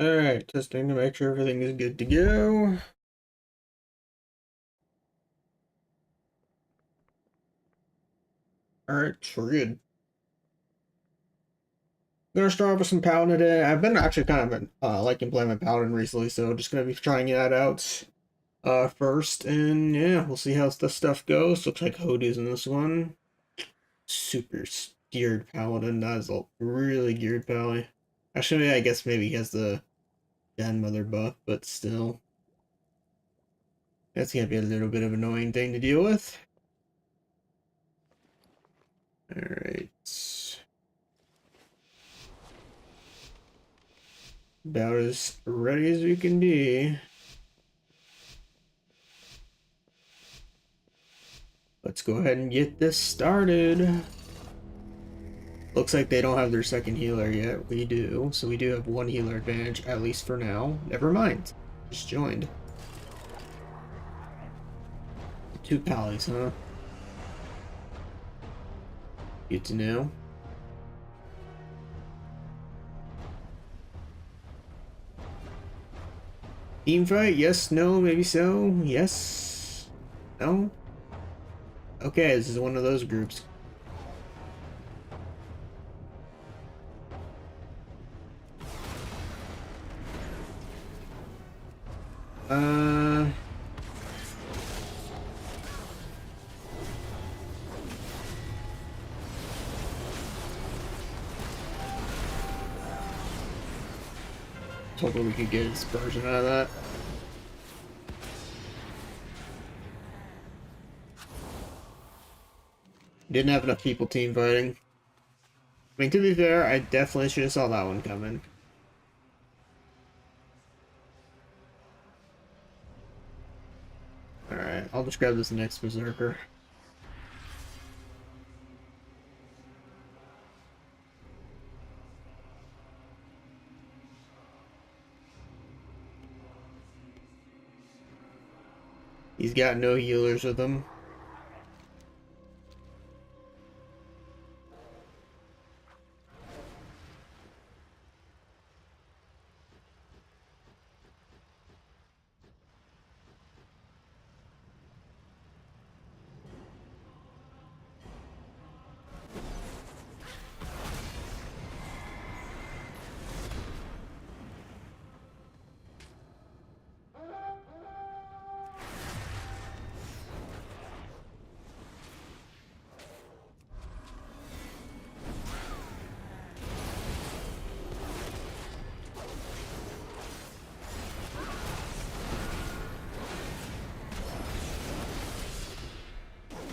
Alright, testing to make sure everything is good to go. Alright, we're good. Gonna start with some Paladin today. I've been actually kind of liking playing my Paladin recently, so just gonna be trying that out first, and yeah, we'll see how this stuff goes. Looks like Hodu's in this one. Super geared Paladin. That is a really geared Pally. Actually, I guess maybe he has the grandmother buff, but still. That's gonna be a little bit of an annoying thing to deal with. Alright. About as ready as we can be. Let's go ahead and get this started. Looks like they don't have their second healer yet. We do. So we do have one healer advantage, at least for now. Never mind. Just joined. Two pallies, huh? Good to know. Team fight? Yes, no, maybe so. Yes. No? Okay, this is one of those groups. Uh... Hoping we could get a dispersion out of that. Didn't have enough people team fighting. I mean, to be fair, I definitely should have saw that one coming. Alright, I'll just grab this next Berserker. He's got no healers with him.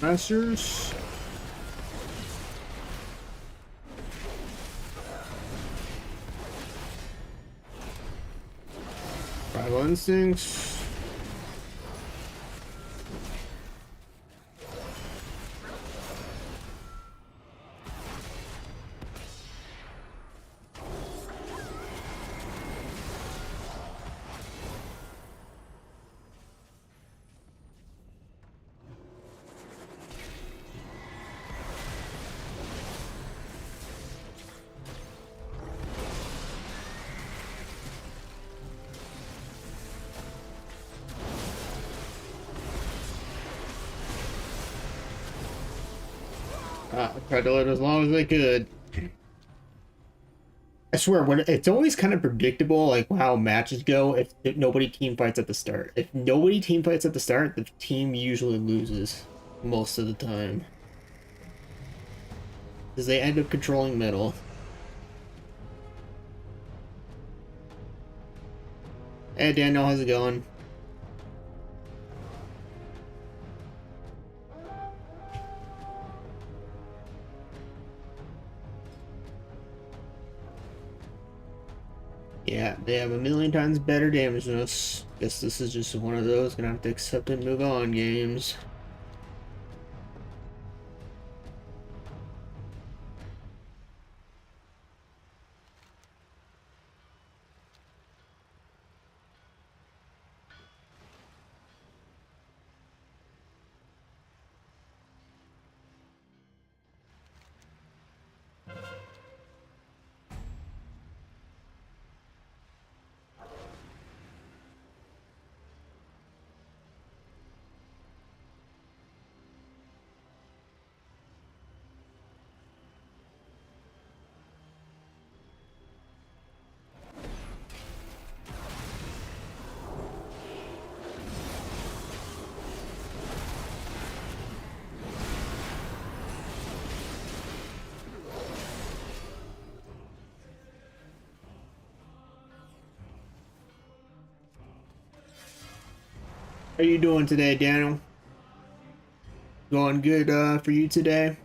Masters. Primal Instincts. I tried to live as long as they could. I swear, when it's always kind of predictable, like how matches go. If nobody team fights at the start, if nobody team fights at the start, the team usually loses most of the time, because they end up controlling middle. Hey Daniel, how's it going? Yeah, they have a million times better damage than us. Guess this is just one of those gonna have to accept and move on games. How you doing today, Daniel? Going good for you today?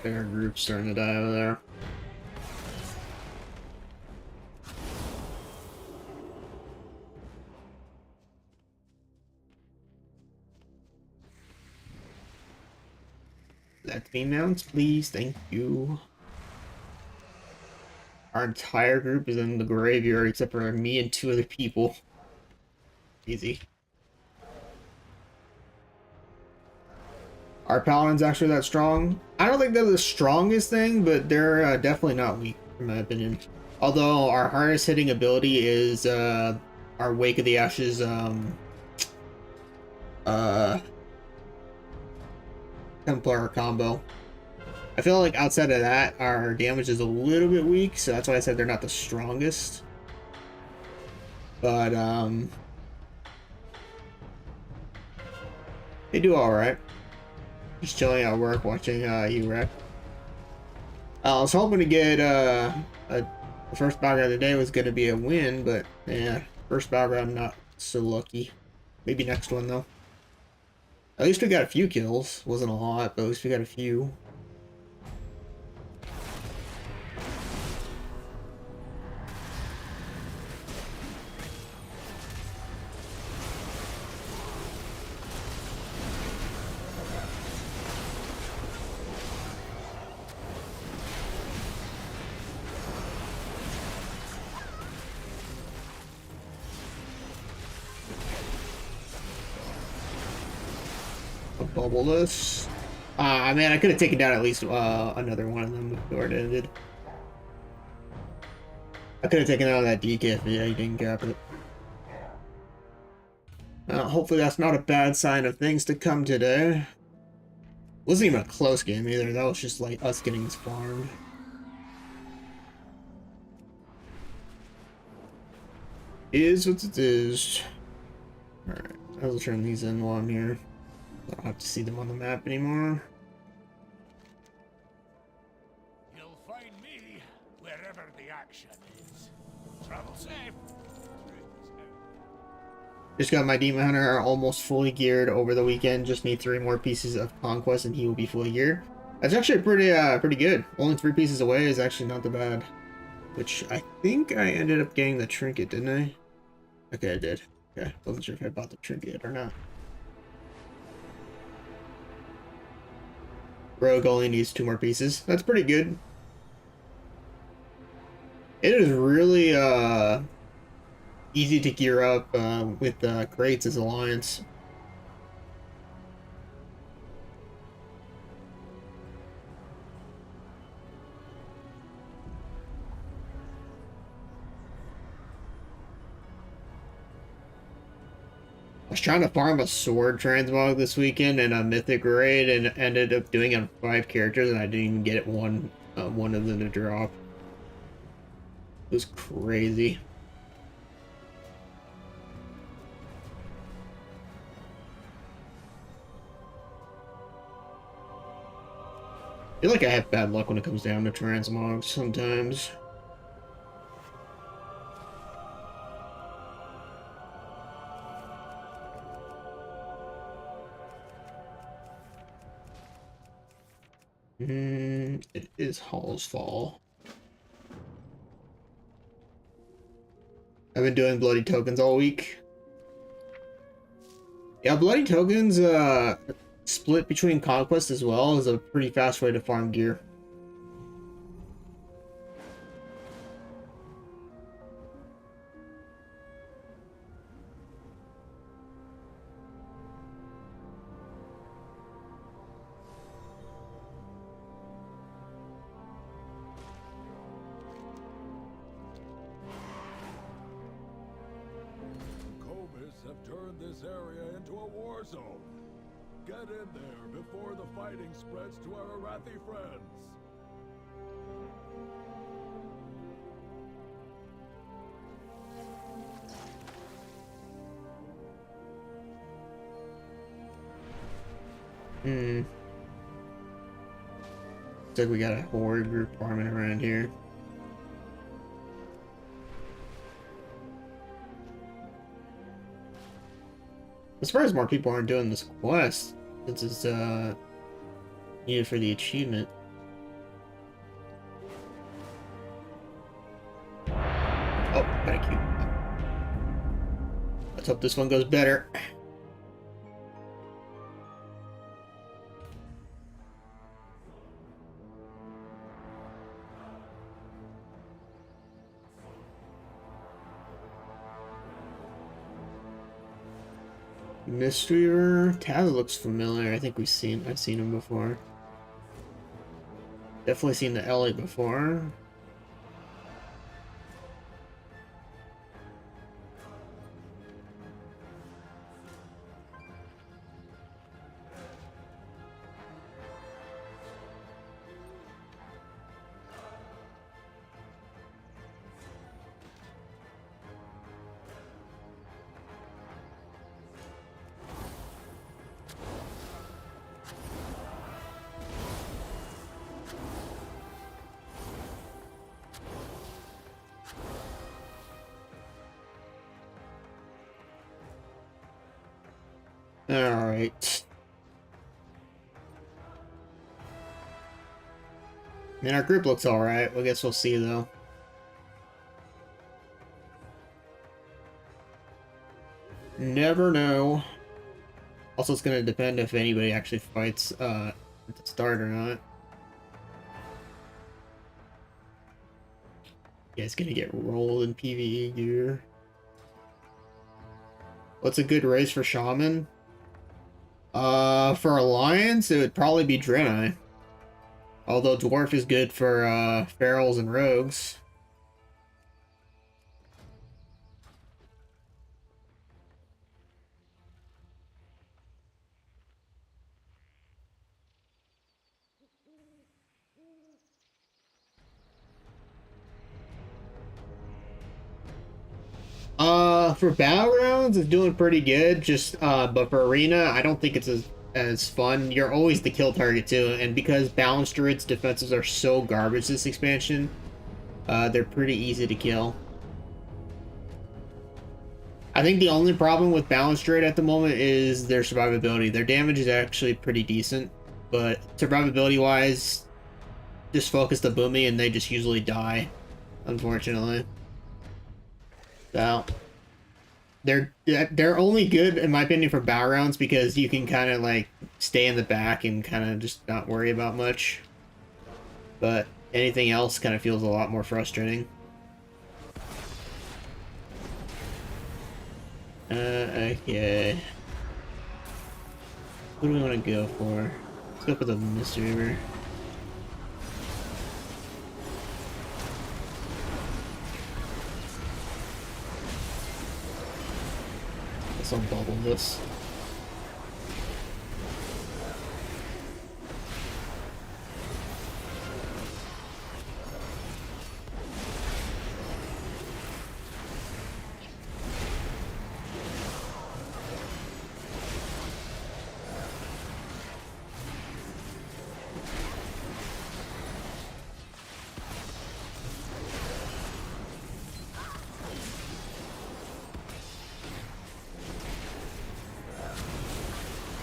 Their group's starting to die over there. Let me mount, please. Thank you. Our entire group is in the graveyard except for me and 2 other people. Easy. Our paladin's actually that strong. I don't think they're the strongest thing, but they're definitely not weak, in my opinion. Although our hardest hitting ability is our Wake of the Ashes Templar combo. I feel like outside of that, our damage is a little bit weak, so that's why I said they're not the strongest. But they do all right. Just chilling at work, watching you wreck. I was hoping to get the first battleground of the day was going to be a win, but yeah, first battleground not so lucky. Maybe next one though. At least we got a few kills. Wasn't a lot, but at least we got a few. Bubble this. Man, I could have taken down at least another one of them before it ended. I could have taken out that DK if he didn't cap it. Hopefully that's not a bad sign of things to come today. Wasn't even a close game either. That was just like us getting farmed. Is what it is. Alright, I'll turn these in while I'm here. I don't have to see them on the map anymore. You'll find me wherever the action is. Travel safe. Just got my Demon Hunter almost fully geared over the weekend. Just need 3 more pieces of Conquest and he will be fully geared. That's actually pretty good. Only 3 pieces away is actually not that bad. Which I think I ended up getting the trinket, didn't I? Okay, I did. Okay, wasn't sure if I bought the trinket or not. Rogue only needs 2 more pieces. That's pretty good. It is really easy to gear up with crates as Alliance. I was trying to farm a sword transmog this weekend in a mythic raid and ended up doing it on 5 characters and I didn't even get one of them to drop. It was crazy. I feel like I have bad luck when it comes down to transmogs sometimes. It is Hall's Fall. I've been doing bloody tokens all week. Yeah, bloody tokens split between conquest as well is a pretty fast way to farm gear. Have turned this area into a war zone. Get in there before the fighting spreads to our Arathi friends. Hmm. Looks like we got a horde group farming around here. I'm surprised more people aren't doing this quest, since it's needed for the achievement. Oh, thank you. Let's hope this one goes better. Mistweaver. Taz looks familiar. I think I've seen him before. Definitely seen the Ellie before. Alright. I mean, our group looks alright. I guess we'll see, though. Never know. Also, it's going to depend if anybody actually fights at the start or not. Yeah, it's going to get rolled in PvE gear. What's a good race for Shaman? For Alliance, it would probably be Draenei. Although Dwarf is good for Ferals and Rogues. For Battlegrounds, it's doing pretty good. Just but for Arena, I don't think it's as fun. You're always the kill target too, and because Balanced Druid's defenses are so garbage this expansion, they're pretty easy to kill. I think the only problem with Balanced Druid at the moment is their survivability. Their damage is actually pretty decent, but survivability-wise, just focus the Boomy and they just usually die, unfortunately. So they're only good in my opinion for Battlegrounds because you can kind of like stay in the back and kind of just not worry about much. But anything else kind of feels a lot more frustrating. Okay. What do we want to go for? Let's go for the Mistweaver. Let's unbubble this.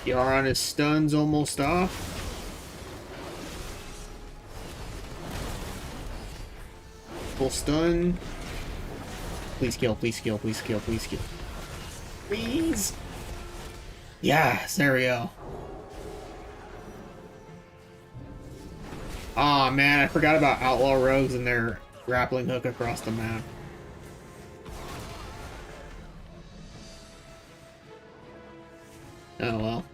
Yaron his stun's almost off. Full stun. Please kill, please kill, please kill, please kill. Please! Yes, there we go. Aw, oh, man, I forgot about Outlaw Rogues and their grappling hook across the map. Oh well.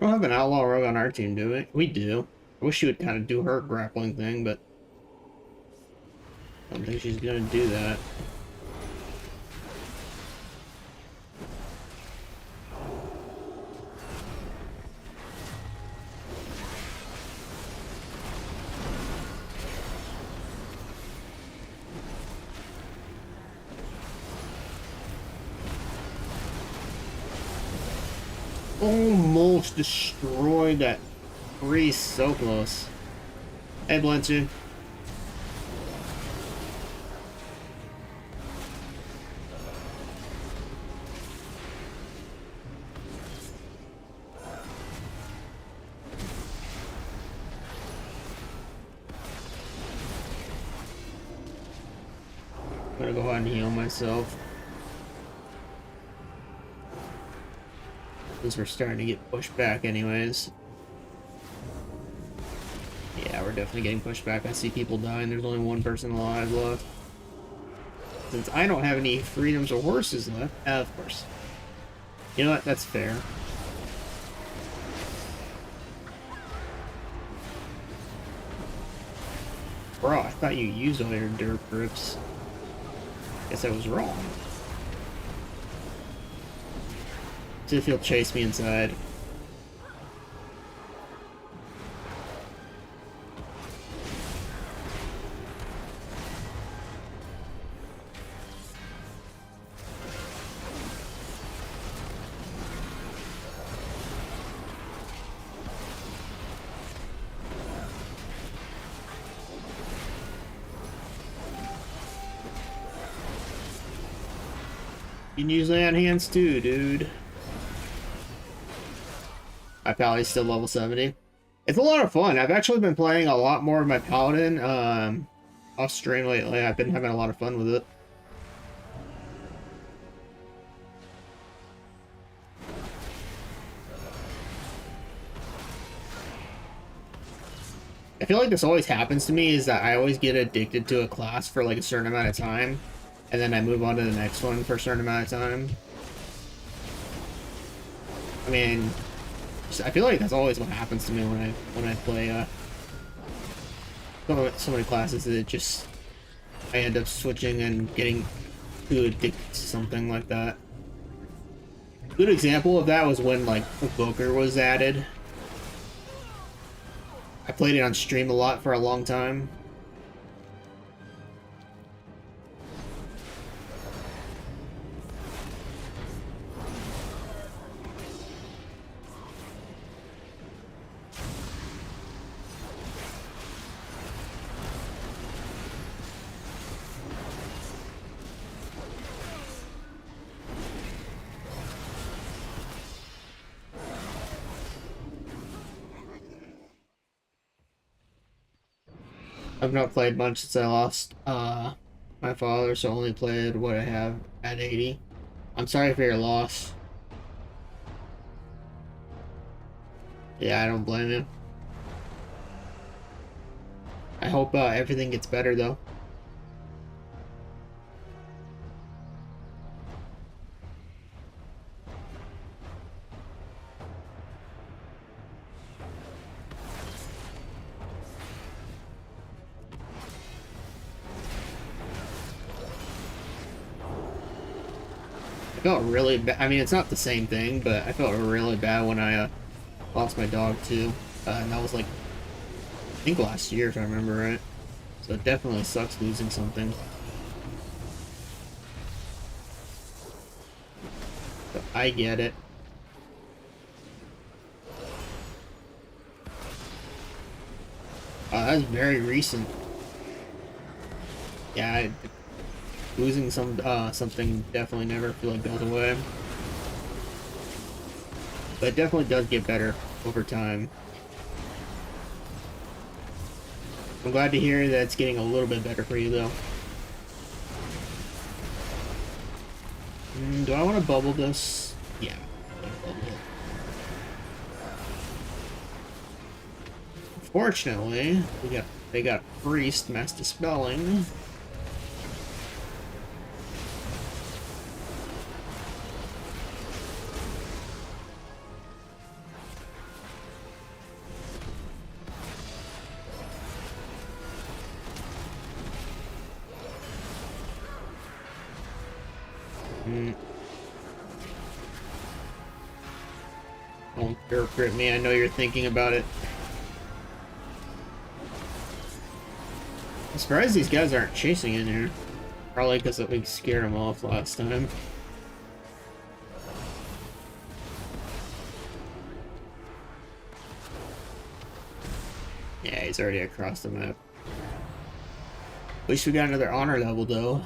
We don't have an outlaw rogue on our team, do we? We do. I wish she would kind of do her grappling thing, but I don't think she's gonna do that. Almost destroyed that priest, so close. Hey, Blenton. I'm gonna go ahead and heal myself. Since we're starting to get pushed back anyways. Yeah, we're definitely getting pushed back. I see people dying. There's only one person alive left. Since I don't have any freedoms or horses left, of course. You know what? That's fair. Bro, I thought you used all your dirt grips. Guess I was wrong. See if he'll chase me inside. You can use land hands too, dude. My Paladin's still level 70. It's a lot of fun. I've actually been playing a lot more of my Paladin off stream lately. I've been having a lot of fun with it. I feel like this always happens to me, is that I always get addicted to a class for like a certain amount of time, and then I move on to the next one for a certain amount of time. I mean, I feel like that's always what happens to me when I play so many classes that it just I end up switching and getting too addicted to something like that. Good example of that was when like Evoker was added. I played it on stream a lot for a long time. I've not played much since I lost my father, so I only played what I have at 80. I'm sorry for your loss. Yeah, I don't blame you. I hope everything gets better though. I felt really bad. I mean, it's not the same thing, but I felt really bad when I lost my dog too. And that was like, I think last year if I remember right. So it definitely sucks losing something. So I get it. That's very recent. Yeah, losing something definitely never feel like goes away. But it definitely does get better over time. I'm glad to hear that it's getting a little bit better for you though. Do I want to bubble this? Yeah. Fortunately, they got priest mass dispelling. Don't interpret me, I know you're thinking about it. I'm surprised these guys aren't chasing in here. Probably because we scared them off last time. Yeah, he's already across the map. At least we got another honor level, though.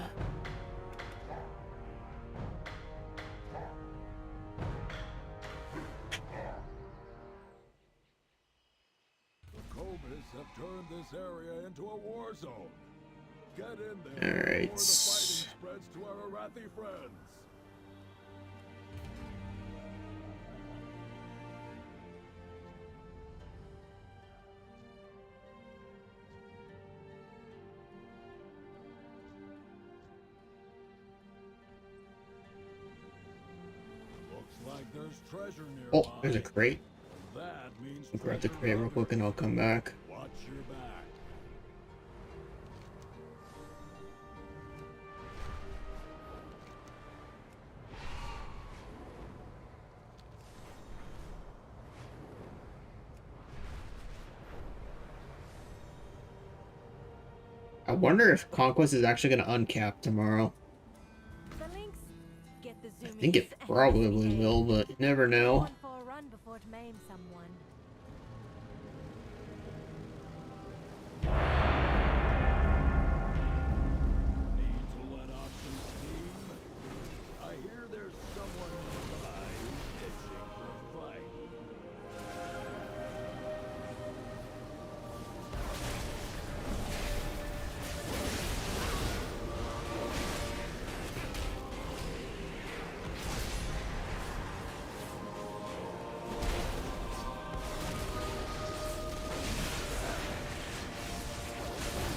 Have turned this area into a war zone. Get in there Alright. before the fighting spreads to our Arathi friends. Looks like there's treasure nearby. Oh, there's a crate. That means I'll grab the crate real quick and I'll come back. watch your back. I wonder if Conquest is actually going to uncap tomorrow. I think it probably will, but you never know.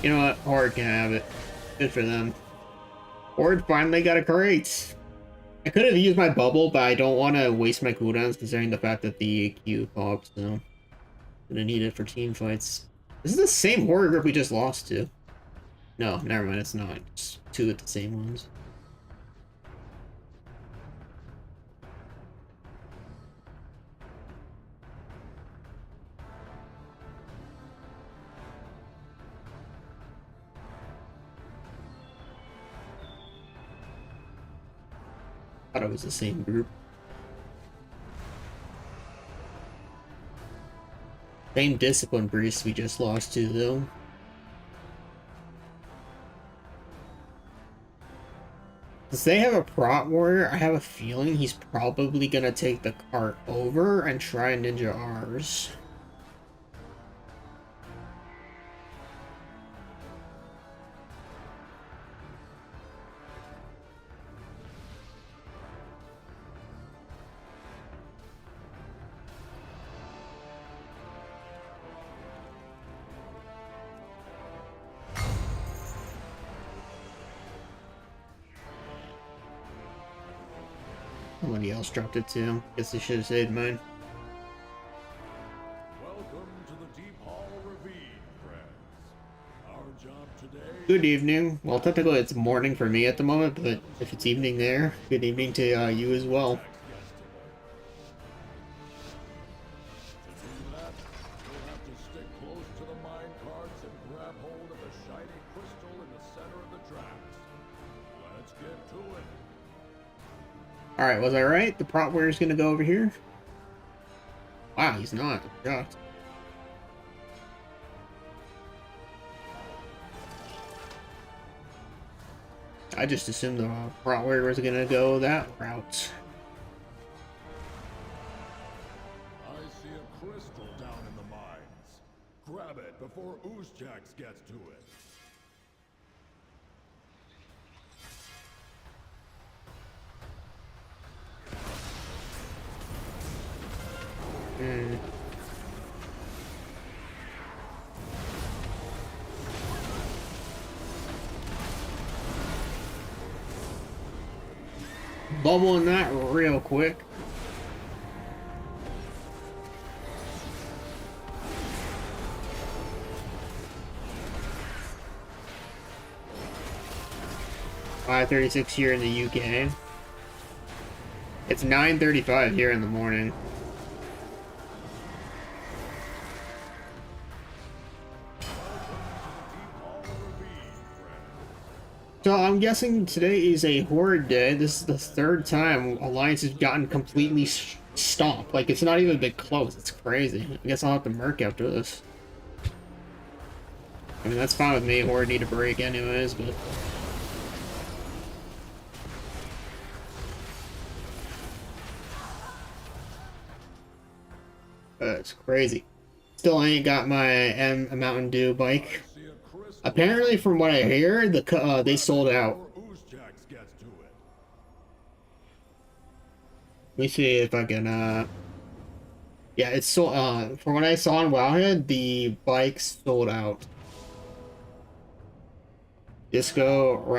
You know what? Horde can have it. Good for them. Horde finally got a crate. I could have used my bubble, but I don't want to waste my cooldowns considering the fact that the Q pops, so I'm gonna need it for team fights. This is the same Horde group we just lost to. No, never mind, it's not. It's two of the same ones. Thought it was the same group. Same discipline priest we just lost to, though. Since they have a prot warrior, I have a feeling he's probably gonna take the cart over and try and ninja ours. Somebody else dropped it too. Guess they should have saved mine. Welcome to the Deep Hall Ravine, friends. Our job today. Good evening. Well, technically it's morning for me at the moment, but if it's evening there, good evening to you as well. To do that, you'll have to stick close to the mine carts and grab hold of the shiny crystal in the center of the tracks. Let's get to it. Alright, was I right? The prot warrior's gonna go over here? Wow, he's not. I'm shocked. I just assumed the prot warrior was gonna go that route. I see a crystal down in the mines. Grab it before Oozjax gets to it. Bubbling that real quick. $5.36 here in the UK. It's 9:35 here in the morning. So I'm guessing today is a horde day. This is the third time Alliance has gotten completely stomped. Like, it's not even been close. It's crazy. I guess I'll have to merc after this. I mean, that's fine with me. Horde need a break anyways, but... it's crazy. Still ain't got my Mountain Dew bike. Apparently, from what I hear, they sold out. Let me see if I can, yeah, it's sold, from what I saw on Wowhead, the bikes sold out. Disco,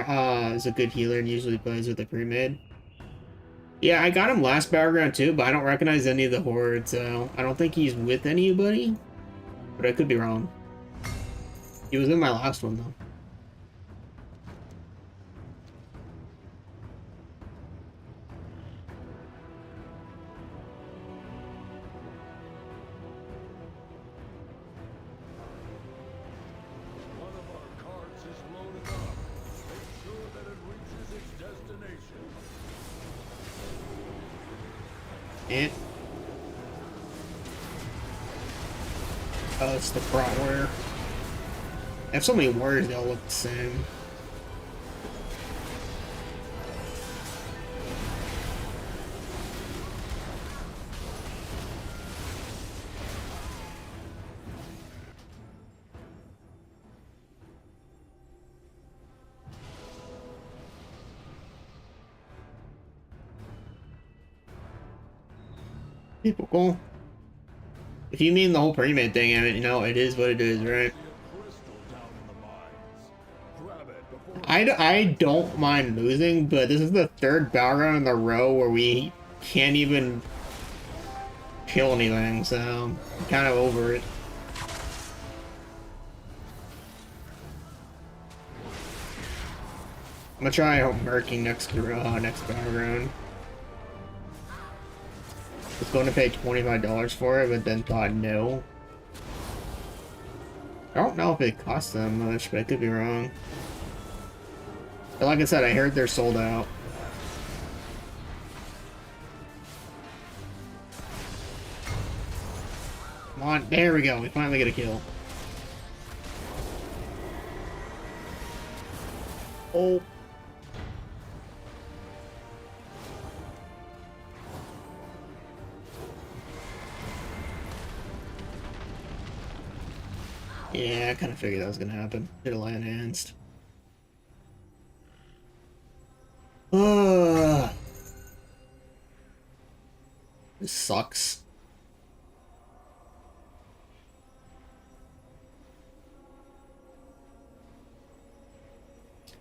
is a good healer and usually plays with the pre-made. Yeah, I got him last Battleground too, but I don't recognize any of the hordes, so I don't think he's with anybody, but I could be wrong. He was in my last one, though. One of our carts is loaded up. Make sure that it reaches its destination. And... oh, it's the prot warrior. I have so many warriors, they all look the same. Typical. If you mean the whole pre-made thing, I mean, you know, it is what it is, right? I don't mind losing, but this is the third Battleground in a row where we can't even kill anything, so I'm kind of over it. I'm gonna try merking next Battleground. I was going to pay $25 for it, but then thought no. I don't know if it costs that much, but I could be wrong. But like I said, I heard they're sold out. Come on, there we go. We finally get a kill. Oh. Yeah, I kind of figured that was going to happen. Should have land enhanced. This sucks.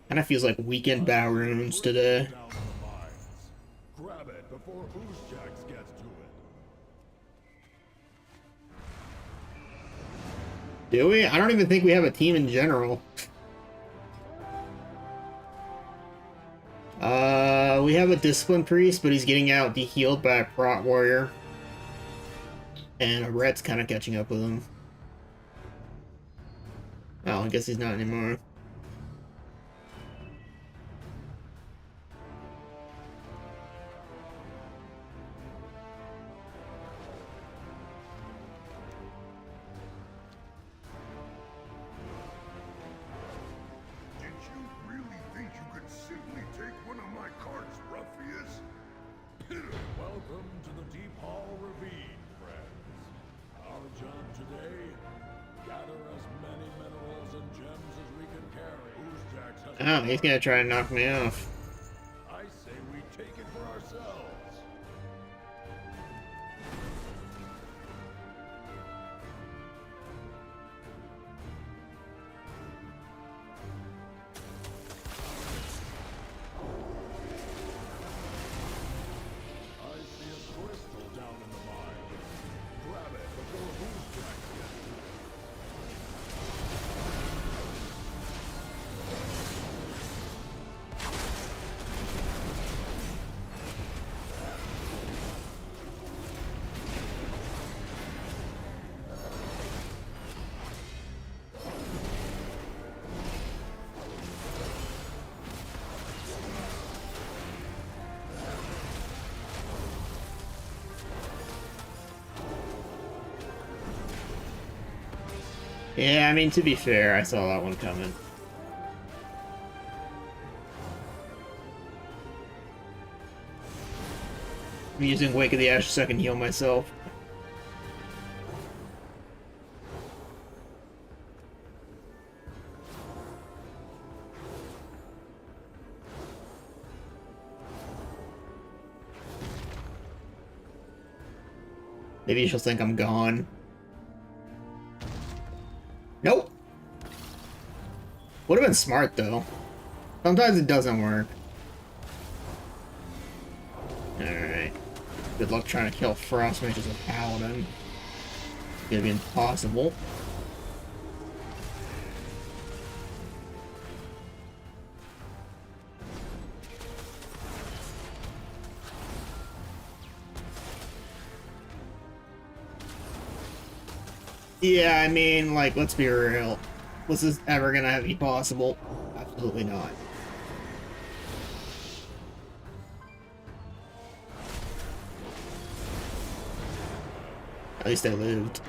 Kind of feels like weekend Battlegrounds today. Grab it before Oozjax gets to it. Do we? I don't even think we have a team in general. We have a Discipline Priest, but he's getting out de-healed by a Prot Warrior. And a Rhett's kind of catching up with him. Oh, I guess he's not anymore. Welcome to the Deep Hall Ravine, friends. Our job today, gather as many minerals and gems as we can carry. Oozjax has Oh, he's gonna try and knock me off. I say we take it for ourselves. I see a crystal down in the mine. Grab it before Oozjax gets to it. Yeah, I mean, to be fair, I saw that one coming. I'm using Wake of the Ashes so I can heal myself. Maybe she'll think I'm gone. Nope. Would have been smart, though. Sometimes it doesn't work. Alright. Good luck trying to kill Frostmage as a paladin. It's gonna be impossible. Yeah, I mean, like, let's be real. Was this ever gonna be possible? Absolutely not. At least I lived.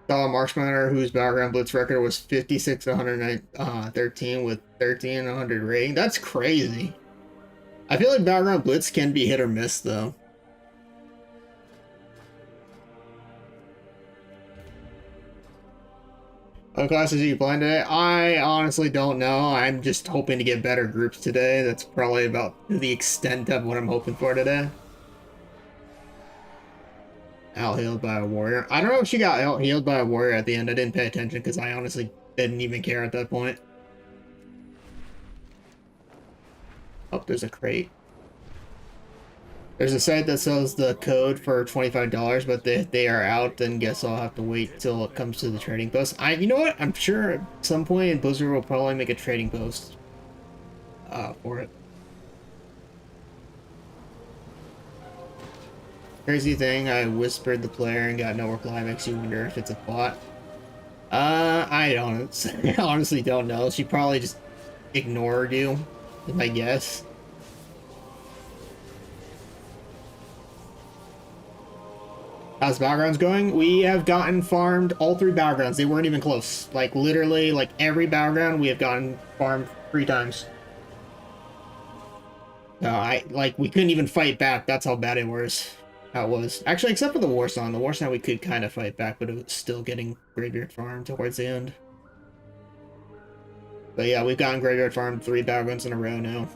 Dollar Marshmallow, whose Battleground Blitz record was 56 to 113 with 13 and 100 rating. That's crazy. I feel like Battleground Blitz can be hit or miss, though. What classes are you playing today? I honestly don't know. I'm just hoping to get better groups today. That's probably about the extent of what I'm hoping for today. Out healed by a warrior. I don't know if she got out healed by a warrior at the end. I didn't pay attention because I honestly didn't even care at that point. Oh, there's a crate. There's a site that sells the code for $25, but they are out, then guess I'll have to wait till it comes to the trading post. You know what? I'm sure at some point Blizzard will probably make a trading post for it. Crazy thing, I whispered the player and got no reply. Makes you wonder if it's a bot. I don't honestly don't know. She probably just ignored you, is my guess. How's Battlegrounds going? We have gotten farmed all 3 Battlegrounds. They weren't even close. Like, literally, like, every Battleground we have gotten farmed 3 times. No, we couldn't even fight back. That's how bad it was. How it was. Actually, except for the Warsaw. The Warsaw we could kind of fight back, but it was still getting Graveyard farmed towards the end. But yeah, we've gotten Graveyard farmed 3 Battlegrounds in a row now.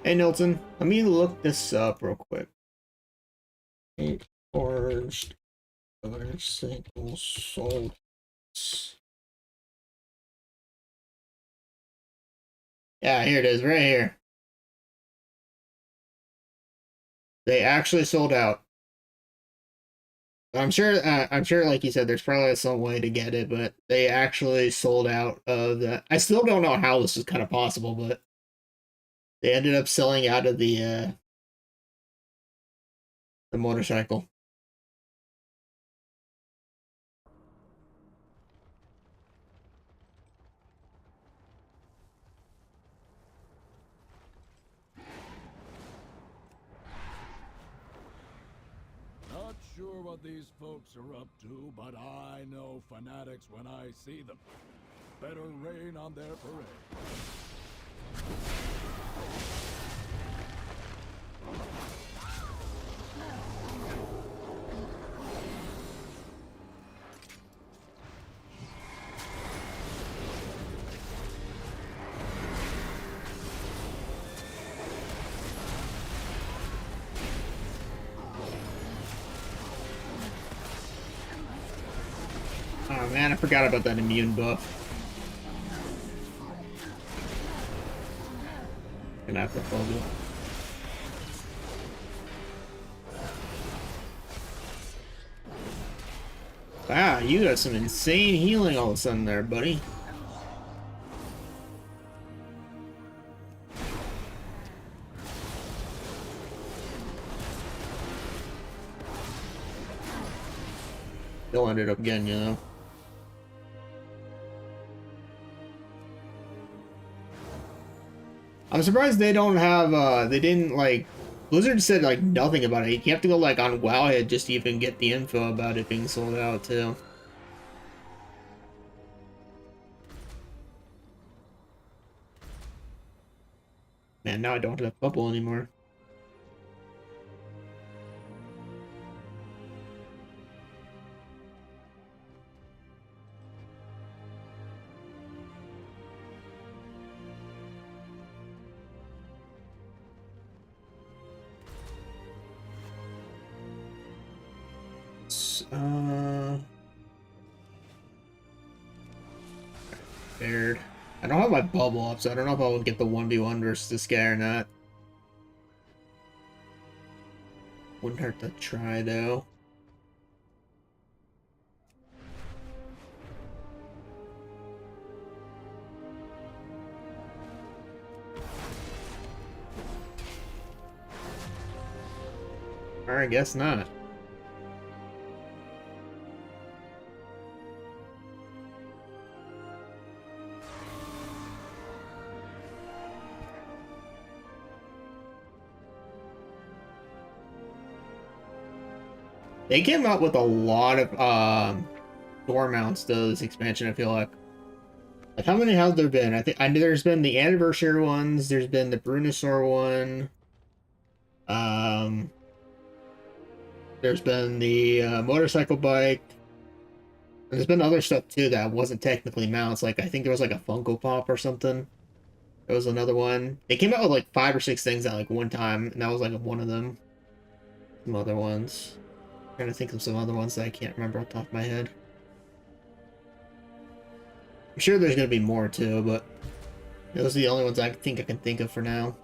Hey, Nilton, let me look this up real quick. 8 forged single sold. Yeah, here it is, right here. They actually sold out. I'm sure, like you said, there's probably some way to get it, but they actually sold out of that. I still don't know how this is kind of possible, but they ended up selling out of the motorcycle. Not sure what these folks are up to, but I know fanatics when I see them. Better rain on their parade. Oh man, I forgot about that immune buff. Gonna have to focus. Wow, you got some insane healing all of a sudden there, buddy. Still ended up getting you though. I'm surprised they don't have, they didn't, like, Blizzard said, like, nothing about it. You have to go, like, on Wowhead just to even get the info about it being sold out, too. Man, now I don't have bubble anymore. Scared. I don't have my bubble up, so I don't know if I will get the 1v1 versus this guy or not. Wouldn't hurt to try, though. Or I guess not. They came out with a lot of door mounts though this expansion, I feel like. Like how many have there been? I know there's been the anniversary ones, there's been the Brunosaur one. There's been the motorcycle bike. And there's been other stuff too that wasn't technically mounts. Like I think there was like a Funko Pop or something. There was another one. They came out with like 5 or 6 things at like one time, and that was like one of them. Some other ones. I'm trying to think of some other ones that I can't remember off the top of my head. I'm sure there's gonna be more too, but those are the only ones I think I can think of for now.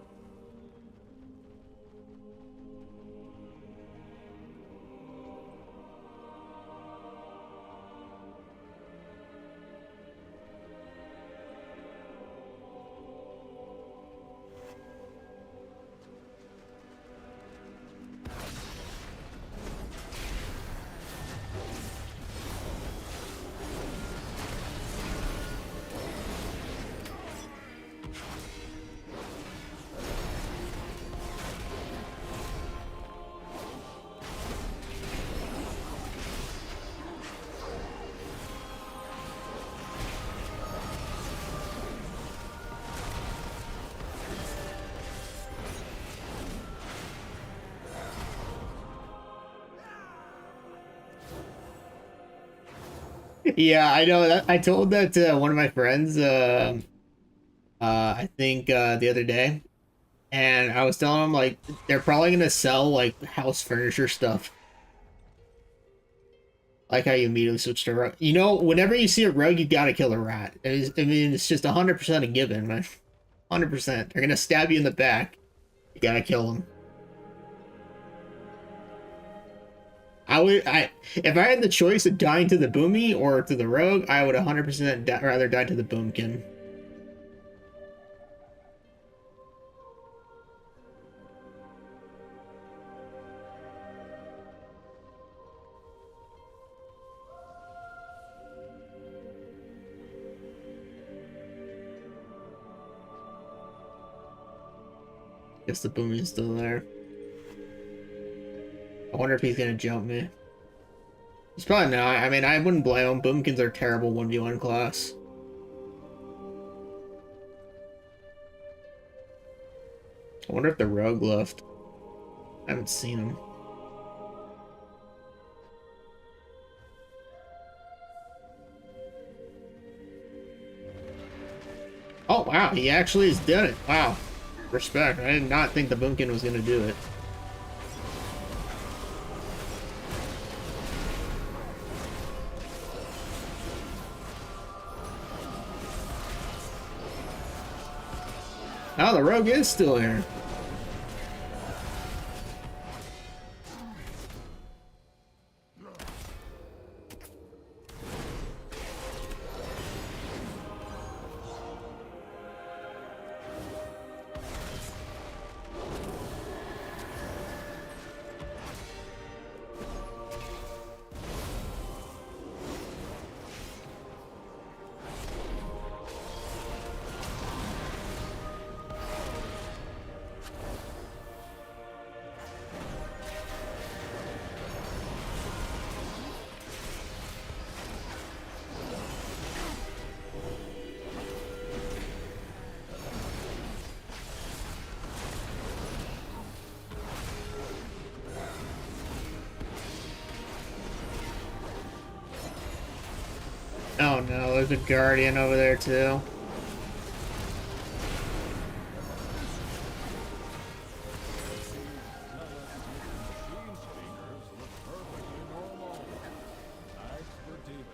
Yeah, I know that. I told that to one of my friends, I think the other day, and I was telling him like they're probably gonna sell like house furniture stuff. Like how you immediately switch to rug. You know, whenever you see a rug, you gotta kill a rat. I mean, it's just 100% a given, man. 100%. They're gonna stab you in the back. You gotta kill them. If I had the choice of dying to the boomy or to the rogue, I would 100% rather die to the boomkin. Guess the boomy's still there. I wonder if he's gonna jump me. He's probably not. I mean, I wouldn't blame him. Boomkins are terrible 1v1 class. I wonder if the rogue left. I haven't seen him. Oh, wow. He actually has done it. Wow. Respect. I did not think the boomkin was gonna do it. Oh, the rogue is still here. Oh no, there's a guardian over there too. Machine speakers look perfectly normal. Thanks for dealing.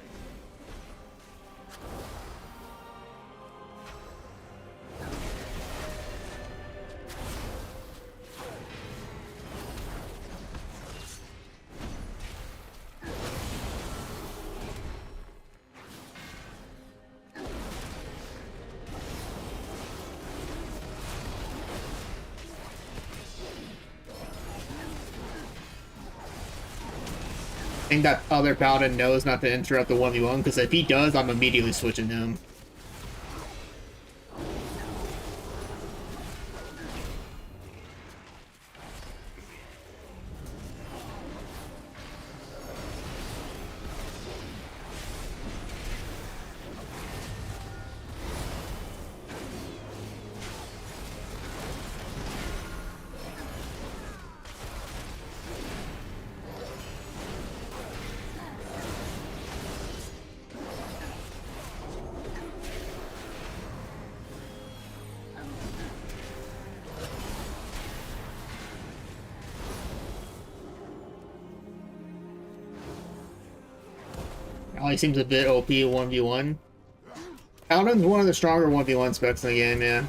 I think that other paladin knows not to interrupt the 1v1, because if he does, I'm immediately switching him. He seems a bit OP 1v1. Paladin's one of the stronger 1v1 specs in the game, yeah.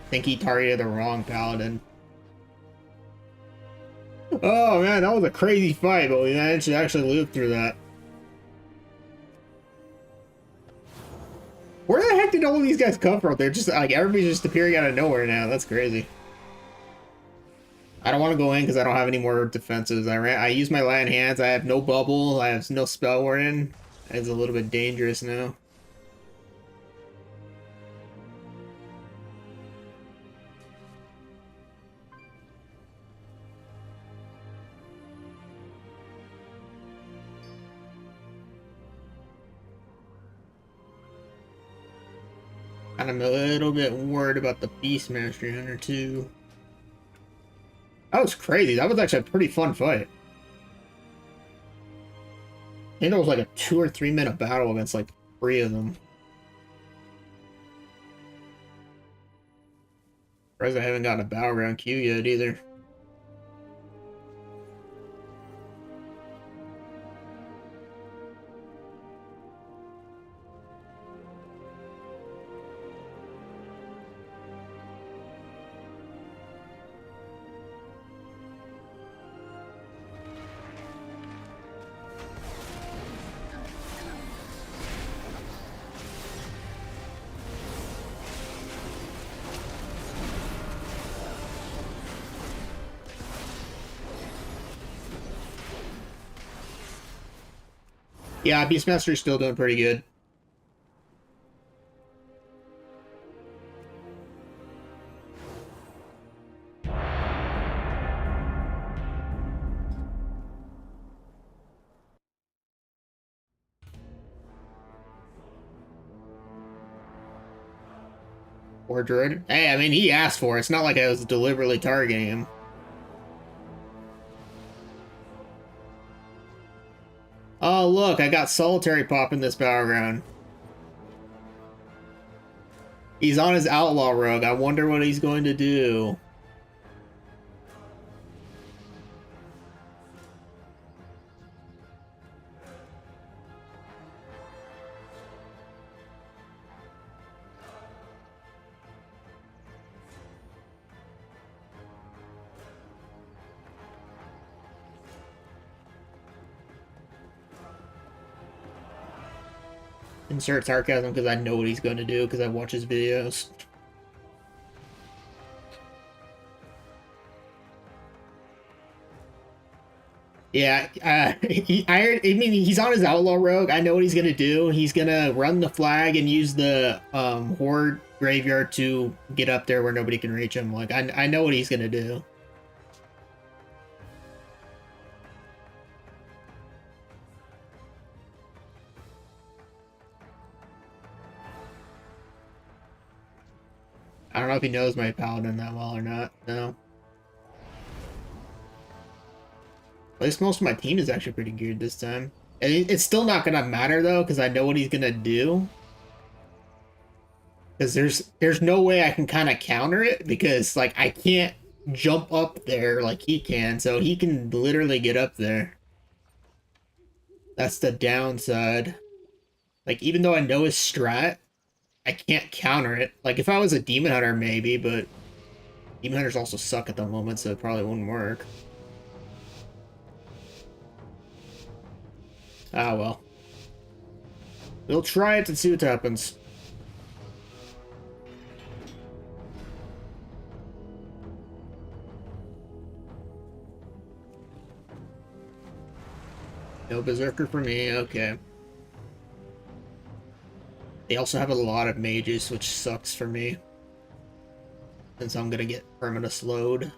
I think he targeted the wrong paladin. Oh man, that was a crazy fight, but we managed to actually live through that. Where the heck did all of these guys come from? They're just like, everybody's just appearing out of nowhere now. That's crazy. I don't want to go in because I don't have any more defenses. I use my land hands. I have no bubble. I have no spell warding. It's a little bit dangerous now. And I'm a little bit worried about the Beastmaster Hunter too. That was crazy. That was actually a pretty fun fight. I think it was like a 2 or 3 minute battle against like 3 of them. Surprised I haven't gotten a Battleground queue yet either. Yeah, Beastmaster's still doing pretty good. Or Druid. Hey, I mean, he asked for it. It's not like I was deliberately targeting him. Oh, look, I got Solitary Pop in this Battleground. He's on his Outlaw Rogue. I wonder what he's going to do. Insert sarcasm because I know what he's going to do because I watch his videos. Yeah, I mean, he's on his Outlaw Rogue. I know what he's gonna do. He's gonna run the flag and use the Horde Graveyard to get up there where nobody can reach him. Like, I know what he's gonna do. don't know if he knows my paladin that well or not. No. At least most of my team is actually pretty geared this time. And it's still not gonna matter though, because I know what he's gonna do. Because there's no way I can kind of counter it, because like I can't jump up there like he can, so he can literally get up there. That's the downside. Like, even though I know his strat, I can't counter it. Like, if I was a Demon Hunter, maybe, but Demon Hunters also suck at the moment, so it probably wouldn't work. Ah, well. We'll try it and see what happens. No Berserker for me, okay. They also have a lot of mages, which sucks for me, since I'm gonna get permanent slowed.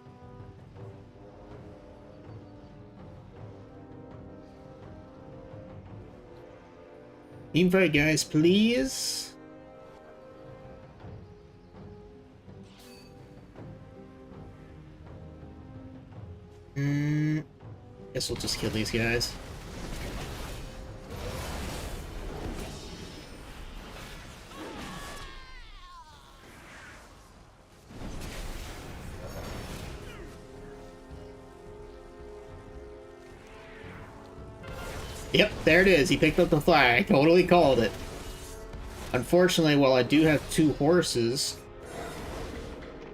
Teamfight, guys, please. Guess we'll just kill these guys. Yep, there it is. He picked up the flag. I totally called it. Unfortunately, while I do have 2 horses,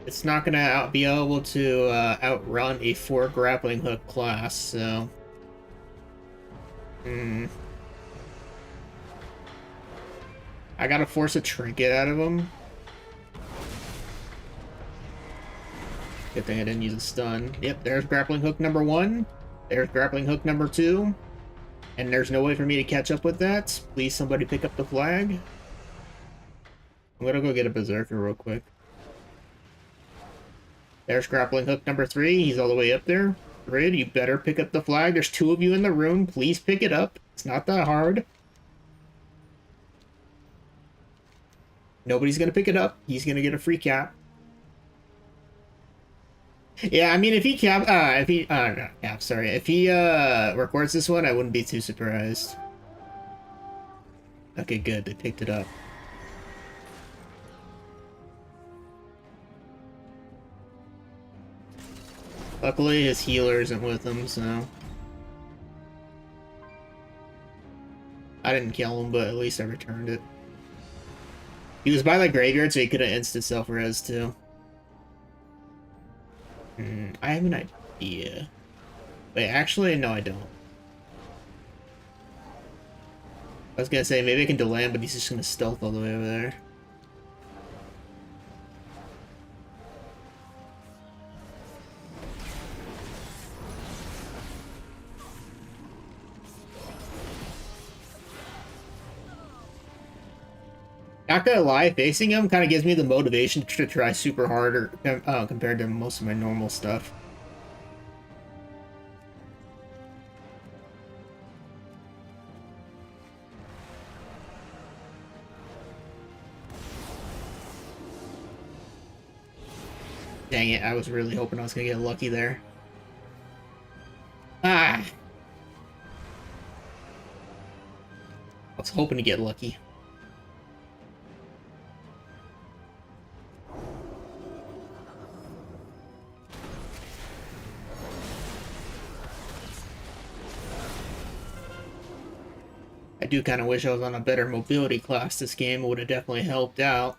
it's not going to be able to outrun a 4 grappling hook class, so... I gotta force a trinket out of him. Good thing I didn't use a stun. Yep, there's grappling hook number 1. There's grappling hook number 2. And there's no way for me to catch up with that. Please, somebody pick up the flag. I'm gonna go get a Berserker real quick. There's grappling hook number 3. He's all the way up there. Rid, you better pick up the flag. There's 2 of you in the room. Please pick it up. It's not that hard. Nobody's gonna pick it up. He's gonna get a free cap. Yeah, I mean, if he if he records this one, I wouldn't be too surprised. Okay, good, they picked it up. Luckily, his healer isn't with him, so... I didn't kill him, but at least I returned it. He was by the graveyard, so he could have instant self-res, too. I have an idea. Wait, actually, no, I don't. I was gonna say, maybe I can delay him, but he's just gonna stealth all the way over there. Not gonna lie, facing him kind of gives me the motivation to try super harder compared to most of my normal stuff. Dang it, I was really hoping I was gonna get lucky there. Ah! I was hoping to get lucky. I do kind of wish I was on a better mobility class this game. It would have definitely helped out.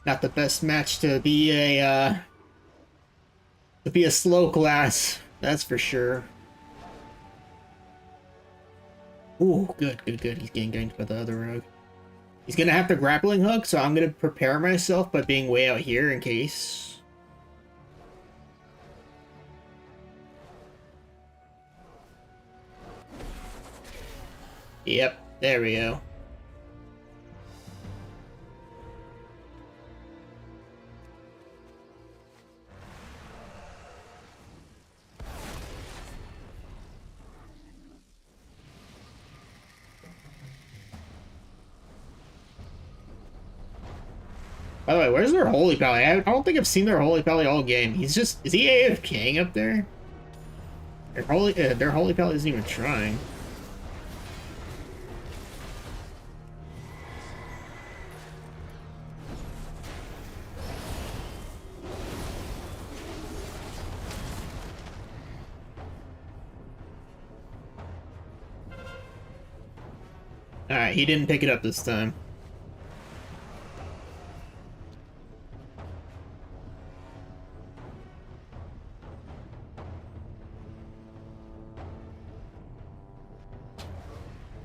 Not the best match to be a slow class, that's for sure. Ooh, good, good, good. He's getting ganked by the other rogue. He's gonna have the grappling hook, so I'm gonna prepare myself by being way out here in case. Yep, there we go. By the way, where's their Holy Pally? I don't think I've seen their Holy Pally all game. He's just... Is he AFKing up there? Their Holy Pally isn't even trying. Alright, he didn't pick it up this time.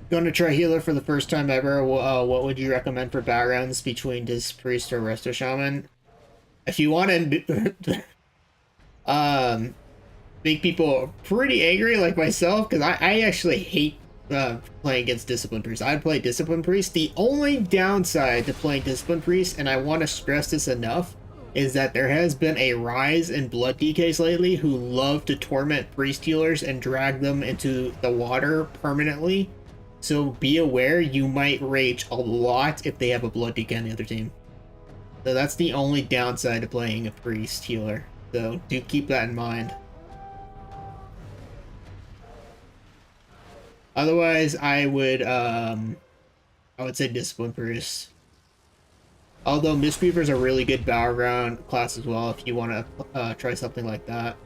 Going to try healer for the first time ever. What would you recommend for Battlegrounds between Disc Priest or Resto Shaman? If you want to make people pretty angry like myself, because I actually hate playing against Discipline Priest. I'd play Discipline Priest. The only downside to playing Discipline Priest, and I want to stress this enough, is that there has been a rise in blood DKs lately who love to torment priest healers and drag them into the water permanently. So be aware, you might rage a lot if they have a blood DK on the other team. So that's the only downside to playing a priest healer. So do keep that in mind. Otherwise, I would say Discipline Priest. Although Mistweaver is a really good Battleground class as well if you want to try something like that.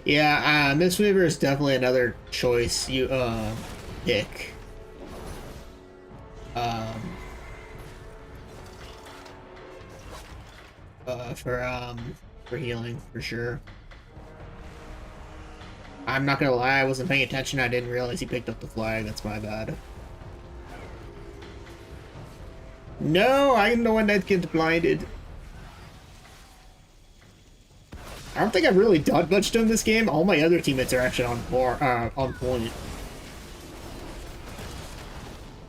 Yeah, Mistweaver is definitely another choice you pick. For healing for sure. I'm not gonna lie, I wasn't paying attention. I didn't realize he picked up the flag. That's my bad. No, I'm the one that gets blinded. I don't think I've really done much in this game. All my other teammates are actually on point.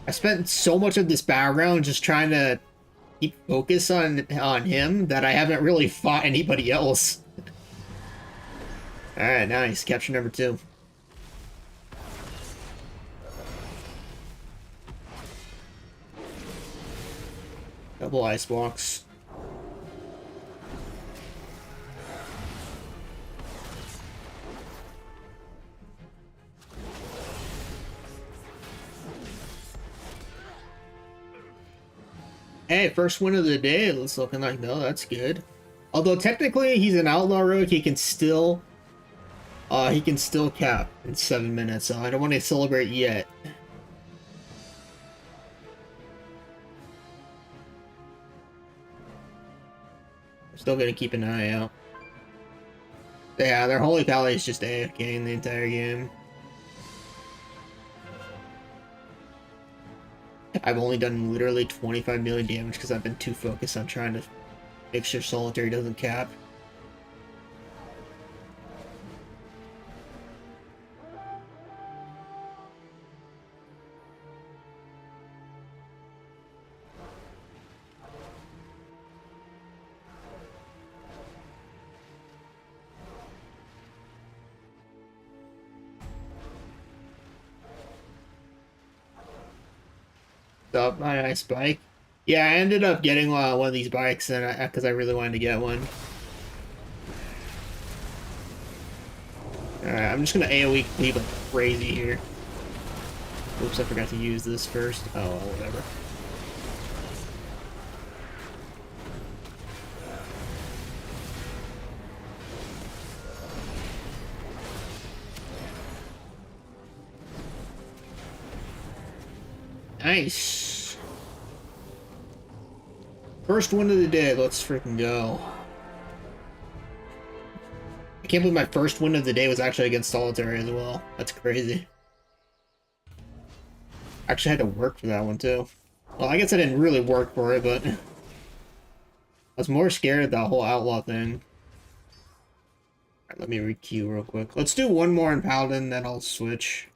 I spent so much of this battleground just trying to keep focus on him that I haven't really fought anybody else. Alright, nice. Capture number 2. Double ice blocks. Hey, first win of the day. It's looking like, no, that's good. Although technically he's an outlaw rogue, he can still cap in 7 minutes, so I don't want to celebrate yet. I'm still gonna keep an eye out. Yeah, their Holy Pally is just AFKing the entire game. I've only done literally 25 million damage because I've been too focused on trying to make sure Solitary doesn't cap. Up my nice bike. Yeah, I ended up getting one of these bikes and because I really wanted to get one. Alright, I'm just gonna AoE cleave like crazy here. Oops, I forgot to use this first. Oh, well, whatever. Nice. First win of the day. Let's freaking go. I can't believe my first win of the day was actually against Solitary as well. That's crazy. Actually had to work for that one too. Well, I guess I didn't really work for it, but I was more scared of that whole outlaw thing. Alright, let me re-queue real quick. Let's do one more in Paladin, then I'll switch.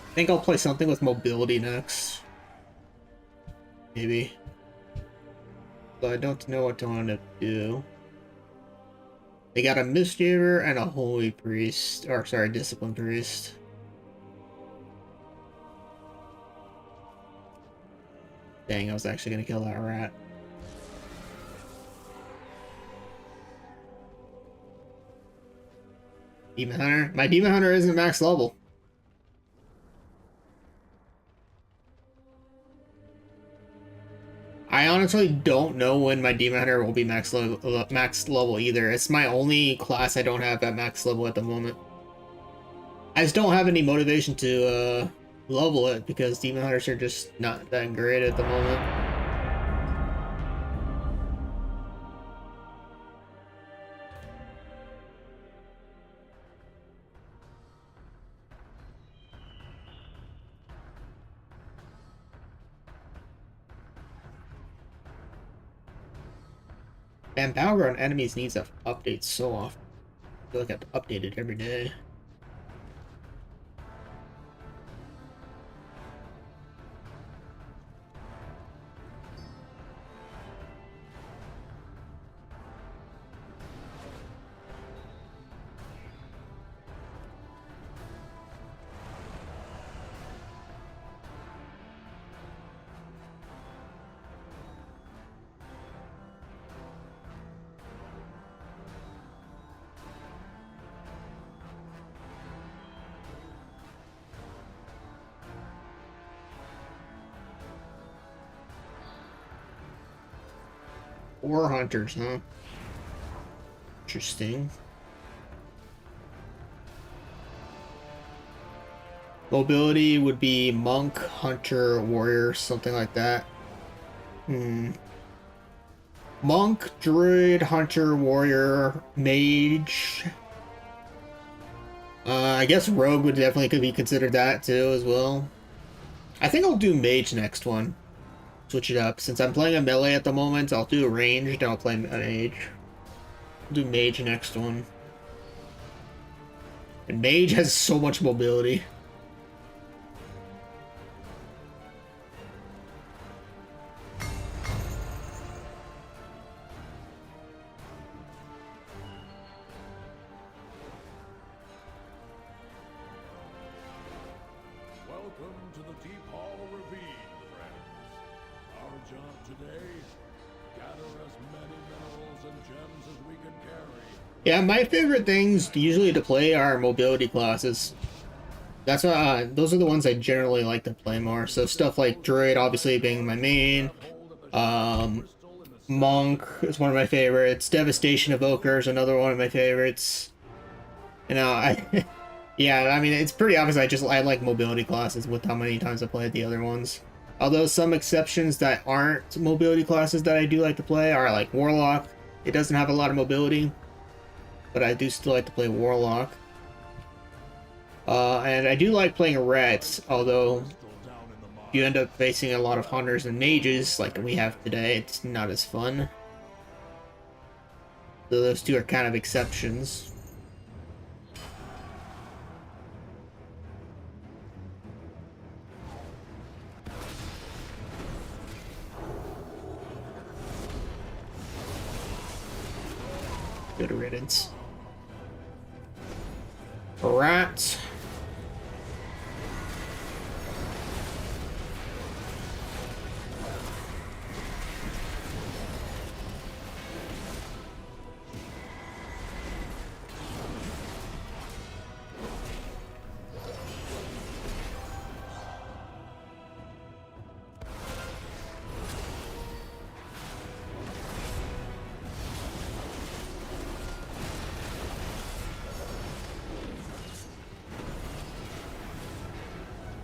I think I'll play something with mobility next. Maybe. but I don't know what I want to do. They got a Mistweaver and a Holy Priest, or sorry, Discipline Priest. Dang, I was actually gonna kill that rat. Demon Hunter? My Demon Hunter isn't max level. I honestly don't know when my Demon Hunter will be max level either. It's my only class I don't have at max level at the moment. I just don't have any motivation to level it because Demon Hunters are just not that great at the moment. And Battleground enemies needs to update so often. I feel like I have to update it every day. War hunters, huh? Interesting. Mobility would be monk, hunter, warrior, something like that. Monk, druid, hunter, warrior, mage. I guess rogue would definitely could be considered that too as well. I think I'll do mage next one. Switch it up. Since I'm playing a melee at the moment, I'll do a ranged and I'll play a mage. I'll do mage next one. And mage has so much mobility. Welcome to the Deep Hall Ravine, friends. Our job today, gather as many minerals and gems as we can carry. Yeah, my favorite things usually to play are mobility classes. That's those are the ones I generally like to play more. So stuff like druid, obviously being my main. Monk is one of my favorites. Devastation Evoker is another one of my favorites. You know, yeah, I mean, it's pretty obvious I like mobility classes with how many times I played the other ones. Although some exceptions that aren't mobility classes that I do like to play are like Warlock. It doesn't have a lot of mobility, but I do still like to play Warlock. And I do like playing Reds, although if you end up facing a lot of hunters and mages like we have today, it's not as fun. So those two are kind of exceptions. Good riddance. Rat.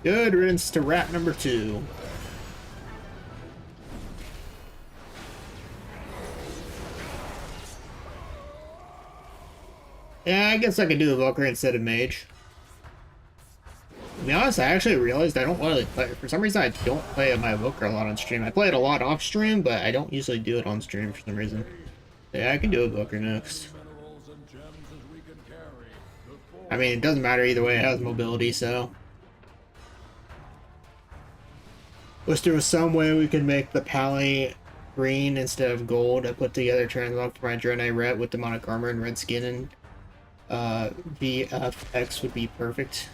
Good riddance to rat number 2. Yeah, I guess I could do Evoker instead of Mage. To be honest, I actually realized I don't really play. For some reason, I don't play my Evoker a lot on stream. I play it a lot off stream, but I don't usually do it on stream for some reason. Yeah, I can do Evoker next. I mean, it doesn't matter either way. It has mobility, so. Wish there was some way we could make the Pally green instead of gold. I put together transmog for my Draenei Ret with demonic armor and red skin, and VFX would be perfect.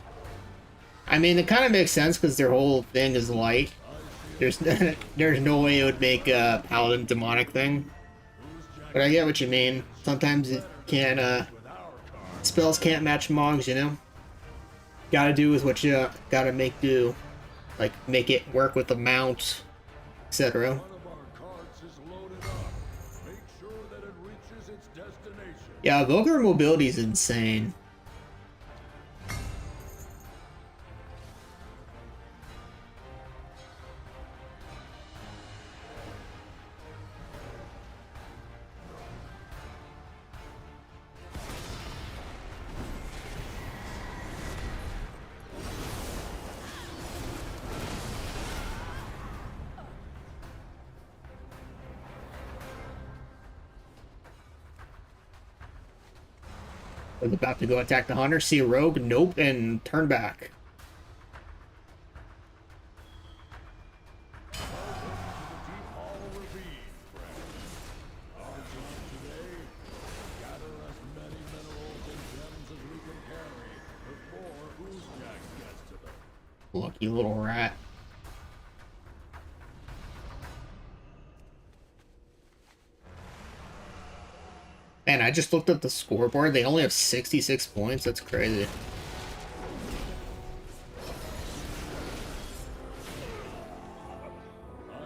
I mean, it kind of makes sense because their whole thing is light. There's there's no way it would make a paladin demonic thing. But I get what you mean. Sometimes it can't, spells can't match mogs, you know? Gotta do with what you gotta make do. Like, make it work with the mount, etc. One of our carts is loaded up. Make sure that it reaches its destination. Yeah, Vulgar mobility is insane. I was about to go attack the hunter, see a rogue, nope, and turn back. Lucky little rat. Man, I just looked at the scoreboard. They only have 66 points. That's crazy. I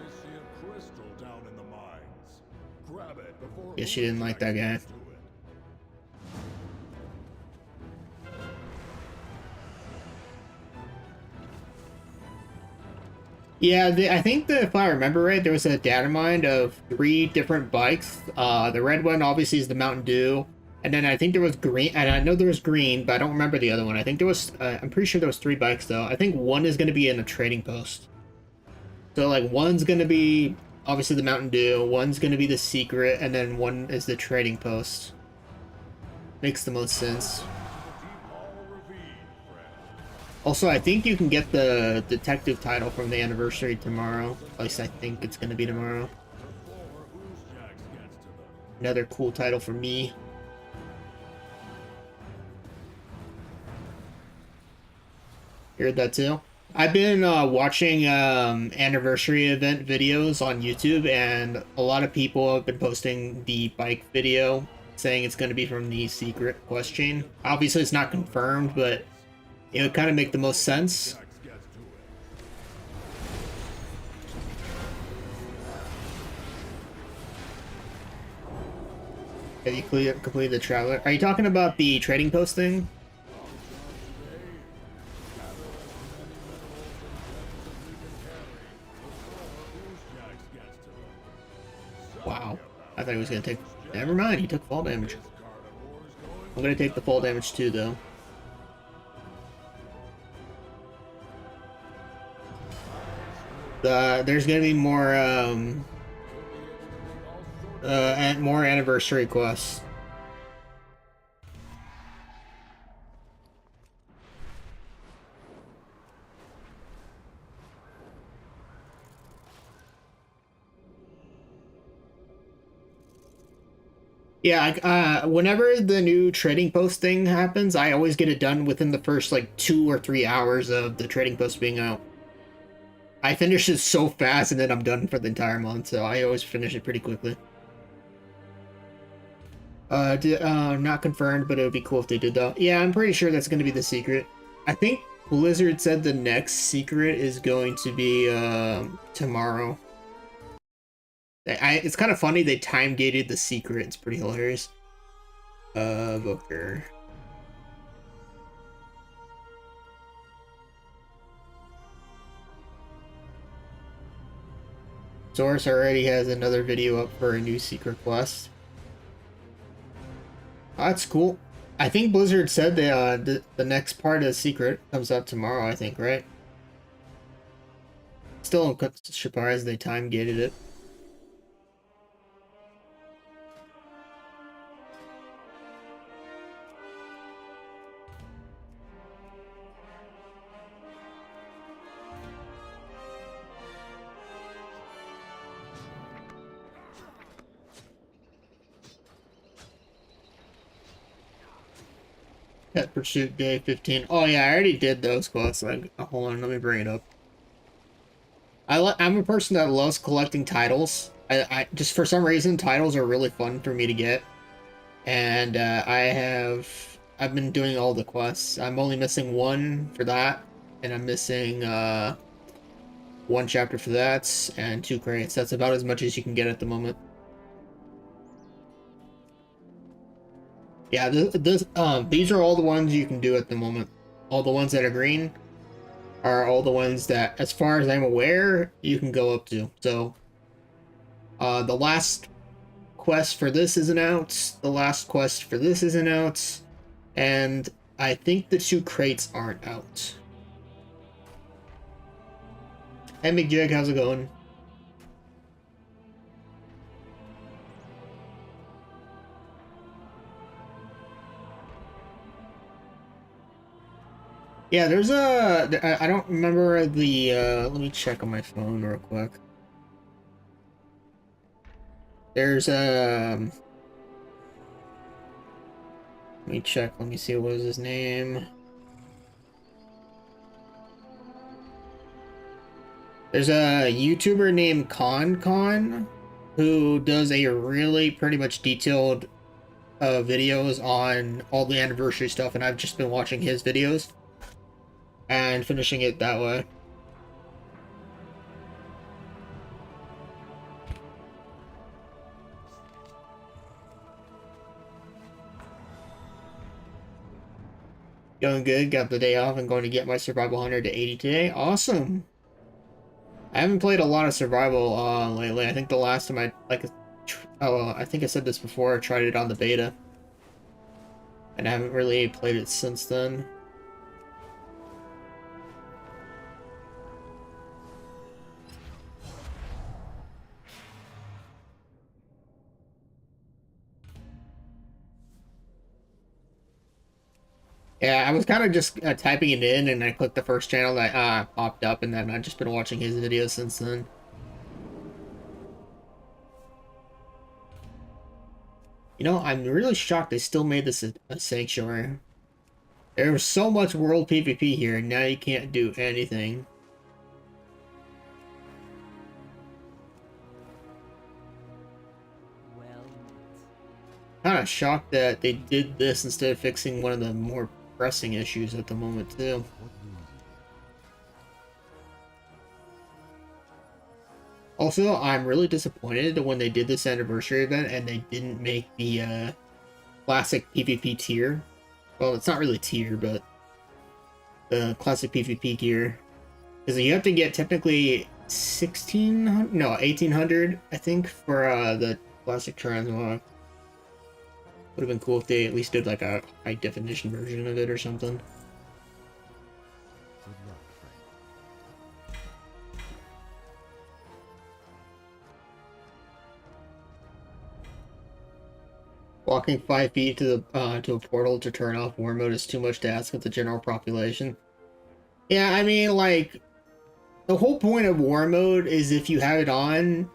see a crystal down in the mines. Grab it before Guess she didn't like that guy. to it. Yeah, I think that if I remember right, there was a data mine of 3 different bikes. The red one obviously is the Mountain Dew, and then I think there was green, and I know there was green, but I don't remember the other one. I think there was, I'm pretty sure there was 3 bikes though. I think one is going to be in a trading post. So like one's going to be obviously the Mountain Dew, one's going to be the secret, and then one is the trading post. Makes the most sense. Also, I think you can get the detective title from the anniversary tomorrow. At least I think it's going to be tomorrow. Another cool title for me. You heard that too? I've been watching anniversary event videos on YouTube, and a lot of people have been posting the bike video saying it's going to be from the secret quest chain. Obviously, it's not confirmed, but it would kind of make the most sense. Have you completed the traveler? Are you talking about the trading post thing? Wow. I thought he was going to take... Never mind, he took fall damage. I'm going to take the fall damage too, though. There's going to be more, and more anniversary quests. Yeah, whenever the new trading post thing happens, I always get it done within the first, like, 2 or 3 hours of the trading post being out. I finish it so fast, and then I'm done for the entire month, so I always finish it pretty quickly. Not confirmed, but it would be cool if they did, though. Yeah, I'm pretty sure that's going to be the secret. I think Blizzard said the next secret is going to be, tomorrow. It's kind of funny they time-gated the secret. It's pretty hilarious. Booker. Source already has another video up for a new secret quest. Oh, that's cool. I think Blizzard said the next part of Secret comes out tomorrow, I think, right? Still surprised they time-gated it. Pet Pursuit Day 15. Oh yeah, I already did those quests. Like, hold on, let me bring it up. I'm a person that loves collecting titles. I just for some reason titles are really fun for me to get, and I've been doing all the quests. I'm only missing one for that, and I'm missing one chapter for that and 2 crates. That's about as much as you can get at the moment. Yeah, these are all the ones you can do at the moment. All the ones that are green are all the ones that, as far as I'm aware, you can go up to. So, the last quest for this isn't out. The last quest for this isn't out. And I think the 2 crates aren't out. Hey, McJig, how's it going? Yeah, there's I don't remember the, let me check on my phone real quick. There's, let me check, let me see, what was his name? There's a YouTuber named Con who does a really pretty much detailed videos on all the anniversary stuff, and I've just been watching his videos and finishing it that way. Going good, got the day off and going to get my survival 100 to 80 today. Awesome. I haven't played a lot of survival lately. I think the last time I think I said this before, I tried it on the beta. And I haven't really played it since then. Yeah, I was kind of just typing it in, and I clicked the first channel that popped up, and then I've just been watching his videos since then. You know, I'm really shocked they still made this a sanctuary. There was so much world PvP here, and now you can't do anything. Kind of shocked that they did this instead of fixing one of the more pressing issues at the moment, too. Also, I'm really disappointed when they did this anniversary event and they didn't make the classic PvP tier. Well, it's not really tier, but the classic PvP gear. Because you have to get technically 1600, no, 1800, I think, for the classic transmog. Would have been cool if they at least did like a high definition version of it or something. Walking 5 feet to a portal to turn off war mode is too much to ask of the general population. Yeah, I mean, like, the whole point of war mode is if you have it on,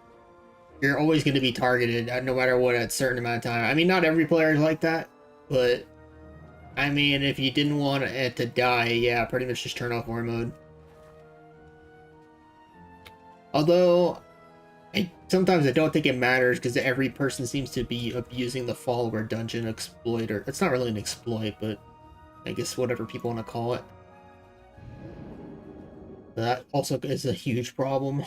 you're always going to be targeted, no matter what, at a certain amount of time. I mean, not every player is like that, but I mean, if you didn't want it to die, yeah, pretty much just turn off war mode. Although, sometimes I don't think it matters because every person seems to be abusing the follower dungeon exploit, or it's not really an exploit, but I guess whatever people want to call it. That also is a huge problem.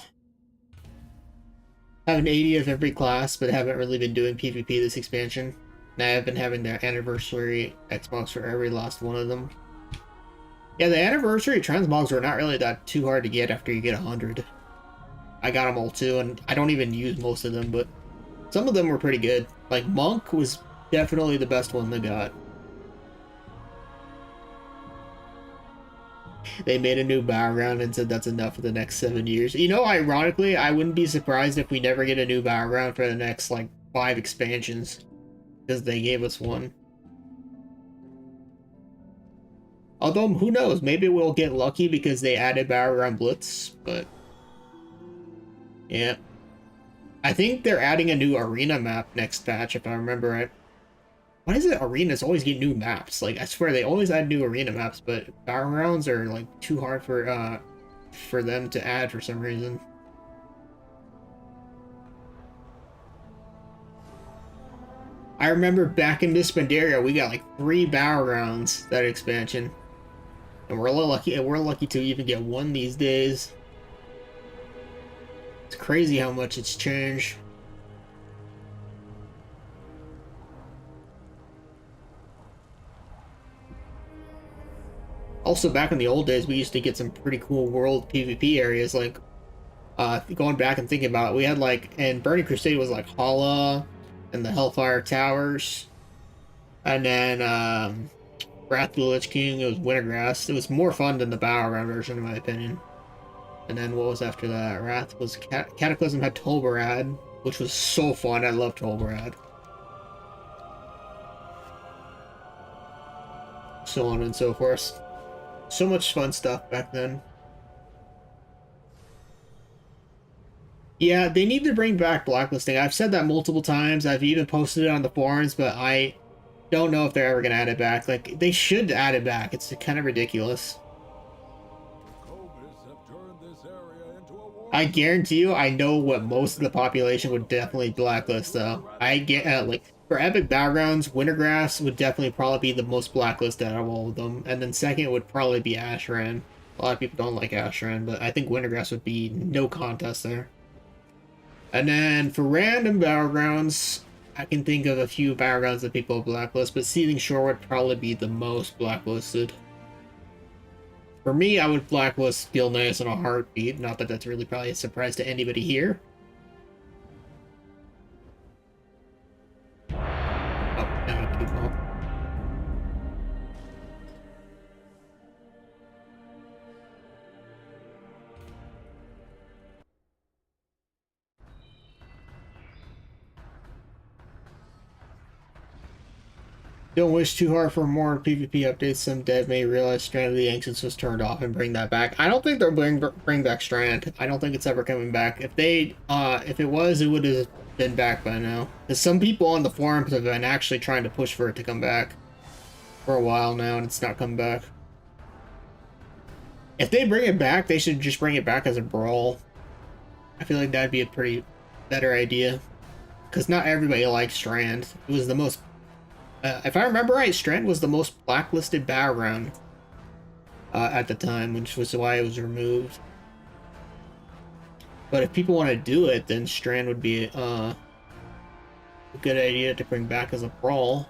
I have an 80 of every class, but haven't really been doing PvP this expansion. And I have been having their anniversary Xbox for every last one of them. Yeah, the anniversary transmogs were not really that too hard to get after you get 100. I got them all too, and I don't even use most of them, but some of them were pretty good. Like, Monk was definitely the best one they got. They made a new Battleground and said that's enough for the next 7 years. You know, ironically, I wouldn't be surprised if we never get a new Battleground for the next, like, 5 expansions. Because they gave us one. Although, who knows? Maybe we'll get lucky because they added Battleground Blitz, but... yeah. I think they're adding a new arena map next patch, if I remember right. Why is it arenas always get new maps? Like, I swear they always add new arena maps, but Battlegrounds are like too hard for them to add for some reason. I remember back in Miss Pandaria, we got like 3 Battlegrounds that expansion. And we're lucky to even get one these days. It's crazy how much it's changed. Also, back in the old days, we used to get some pretty cool world PvP areas, like, going back and thinking about it, we had, like, and Burning Crusade was, like, Hala, and the Hellfire Towers, and then, Wrath of the Lich King, it was Wintergrass. It was more fun than the Battleground version, in my opinion. And then what was after that? Wrath was Cataclysm had Tolbarad, which was so fun. I loved Tolbarad. So on and so forth. So much fun stuff back then. Yeah, they need to bring back blacklisting. I've said that multiple times. I've even posted it on the forums, but I don't know if they're ever going to add it back. Like, they should add it back. It's kind of ridiculous. I guarantee you, I know what most of the population would definitely blacklist, though. I get, like, for Epic Battlegrounds, Wintergrass would definitely probably be the most blacklisted out of all of them. And then second would probably be Ashran. A lot of people don't like Ashran, but I think Wintergrass would be no contest there. And then for random Battlegrounds, I can think of a few Battlegrounds that people blacklist, but Seething Shore would probably be the most blacklisted. For me, I would blacklist Feel Nice in a heartbeat. Not that that's really probably a surprise to anybody here. Oh, now I keep on. Don't wish too hard for more PvP updates. Some dev may realize Strand of the Ancients was turned off and bring that back. I don't think they'll bring back Strand. I don't think it's ever coming back. If it was, it would have been back by now. Because some people on the forums have been actually trying to push for it to come back for a while now, and it's not coming back. If they bring it back, they should just bring it back as a brawl. I feel like that'd be a pretty better idea. Because not everybody likes Strand. It was the most... if I remember right, Strand was the most blacklisted Battleground at the time, which was why it was removed. But if people want to do it, then Strand would be a good idea to bring back as a brawl.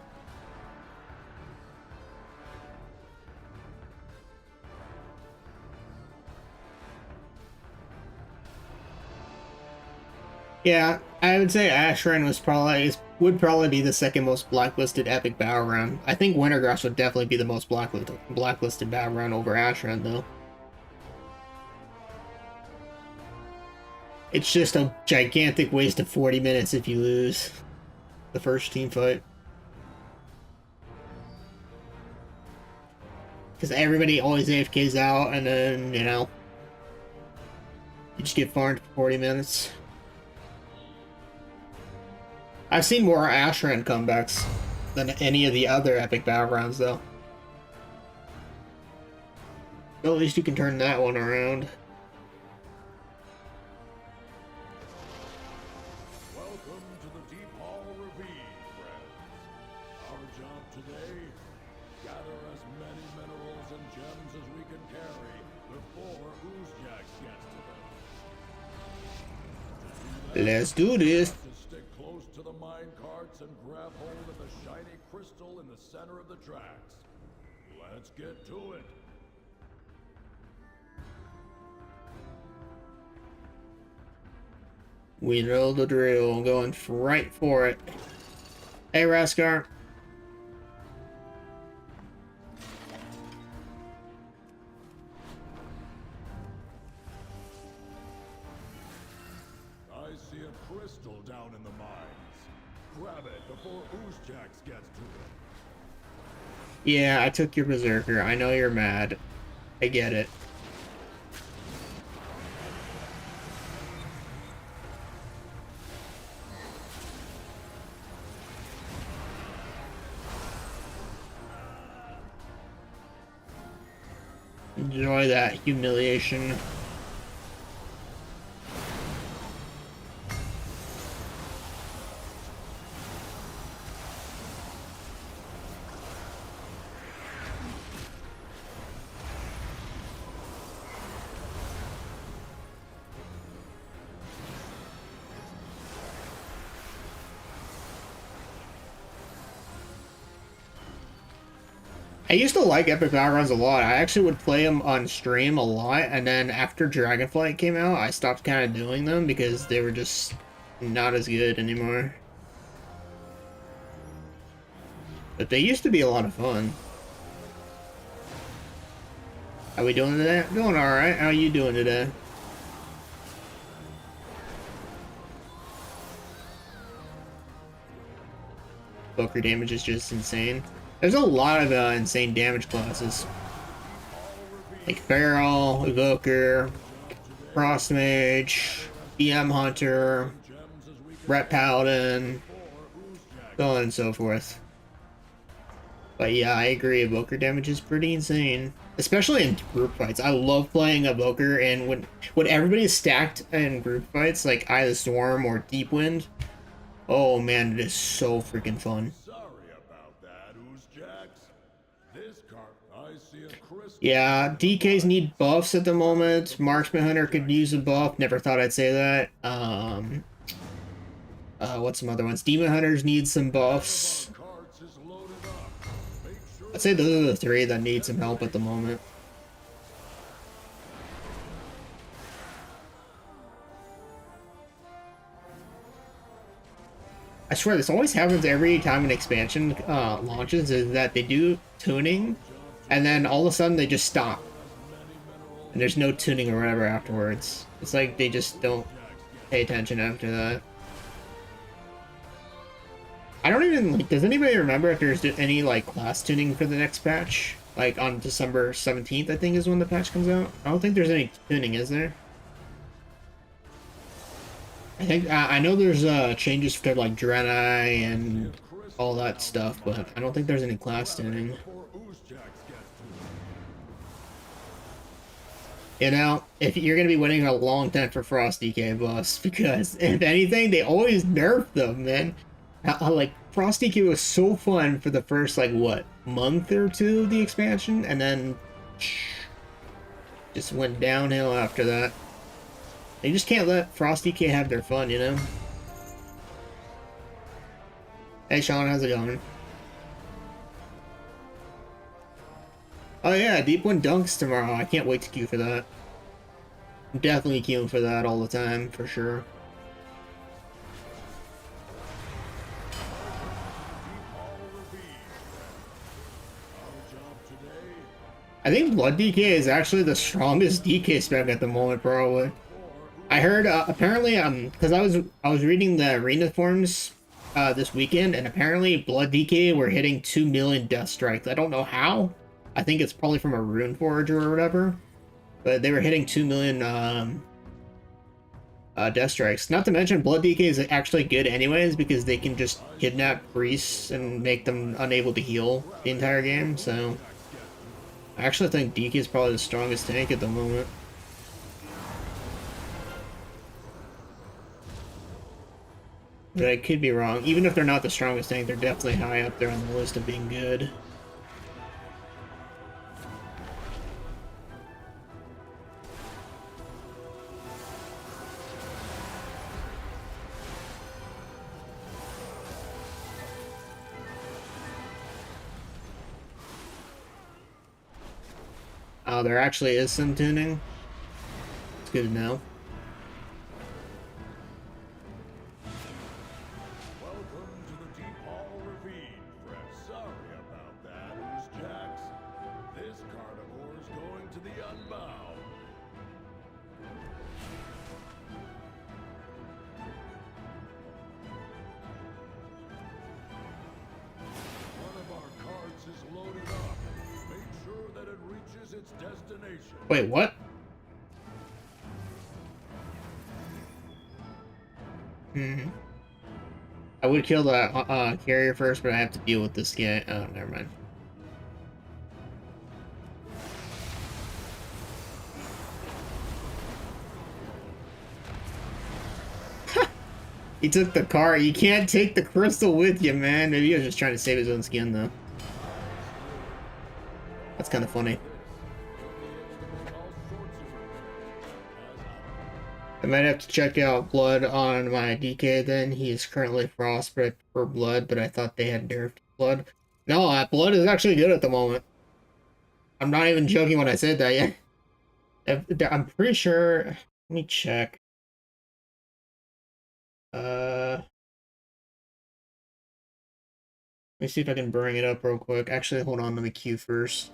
Yeah, I would say Ashran would probably be the second most blacklisted epic Battleground. I think Wintergrass would definitely be the most blacklisted Battleground over Ashran, though. It's just a gigantic waste of 40 minutes if you lose the first team fight. Because everybody always AFKs out, and then, you know, you just get farmed for 40 minutes. I've seen more Ashran comebacks than any of the other epic Battlegrounds, though. Well, at least you can turn that one around. Welcome to the Deep Hall Ravine, friends. Our job today, gather as many minerals and gems as we can carry before Oozjax gets to them. Let's do this. To the mine carts and grab hold of the shiny crystal in the center of the tracks. Let's get to it. We know the drill. I'm going right for it. Hey, Raskar. I see a crystal down in the mines. Grab it before Oozjax gets to it. Yeah, I took your Berserker. I know you're mad. I get it. Enjoy that humiliation. I used to like Epic Battlegrounds a lot. I actually would play them on stream a lot, and then after Dragonflight came out, I stopped kind of doing them because they were just not as good anymore. But they used to be a lot of fun. How we doing today? Doing alright. How are you doing today? Poker damage is just insane. There's a lot of insane damage classes. Like Feral, Evoker, Frost Mage, BM Hunter, Ret Paladin, so on and so forth. But yeah, I agree, Evoker damage is pretty insane. Especially in group fights. I love playing Evoker, and when everybody is stacked in group fights, like Eye of the Storm or Deep Wind, oh man, it is so freaking fun. Yeah, DKs need buffs at the moment. Marksman Hunter could use a buff. Never thought I'd say that. What's some other ones? Demon Hunters need some buffs. I'd say those are the three that need some help at the moment. I swear, this always happens every time an expansion launches, is that they do tuning, and then all of a sudden they just stop. And there's no tuning or whatever afterwards. It's like they just don't pay attention after that. I don't even, like, does anybody remember if there's any, like, class tuning for the next patch? Like, on December 17th, I think, is when the patch comes out. I don't think there's any tuning, is there? I think, I know there's, changes to, like, Draenei and all that stuff, but I don't think there's any class tuning. You know, if you're gonna be waiting a long time for Frost DK buffs, because, if anything, they always nerf them, man. Like, Frost DK was so fun for the first, like, what, month or two of the expansion, and then just went downhill after that. They just can't let Frost DK have their fun, you know? Hey, Sean, how's it going? Oh yeah, Deep Wind Dunks tomorrow. I can't wait to queue for that. I'm definitely queuing for that all the time, for sure. I think Blood DK is actually the strongest DK spec at the moment, probably. I heard apparently because I was reading the arena forums this weekend, and apparently Blood DK were hitting 2 million death strikes. I don't know how. I think it's probably from a rune forge or whatever, but they were hitting 2 million death strikes. Not to mention Blood DK is actually good anyways, because they can just kidnap priests and make them unable to heal the entire game. So I actually think DK is probably the strongest tank at the moment. But I could be wrong. Even if they're not the strongest tank, they're definitely high up there on the list of being good. Oh, there actually is some tuning. It's good to know. Wait, what? I would kill the carrier first, but I have to deal with this guy. Oh, never mind. He took the car. You can't take the crystal with you, man. Maybe he was just trying to save his own skin, though. That's kind of funny. I might have to check out blood on my DK then. He is currently frostbite for blood, but I thought they had nerfed blood. No, blood is actually good at the moment. I'm not even joking when I said that yet. I'm pretty sure. Let me check. Let me see if I can bring it up real quick. Actually, hold on. Let me queue first.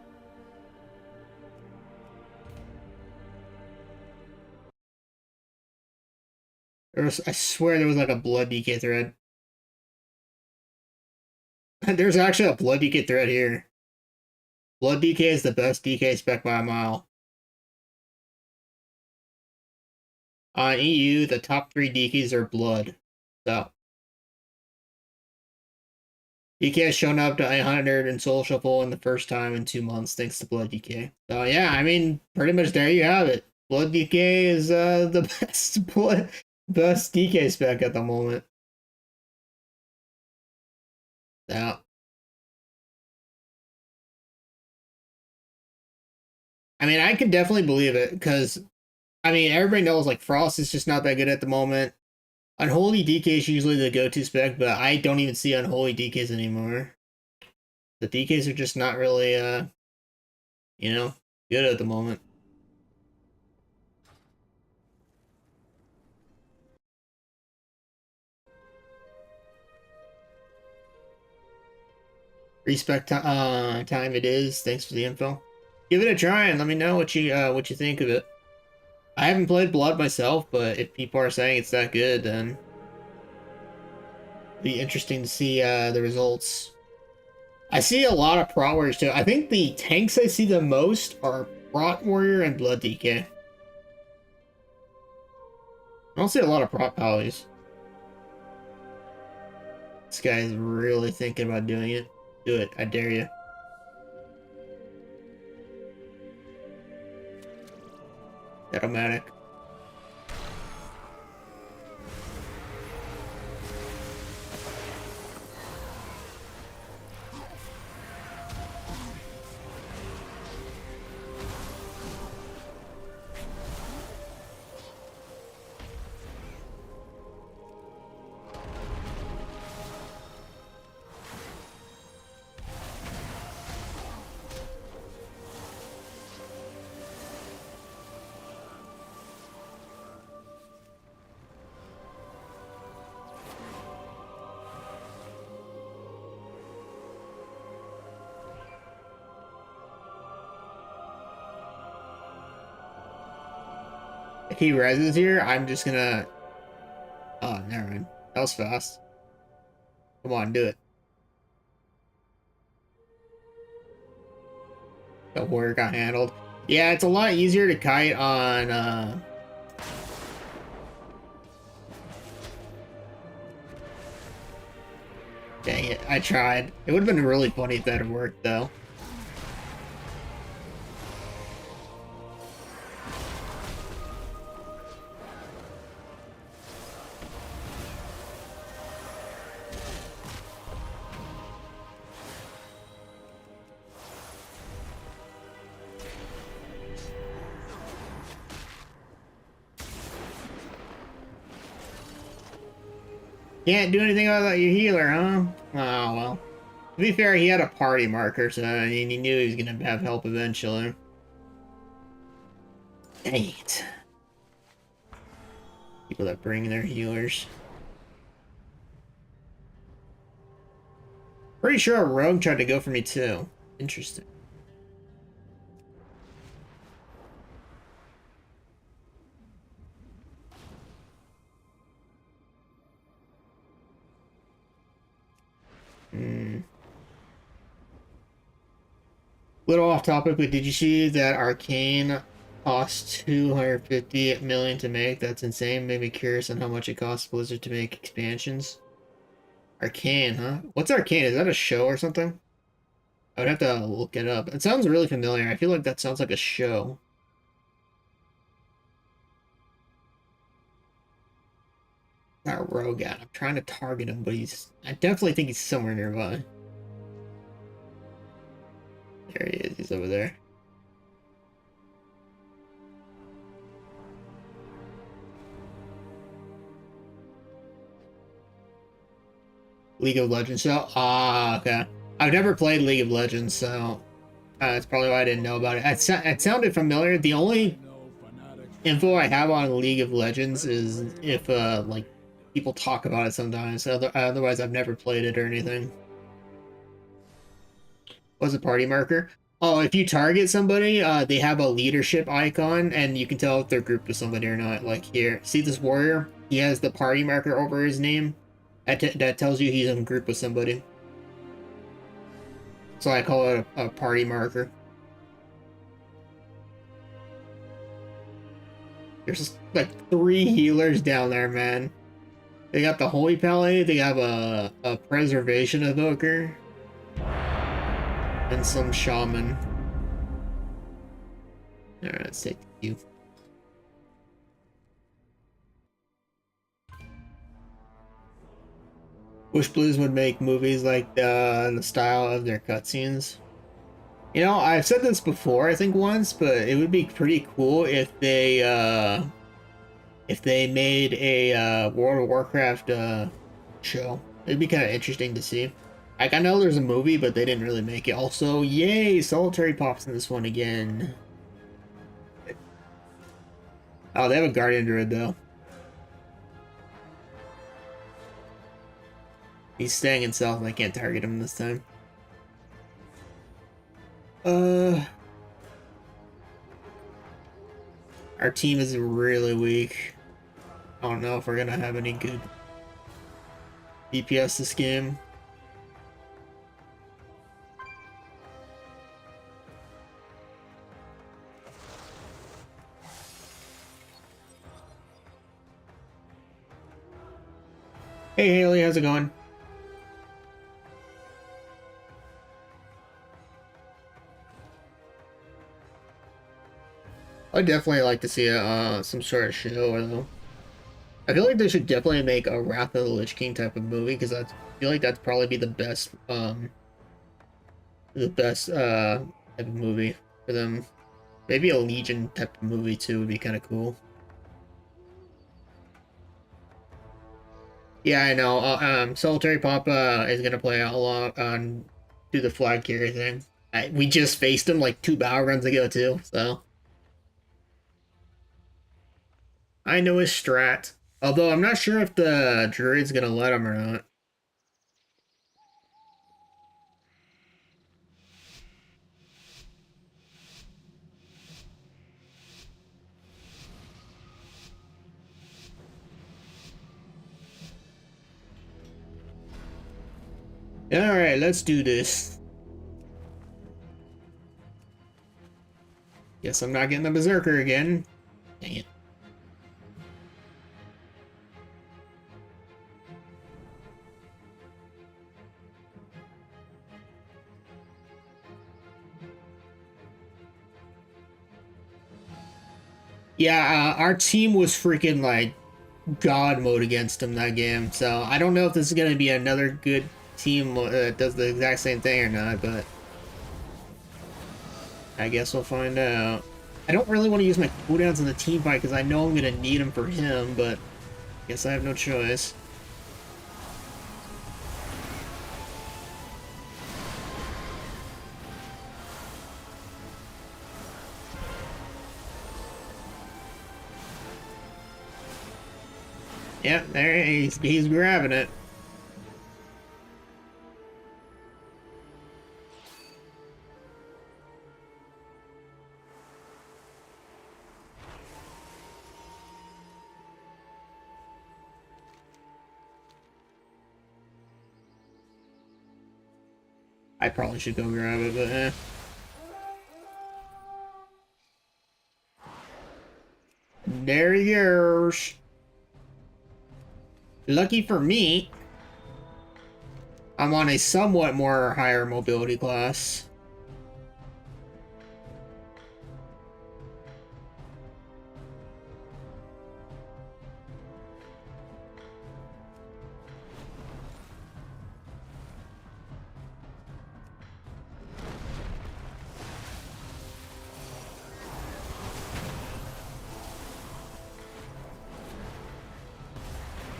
I swear there was like a blood DK thread. There's actually a blood DK thread here. Blood DK is the best DK spec by a mile. On EU, the top 3 DKs are blood. So DK has shown up to 100 in Soul Shuffle in the first time in 2 months thanks to Blood DK. So yeah, I mean, pretty much there you have it. Blood DK is the best DK spec at the moment. Yeah. I mean, I can definitely believe it because, I mean, everybody knows like Frost is just not that good at the moment. Unholy DK is usually the go-to spec, but I don't even see Unholy DKs anymore. The DKs are just not really, you know, good at the moment. Respect time it is. Thanks for the info. Give it a try and let me know what you think of it. I haven't played Blood myself, but if people are saying it's that good, then it'll be interesting to see the results. I see a lot of Prot Warriors too. I think the tanks I see the most are Prot Warrior and Blood DK. I don't see a lot of Prot Pallies. This guy is really thinking about doing it. Do it. I dare you. Automatic. If he reses here, I'm just gonna... Oh, never mind. That was fast. Come on, do it. The warrior got handled. Yeah, it's a lot easier to kite on, Dang it, I tried. It would have been really funny if that had worked, though. Can't do anything about your healer, huh? Oh, well. To be fair, he had a party marker, so he knew he was gonna have help eventually. Dang it. People that bring their healers. Pretty sure a rogue tried to go for me too. Interesting. Little off topic, but did you see that Arcane cost 250 million to make? That's insane. Made me curious on how much it costs Blizzard to make expansions. Arcane, huh? What's Arcane? Is that a show or something? I would have to look it up. It sounds really familiar. I feel like that sounds like a show. Our rogue at? I'm trying to target him, but I definitely think he's somewhere nearby. There he is. He's over there. League of Legends show? Ah, okay. I've never played League of Legends, so that's probably why I didn't know about it. It sounded familiar. The only info I have on League of Legends is if like people talk about it sometimes. Otherwise, I've never played it or anything. What's a party marker? Oh, if you target somebody, they have a leadership icon, and you can tell if they're grouped with somebody or not. Like here, see this warrior? He has the party marker over his name. That tells you he's in group with somebody. So I call it a party marker. There's just like 3 healers down there, man. They got the Holy Pally, they have a Preservation Evoker, and some Shaman. Alright, let's take you. Wish Blues would make movies like the style of their cutscenes. You know, I've said this before, I think once, but it would be pretty cool if they made a World of Warcraft show. It'd be kind of interesting to see. Like, I know there's a movie, but they didn't really make it. Also, yay, Solitary pops in this one again. Oh, they have a Guardian Druid, though. He's staying in stealth, and I can't target him this time. Our team is really weak. I don't know if we're gonna have any good DPS this game. Hey Haley, how's it going? I'd definitely like to see some sort of show, though. I feel like they should definitely make a Wrath of the Lich King type of movie, because I feel like that'd probably be the best type of movie for them. Maybe a Legion type of movie too would be kind of cool. Yeah, I know. Solitary Papa is gonna play out a lot on do the flag carrier thing. We just faced him like 2 Battlegrounds ago too, so I know his strat. Although I'm not sure if the druid's gonna let him or not. Alright, let's do this. Guess I'm not getting the Berserker again. Dang it. Yeah, our team was freaking like God mode against him that game, so I don't know if this is gonna be another good team that does the exact same thing or not, but I guess we'll find out. I don't really want to use my cooldowns in the team fight because I know I'm gonna need them for him, but I guess I have no choice. Yep, there he's grabbing it. I probably should go grab it, but eh. There he goes. Lucky for me, I'm on a somewhat more higher mobility class.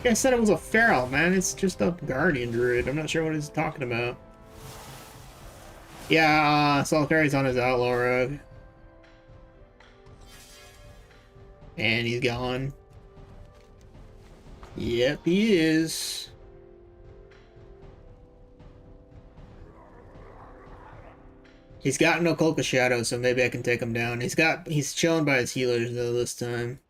I said it was a feral, man. It's just a guardian druid. I'm not sure what he's talking about. Yeah, Solitari's on his outlaw rogue. And he's gone. Yep, he is. He's got no Cloak of Shadow, so maybe I can take him down. He's chilling by his healers though this time.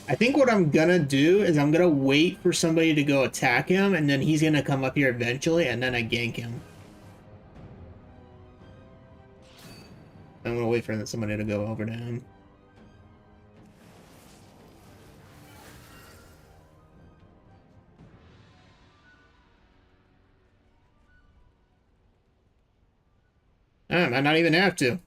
I think what I'm gonna do is I'm gonna wait for somebody to go attack him, and then he's gonna come up here eventually, and then I gank him. I'm gonna wait for somebody to go over to him. I might not even have to.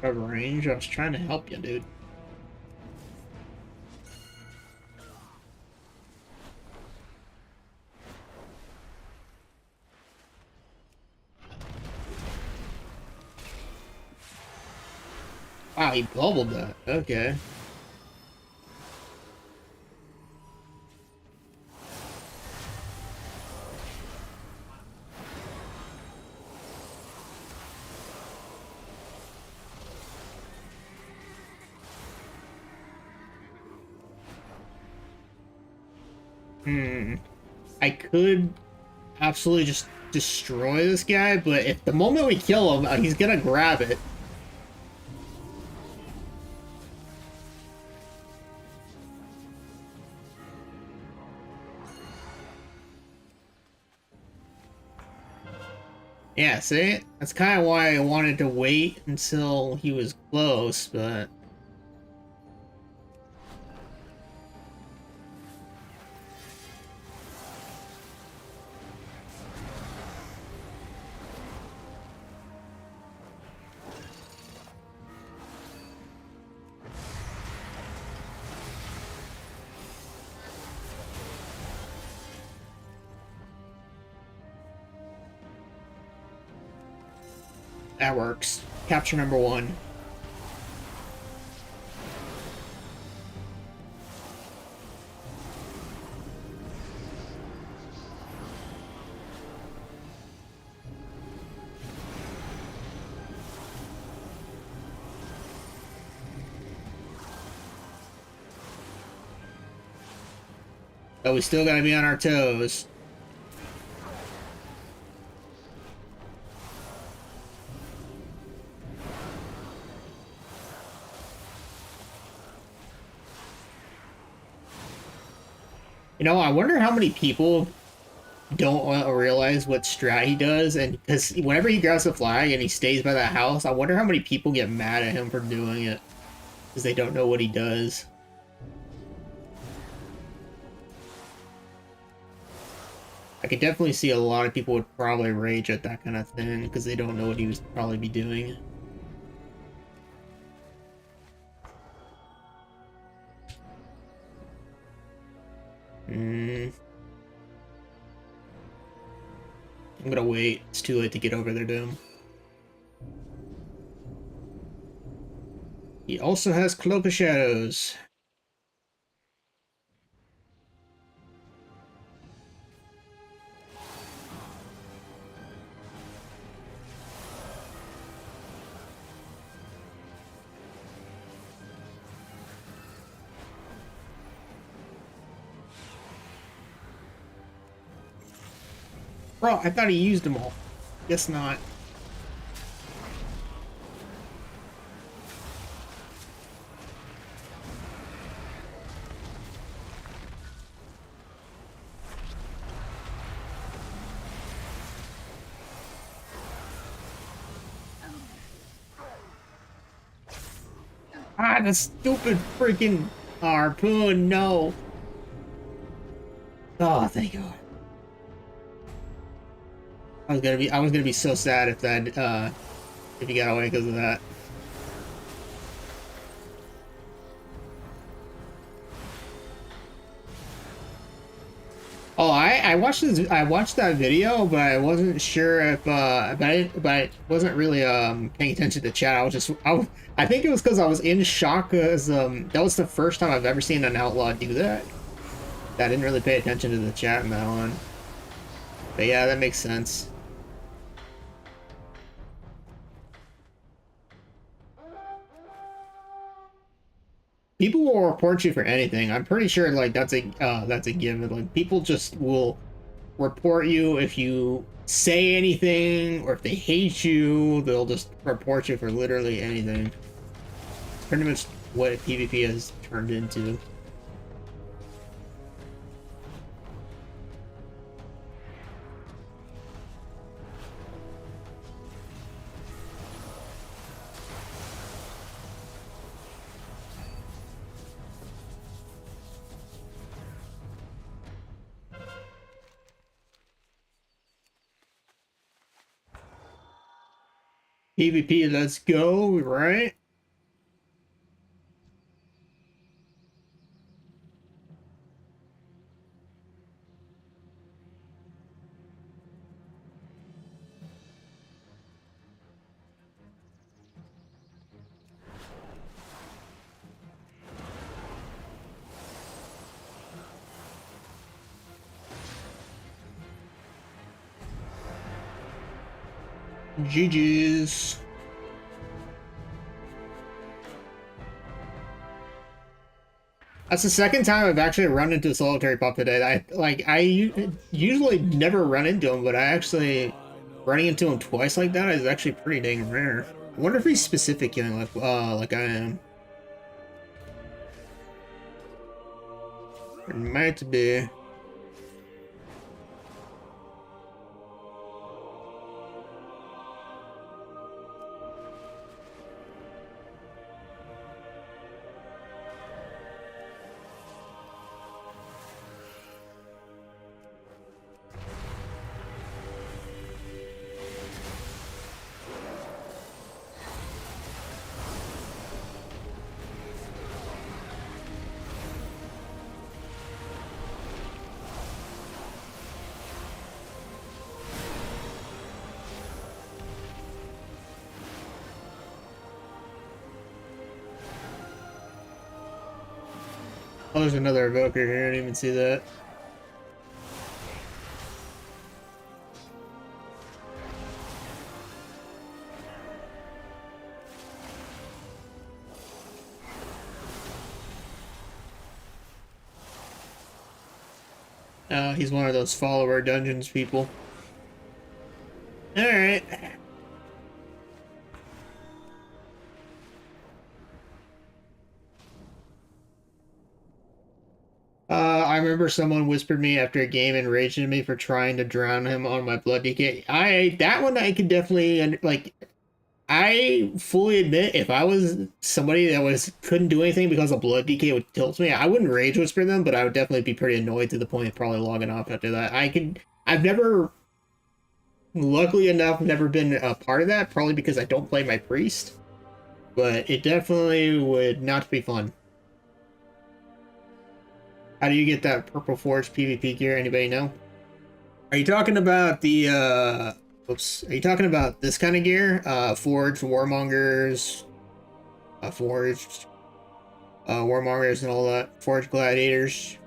Out of range? I was trying to help you, dude. Wow, he bubbled that. Okay. I could absolutely just destroy this guy, but if the moment we kill him, he's gonna grab it. Yeah, see? That's kind of why I wanted to wait until he was close, but... that works. Capture number 1. But we still gotta be on our toes. You know, I wonder how many people don't realize what strat he does, and because whenever he grabs the flag and he stays by that house, I wonder how many people get mad at him for doing it because they don't know what he does. I could definitely see a lot of people would probably rage at that kind of thing because they don't know what he would probably be doing. I'm gonna wait. It's too late to get over there to him. He also has Cloak of Shadows. Bro, I thought he used them all. Guess not. the stupid freaking harpoon, no. Oh, thank God. I was gonna be so sad if that, if he got away because of that. Oh, I watched I watched that video, but I wasn't sure if but I wasn't really paying attention to chat. I think it was because I was in shock because that was the first time I've ever seen an outlaw do that. I didn't really pay attention to the chat in that one. But yeah, that makes sense. People will report you for anything. I'm pretty sure like that's a given. Like people just will report you if you say anything or if they hate you, they'll just report you for literally anything. It's pretty much what PvP has turned into. PvP, let's go, right? GG's. That's the second time I've actually run into a solitary pup today. I usually never run into him, but I actually running into him twice like that is actually pretty dang rare. I wonder if he's specific killing like I am. It might be. Oh, there's another evoker here. I didn't even see that. Oh, he's one of those follower dungeons people. Alright. I remember someone whispered me after a game and raged at me for trying to drown him on my blood DK. That one I could definitely like. I fully admit if I was somebody that couldn't do anything because a blood DK would tilt me, I wouldn't rage whisper them, but I would definitely be pretty annoyed to the point of probably logging off after that. I've never, luckily enough, never been a part of that, probably because I don't play my priest, but it definitely would not be fun. How do you get that purple forge PvP gear? Anybody know? Are you talking about the oops, are you talking about this kind of gear? Forged warmongers, forged warmongers and all that, forged gladiators.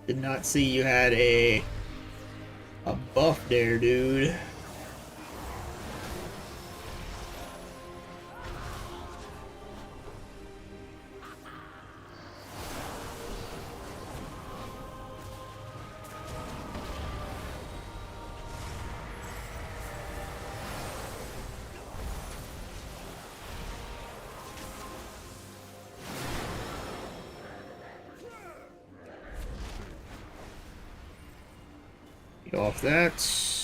Did not see you had a buff there, dude. Get off that.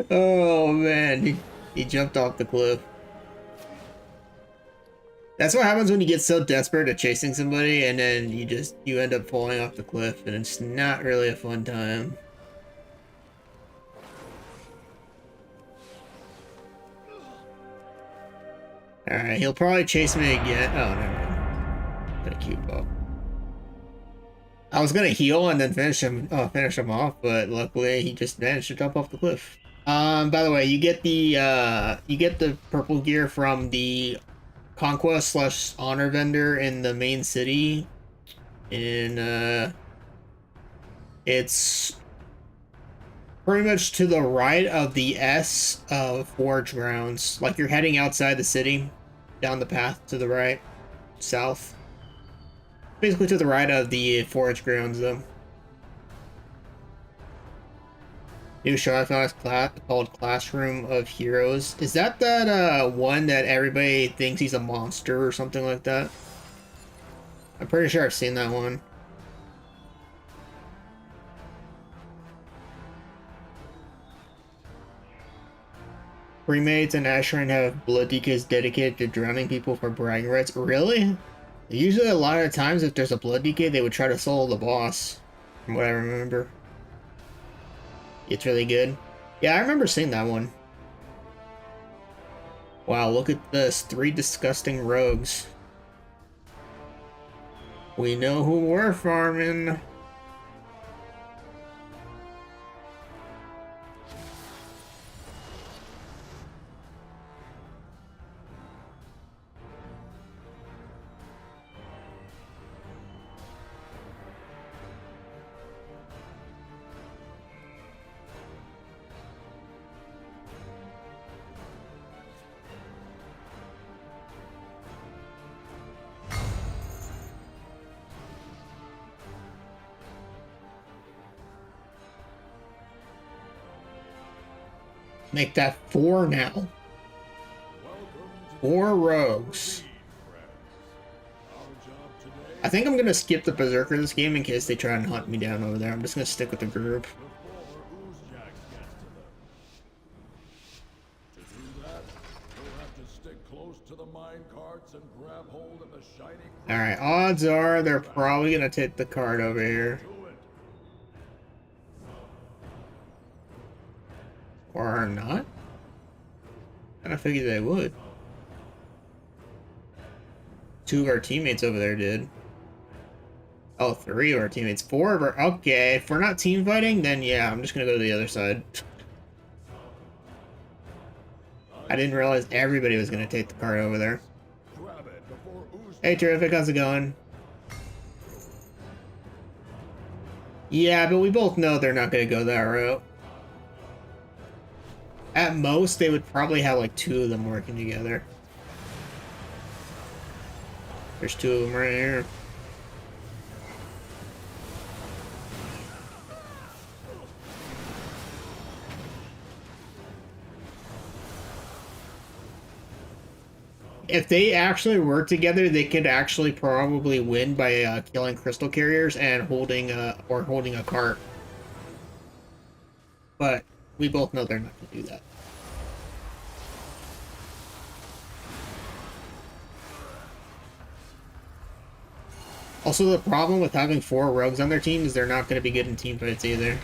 Oh man, he jumped off the cliff. That's what happens when you get so desperate at chasing somebody and then you end up falling off the cliff and it's not really a fun time. Alright, he'll probably chase me again. Oh, never mind. Gonna keep up. I was gonna heal and then finish him off, but luckily he just managed to jump off the cliff. By the way, you get the purple gear from the Conquest / Honor vendor in the main city. It's pretty much to the right of the S of Battlegrounds. Like you're heading outside the city, down the path to the right, south. Basically to the right of the Battlegrounds, though. New show I found is called Classroom of Heroes. Is that one that everybody thinks he's a monster or something like that? I'm pretty sure I've seen that one. Cremates and Asheron have blood DKs dedicated to drowning people for bragging rights. Really? Usually a lot of times if there's a blood DK, they would try to solo the boss, from what I remember. It's really good. Yeah, I remember seeing that one. Wow, look at this. 3 disgusting rogues. We know who we're farming. Make that 4 now. 4 rogues. I think I'm gonna skip the Berserker this game in case they try and hunt me down over there. I'm just gonna stick with the group. Alright, odds are they're probably gonna take the card over here. Or not? I figured they would. 2 of our teammates over there did. Oh, 3 of our teammates. 4 of our... Okay, if we're not team fighting, then yeah, I'm just gonna go to the other side. I didn't realize everybody was gonna take the card over there. Hey, Terrific, how's it going? Yeah, but we both know they're not gonna go that route. At most, they would probably have like 2 of them working together. There's 2 of them right here. If they actually work together, they could actually probably win by killing crystal carriers and holding a cart. But we both know they're not going to do that. Also, the problem with having 4 rogues on their team is they're not going to be good in team fights either.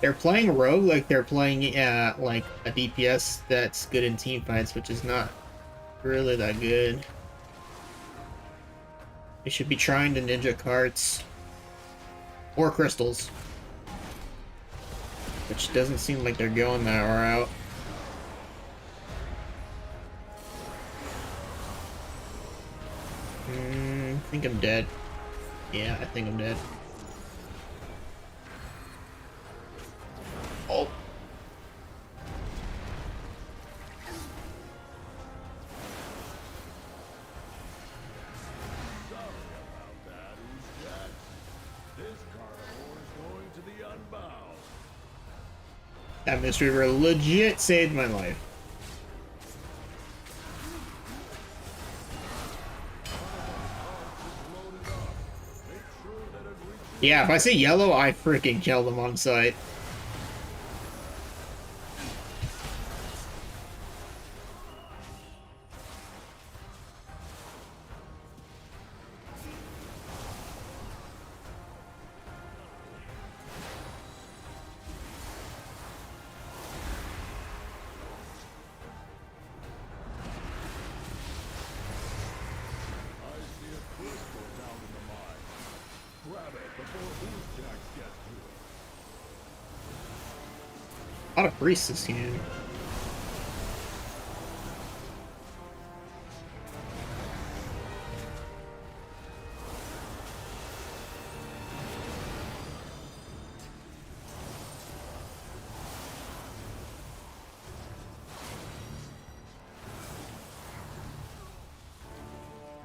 They're playing rogue like they're playing like a DPS that's good in team fights, which is not really that good. They should be trying to ninja carts or crystals, which doesn't seem like they're going that route. I think I'm dead. Yeah, I think I'm dead. That mystery river legit saved my life. Yeah, if I see yellow, I freaking kill them on sight. A lot of priests this game.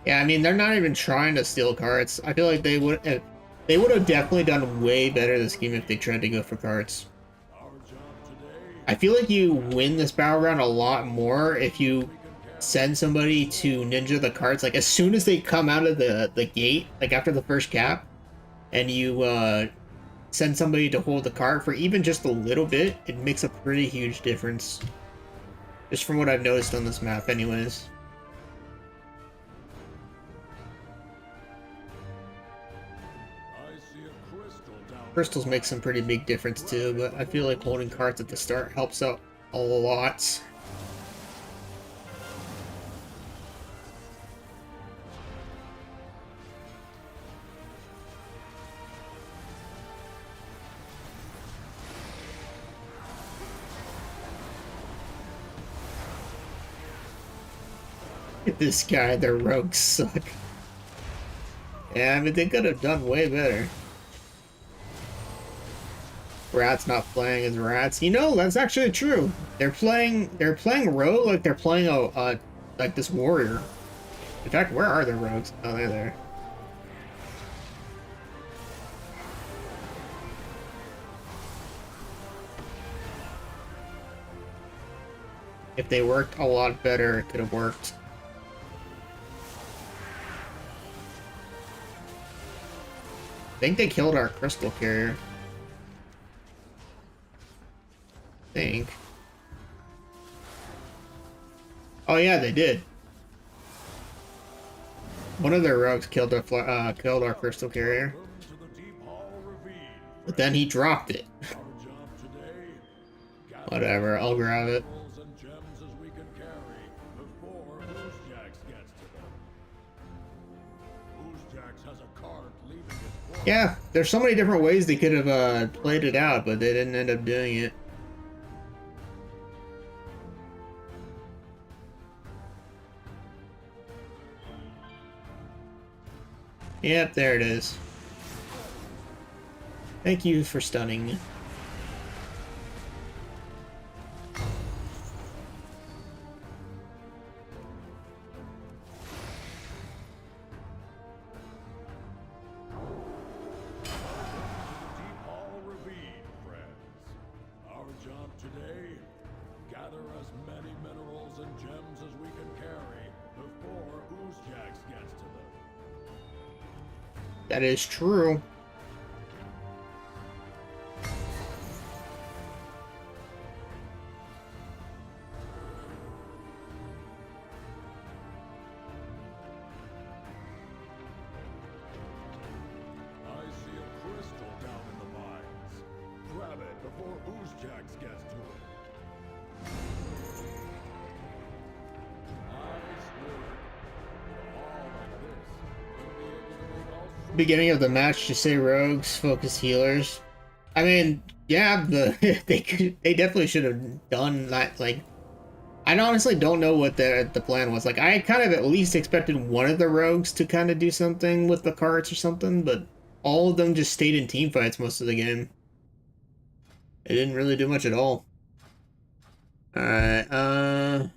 Yeah, I mean, they're not even trying to steal cards. I feel like they would have definitely done way better this game if they tried to go for cards. I feel like you win this Battleground a lot more if you send somebody to ninja the cards, like as soon as they come out of the gate, like after the first cap, and you send somebody to hold the card for even just a little bit, it makes a pretty huge difference. Just from what I've noticed on this map anyways. Crystals make some pretty big difference too, but I feel like holding cards at the start helps out a lot. This guy, their rogues suck. Yeah, I mean, they could have done way better. Rats not playing as rats. You know, that's actually true. They're playing rogue like they're playing a like this warrior. In fact, where are their rogues? Oh, they're there. If they worked a lot better, it could have worked. I think they killed our crystal carrier. I think. Oh yeah, they did. One of their rogues killed our crystal carrier. But then he dropped it. Whatever, I'll grab it. Yeah, there's so many different ways they could have played it out, but they didn't end up doing it. Yep, there it is. Thank you for stunning. That is true. Beginning of the match to say rogues, focus healers. I mean, yeah, they definitely should have done that. Like, I honestly don't know what the plan was. Like, I kind of at least expected one of the rogues to kind of do something with the carts or something, but all of them just stayed in team fights most of the game. They didn't really do much at all. All right,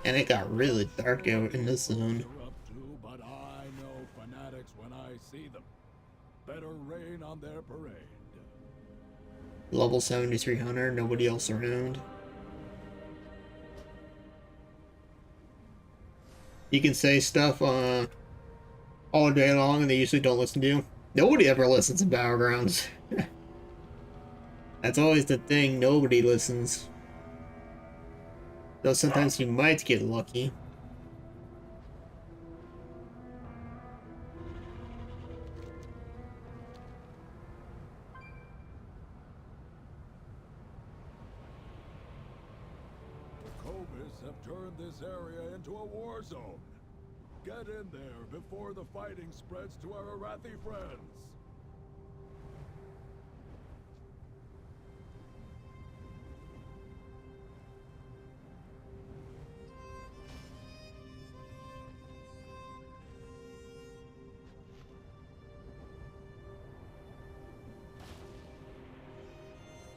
and it got really dark out in this zone. But I know fanatics when I see them. better rain on their parade. Level 73 hunter, nobody else around. You can say stuff all day long and they usually don't listen to you. Nobody ever listens in Battlegrounds. That's always the thing, nobody listens. Though sometimes you might get lucky. The Kovis have turned this area into a war zone. Get in there before the fighting spreads to our Arathi friends.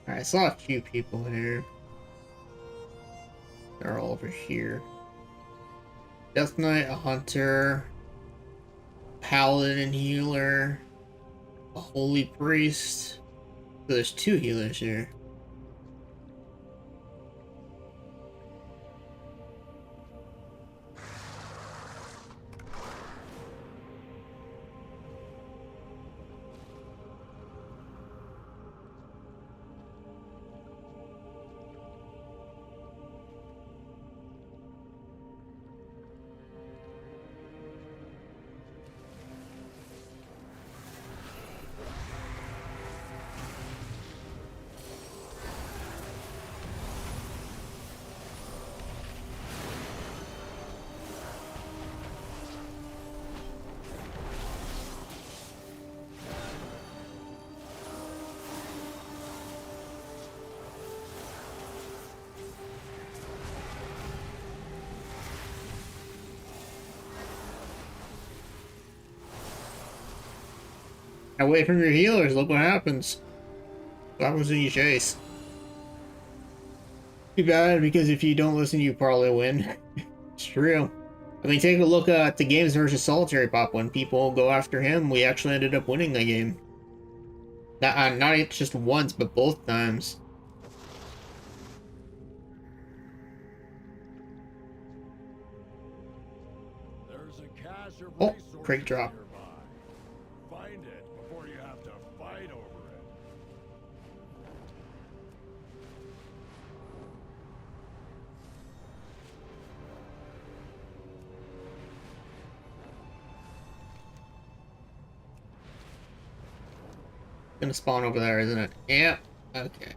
Alright, I saw a few people here. They're all over here. Death Knight, a hunter, paladin and healer, a holy priest. So there's 2 healers here. Away from your healers, look what happens. That was in your chase. Too bad, because if you don't listen, you probably win. It's true. I mean, take a look at the games versus Solitary Pop. When people go after him, we actually ended up winning that game. Not just once, but both times. There's a cache of Oh, resources crate drop. nearby. Find it before you have to fight over it. Gonna spawn over there, isn't it? Yeah. Okay.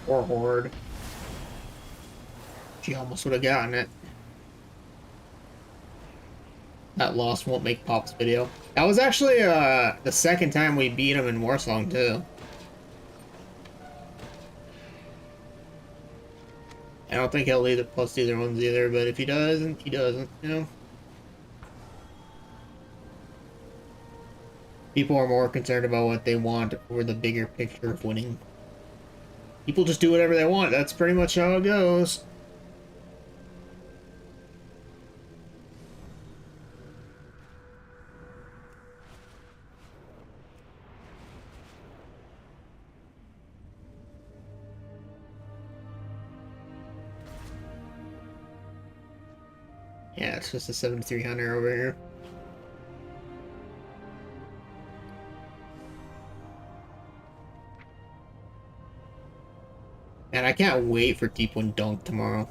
Or horde. She almost would have gotten it. That loss won't make Pop's video. That was actually the second time we beat him in Warsong too. I don't think he'll either post either ones either, but if he doesn't, he doesn't, you know. People are more concerned about what they want over the bigger picture of winning. People just do whatever they want. That's pretty much how it goes. Yeah, it's just a 7300 over here. And I can't wait for Deep Wind Dunk tomorrow.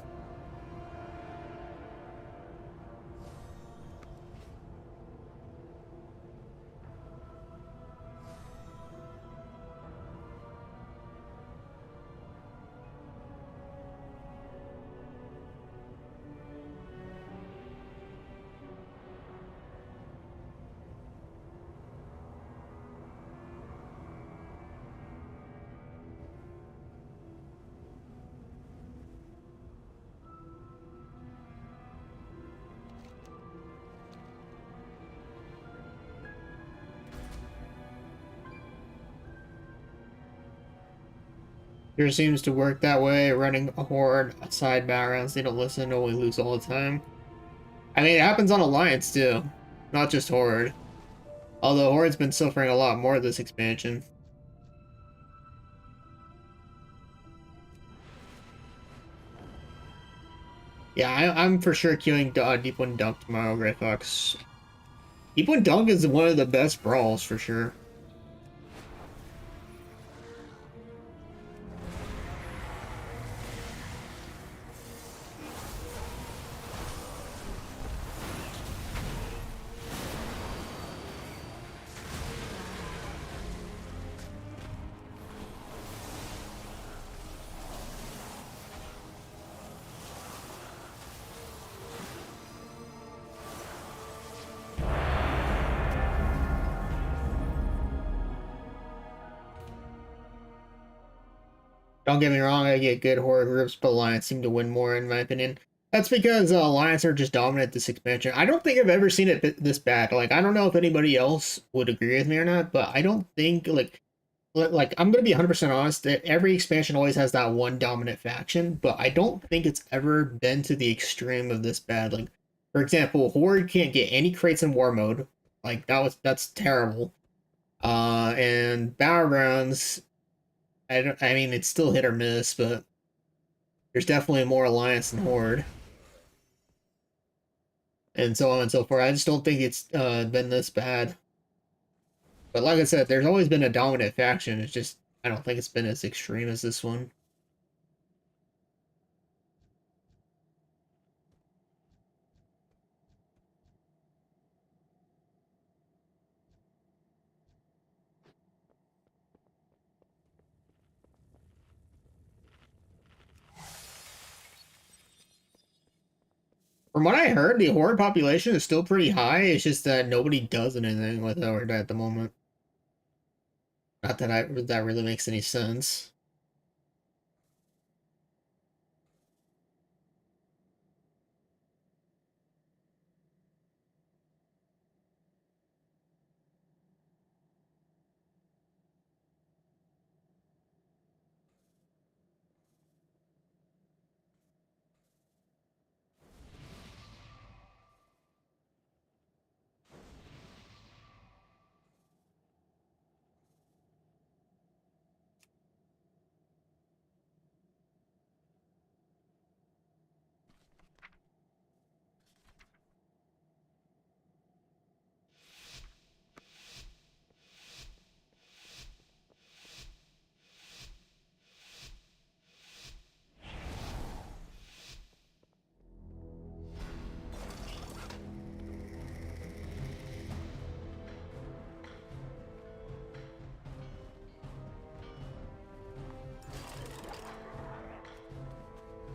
Sure seems to work that way. Running a horde side battlegrounds, they don't listen, only lose all the time. I mean, it happens on Alliance too, not just Horde. Although Horde's been suffering a lot more this expansion. Yeah, I'm for sure queuing Deep Wind Dunk tomorrow, Grey Fox. Deep Wind Dunk is one of the best brawls for sure. Don't get me wrong, I get good Horde groups, but Alliance seem to win more in my opinion. That's because Alliance are just dominant this expansion. I don't think I've ever seen it this bad. Like, I don't know if anybody else would agree with me or not, but I don't think, like I'm gonna be 100% honest, that every expansion always has that one dominant faction, but I don't think it's ever been to the extreme of this bad. Like, for example, Horde can't get any crates in war mode. Like, that's terrible. And Battlegrounds, I mean, it's still hit or miss, but there's definitely more Alliance than Horde, and so on and so forth. I just don't think it's been this bad. But like I said, there's always been a dominant faction. It's just I don't think it's been as extreme as this one. From what I heard, the Horde population is still pretty high. It's just that nobody does anything with Horde at the moment. Not that that really makes any sense.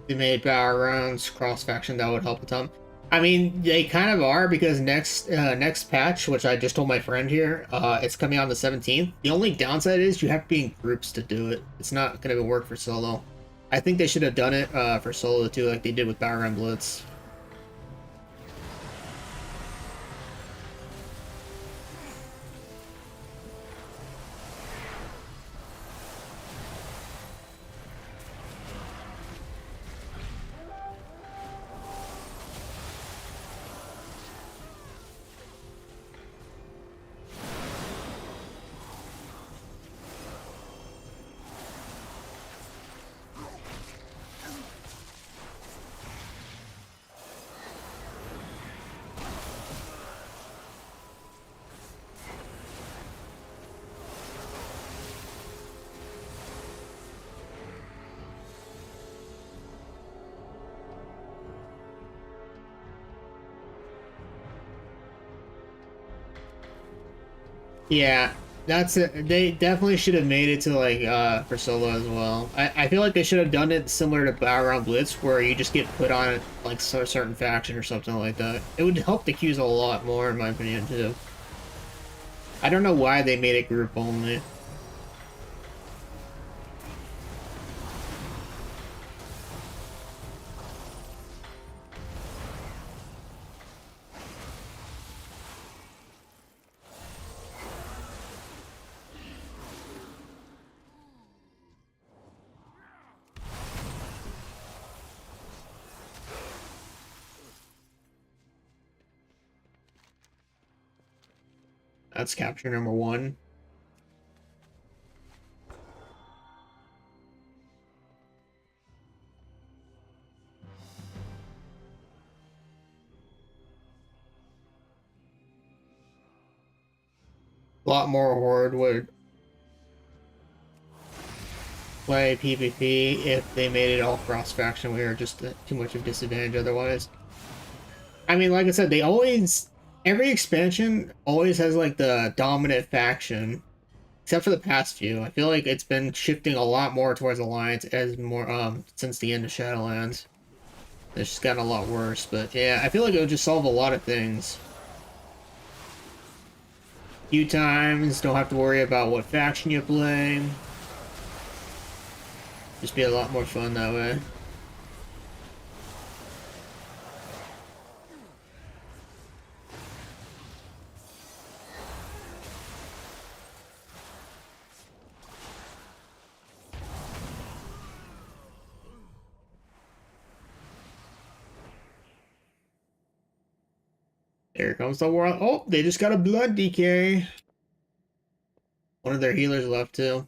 They made Battlegrounds cross faction, that would help a ton. I mean, they kind of are because next patch, which I just told my friend here, it's coming out on the 17th. The only downside is you have to be in groups to do it. It's not going to work for solo. I think they should have done it for solo too, like they did with Battleground Blitz. Yeah, that's it. They definitely should have made it to like for solo as well. I feel like they should have done it similar to Battleground Blitz, where you just get put on like a certain faction or something like that. It would help the queues a lot more, in my opinion, too. I don't know why they made it group only. That's capture number 1. A lot more Horde would play PvP if they made it all cross-faction. We are just too much of a disadvantage otherwise. I mean, like I said, every expansion always has like the dominant faction, except for the past few. I feel like it's been shifting a lot more towards Alliance as more since the end of Shadowlands. It's just gotten a lot worse, but yeah, I feel like it would just solve a lot of things. Few times, don't have to worry about what faction you play. Just be a lot more fun that way. There comes the world. Oh, they just got a blood DK. One of their healers left too.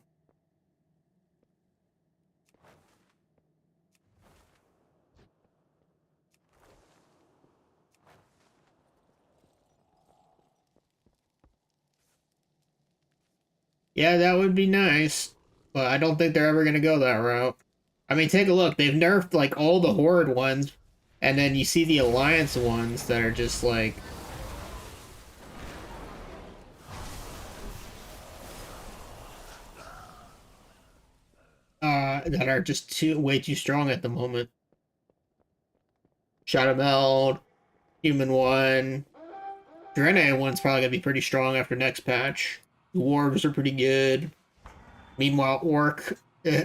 Yeah, that would be nice, but I don't think they're ever gonna go that route. I mean, take a look. They've nerfed like all the Horde ones, and then you see the Alliance ones that are just like that are just way too strong at the moment. Shadow Meld, Human 1. Draenei 1's probably gonna be pretty strong after next patch. Dwarves are pretty good. Meanwhile, Orc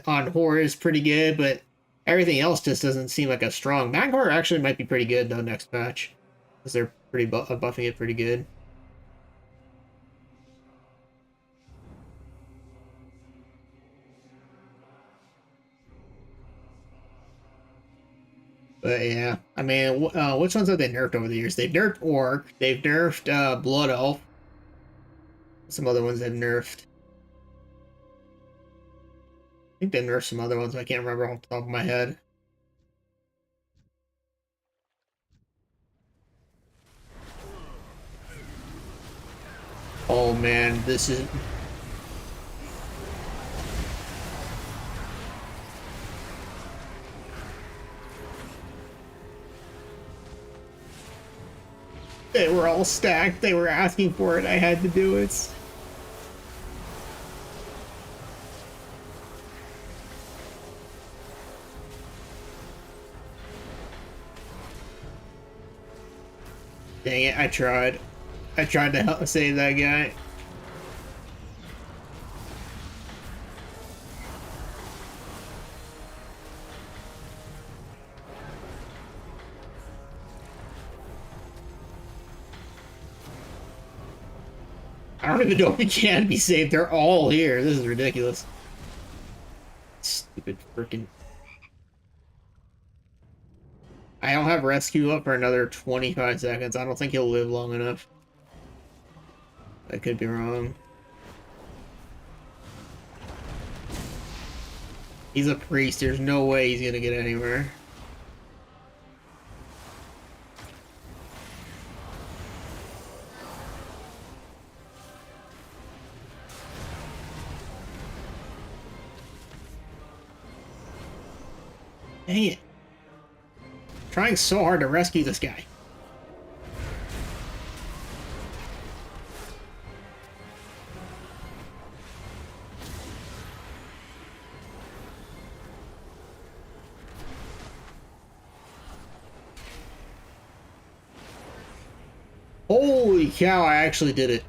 on Horde is pretty good, but everything else just doesn't seem like as strong. Magmar actually might be pretty good though next patch, because they're pretty buffing it pretty good. But yeah, I mean, which ones have they nerfed over the years? They've nerfed Orc, they've nerfed Blood Elf. Some other ones they've nerfed. I think they nerfed some other ones, I can't remember off the top of my head. Oh man, this is... They were all stacked, they were asking for it, I had to do it. Dang it, I tried. I tried to help save that guy. I don't even know if he can be saved. They're all here. This is ridiculous. Stupid freaking... I don't have rescue up for another 25 seconds. I don't think he'll live long enough. I could be wrong. He's a priest. There's no way he's gonna get anywhere. Dang it. Trying so hard to rescue this guy. Holy cow, I actually did it.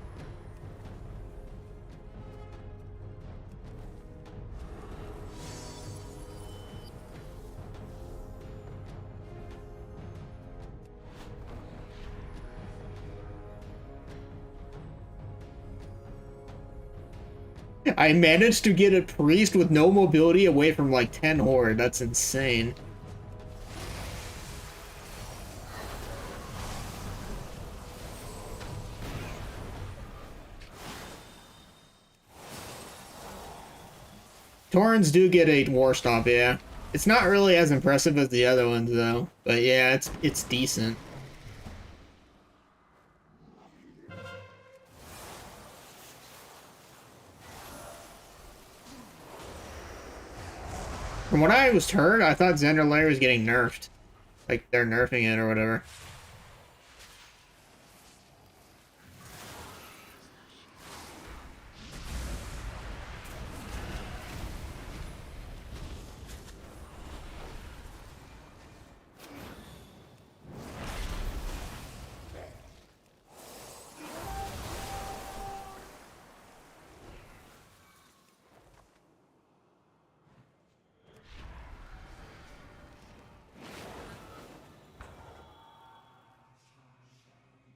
I managed to get a priest with no mobility away from like 10 horde. That's insane. Taurens do get a war stomp, yeah. It's not really as impressive as the other ones though, but yeah, it's decent. From what I was heard, I thought Zanderlair was getting nerfed. Like they're nerfing it or whatever.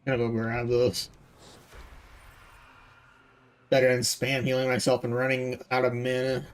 Gonna go grab those. Better than spam healing myself and running out of mana.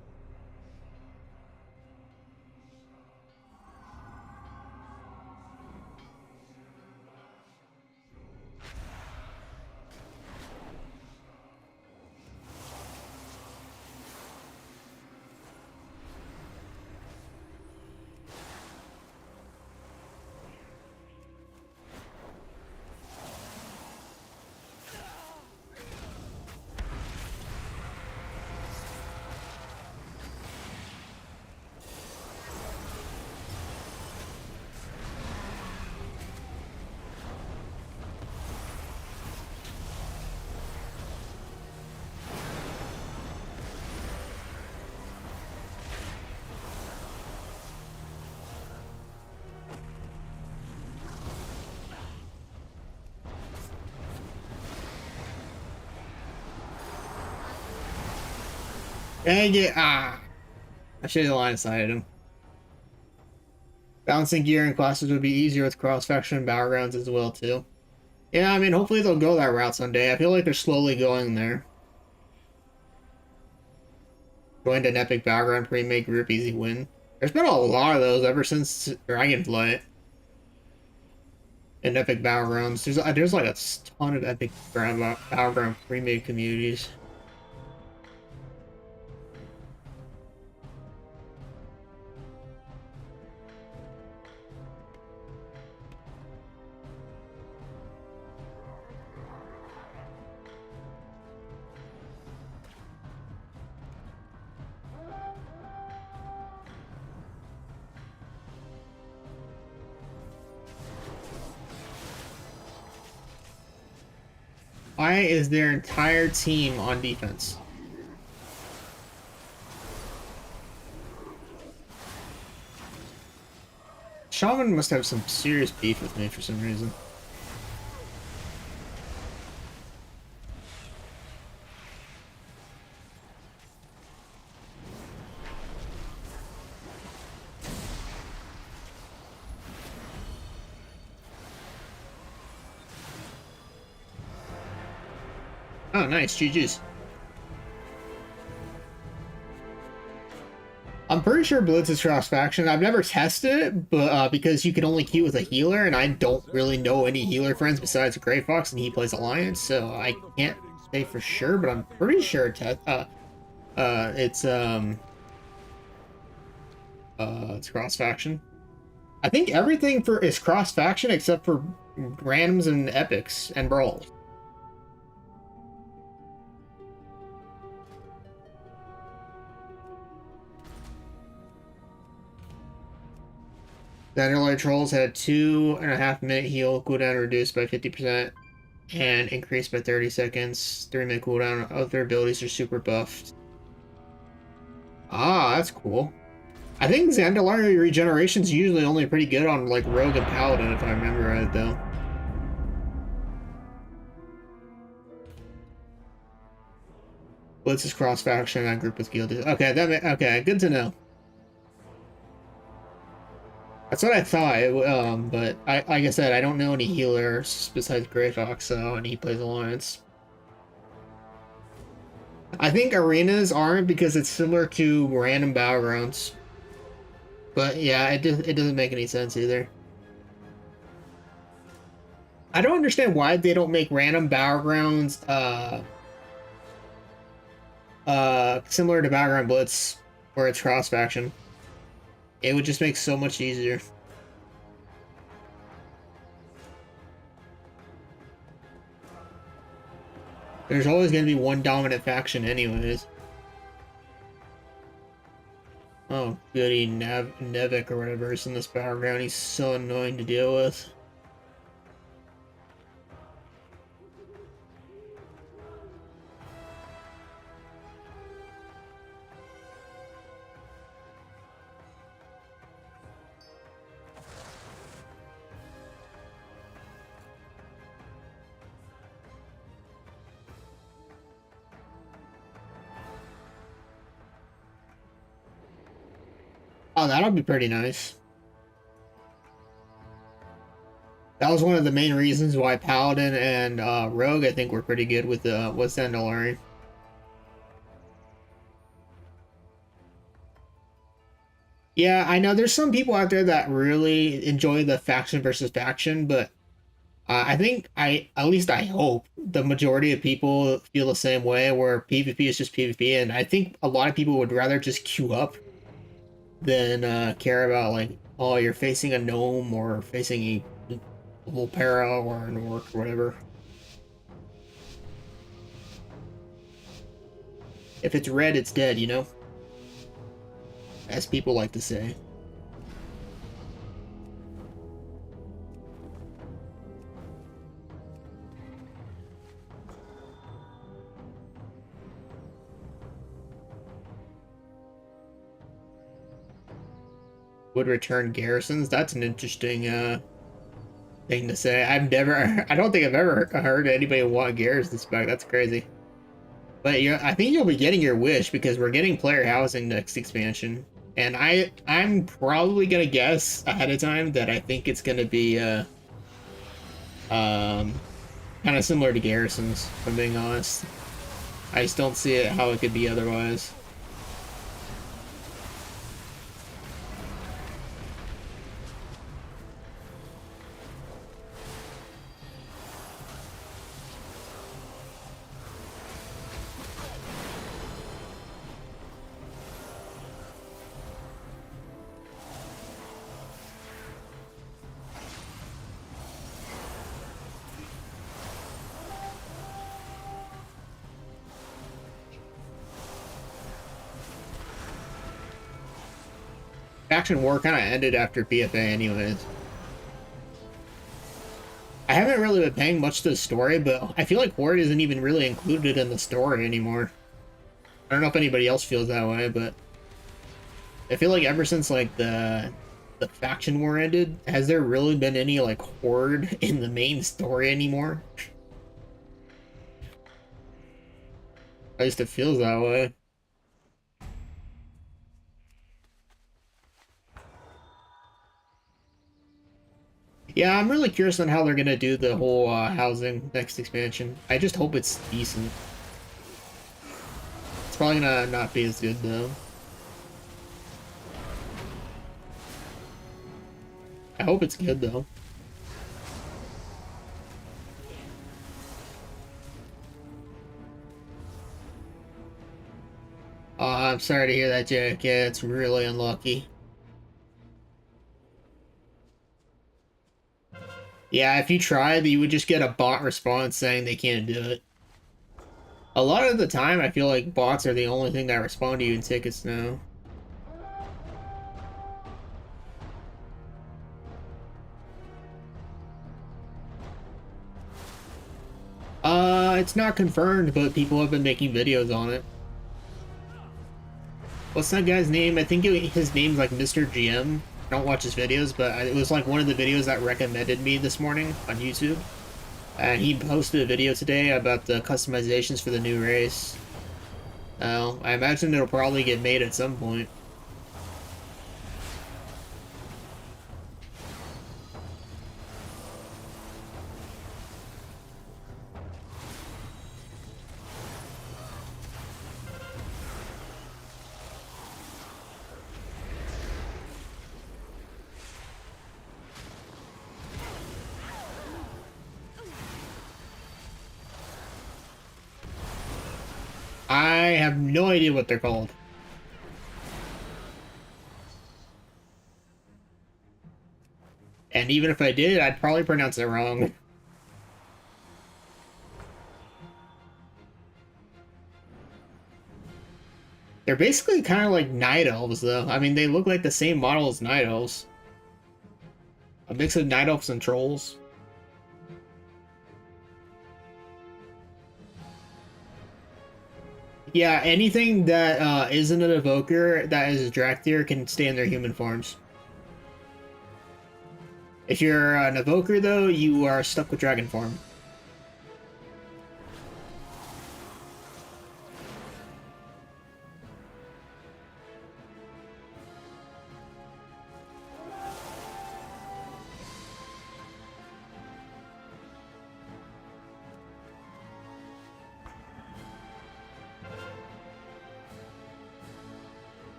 Dang it! Ah! I should have line sighted him. Balancing gear and classes would be easier with cross-faction and battlegrounds as well, too. Yeah, I mean, hopefully they'll go that route someday. I feel like they're slowly going there. Joined an epic battleground pre-made group, easy win. There's been a lot of those ever since Dragonflight. And epic battlegrounds. There's like a ton of epic battleground pre-made communities. Why is their entire team on defense? Shaman must have some serious beef with me for some reason. Oh, nice. GG's. I'm pretty sure Blitz is cross-faction. I've never tested it, but because you can only queue with a healer, and I don't really know any healer friends besides Grey Fox, and he plays Alliance, so I can't say for sure, but I'm pretty sure it's cross-faction. I think everything is cross-faction except for randoms and epics and brawls. The Underlord Trolls had a 2.5-minute heal cooldown reduced by 50% and increased by 30 seconds. 3-minute cooldown. Other abilities are super buffed. Ah, that's cool. I think Zandalari regeneration's usually only pretty good on like Rogue and Paladin, if I remember right, though. Blitz is cross-faction and group with guildies. Okay, okay, good to know. That's what I thought, but like I said, I don't know any healers besides Grey Fox, so, and he plays Alliance. I think arenas aren't because it's similar to random battlegrounds. But yeah, it doesn't make any sense either. I don't understand why they don't make random battlegrounds similar to Battleground Blitz. or it's cross faction. It would just make so much easier. There's always going to be one dominant faction anyways. Oh, goody, Nevik or whatever is in this battleground. He's so annoying to deal with. Oh, that'll be pretty nice. That was one of the main reasons why Paladin and Rogue, I think, were pretty good with Zandalari. Yeah, I know there's some people out there that really enjoy the faction versus faction, but I think at least I hope the majority of people feel the same way, where PvP is just PvP, and I think a lot of people would rather just queue up than care about, like, oh, you're facing a gnome or facing a Volpera or an orc or whatever. If it's red, it's dead, you know? As people like to say. Would return garrisons? That's an interesting thing to say. I don't think I've ever heard anybody want garrisons back. That's crazy. But yeah, I think you'll be getting your wish because we're getting player housing next expansion. And I'm probably gonna guess ahead of time that I think it's gonna be kind of similar to garrisons, if I'm being honest. I just don't see it how it could be otherwise. Faction war kind of ended after PFA anyways. I haven't really been paying much to the story, but I feel like Horde isn't even really included in the story anymore. I don't know if anybody else feels that way, but I feel like ever since like the faction war ended, has there really been any like Horde in the main story anymore? At least it feels that way. Yeah, I'm really curious on how they're gonna do the whole housing next expansion. I just hope it's decent. It's probably gonna not be as good though. I hope it's good though. Oh, I'm sorry to hear that, Jack. Yeah, it's really unlucky. Yeah, if you tried, you would just get a bot response saying they can't do it. A lot of the time, I feel like bots are the only thing that respond to you in tickets now. It's not confirmed, but people have been making videos on it. What's that guy's name? I think his name's like Mr. GM. I don't watch his videos, but it was like one of the videos that recommended me this morning on YouTube. And he posted a video today about the customizations for the new race. I imagine it'll probably get made at some point. I have no idea what they're called. and even if I did, I'd probably pronounce it wrong. They're basically kind of like night elves, though. I mean, they look like the same model as night elves. A mix of night elves and trolls. Yeah, anything that isn't an evoker that is a Draktyr can stay in their human forms. If you're an evoker, though, you are stuck with dragon form.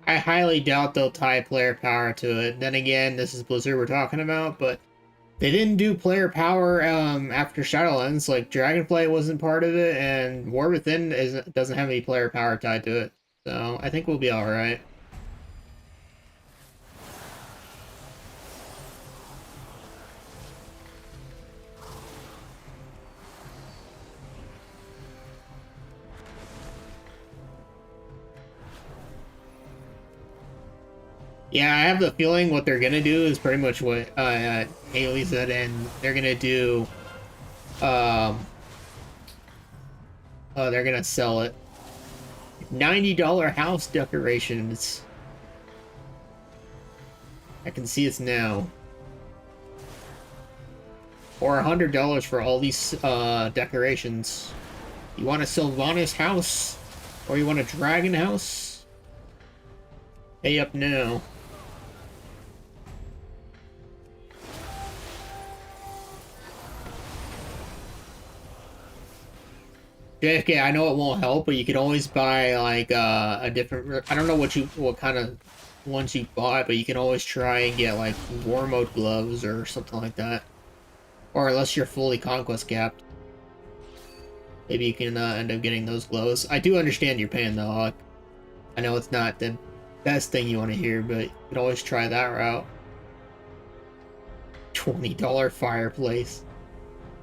I highly doubt they'll tie player power to it. Then again, this is Blizzard we're talking about, but they didn't do player power after Shadowlands. Like, Dragonflight wasn't part of it, and War Within doesn't have any player power tied to it. So, I think we'll be alright. Yeah, I have the feeling what they're gonna do is pretty much what Haley said, and they're gonna do, they're gonna sell it. $90 house decorations. I can see it's now. Or $100 for all these decorations. You want a Sylvanas house? Or you want a dragon house? Pay up now. JFK, I know it won't help, but you could always buy like a different. I don't know what kind of ones you bought, but you can always try and get like war mode gloves or something like that. Or unless you're fully conquest capped, maybe you can end up getting those gloves. I do understand your pain though. Like, I know it's not the best thing you want to hear, but you could always try that route. $20 fireplace.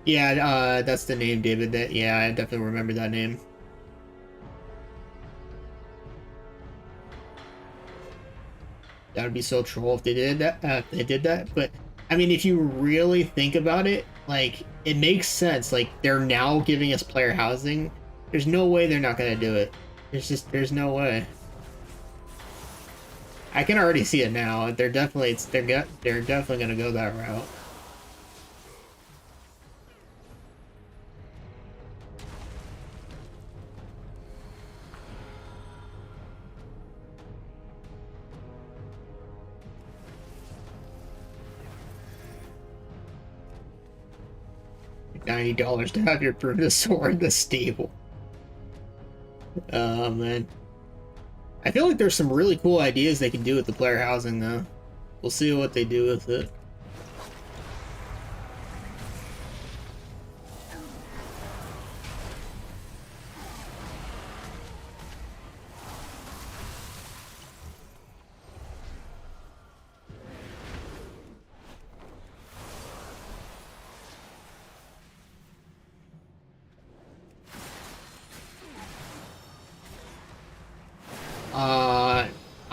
Yeah, that's the name, David. Yeah, I definitely remember that name. That would be so troll if they did that. But I mean, if you really think about it, like it makes sense. Like they're now giving us player housing. There's no way they're not gonna do it. There's no way. I can already see it now. They're definitely gonna go that route. $90 to have your Brutosaur in the stable. Oh man. I feel like there's some really cool ideas they can do with the player housing though. We'll see what they do with it.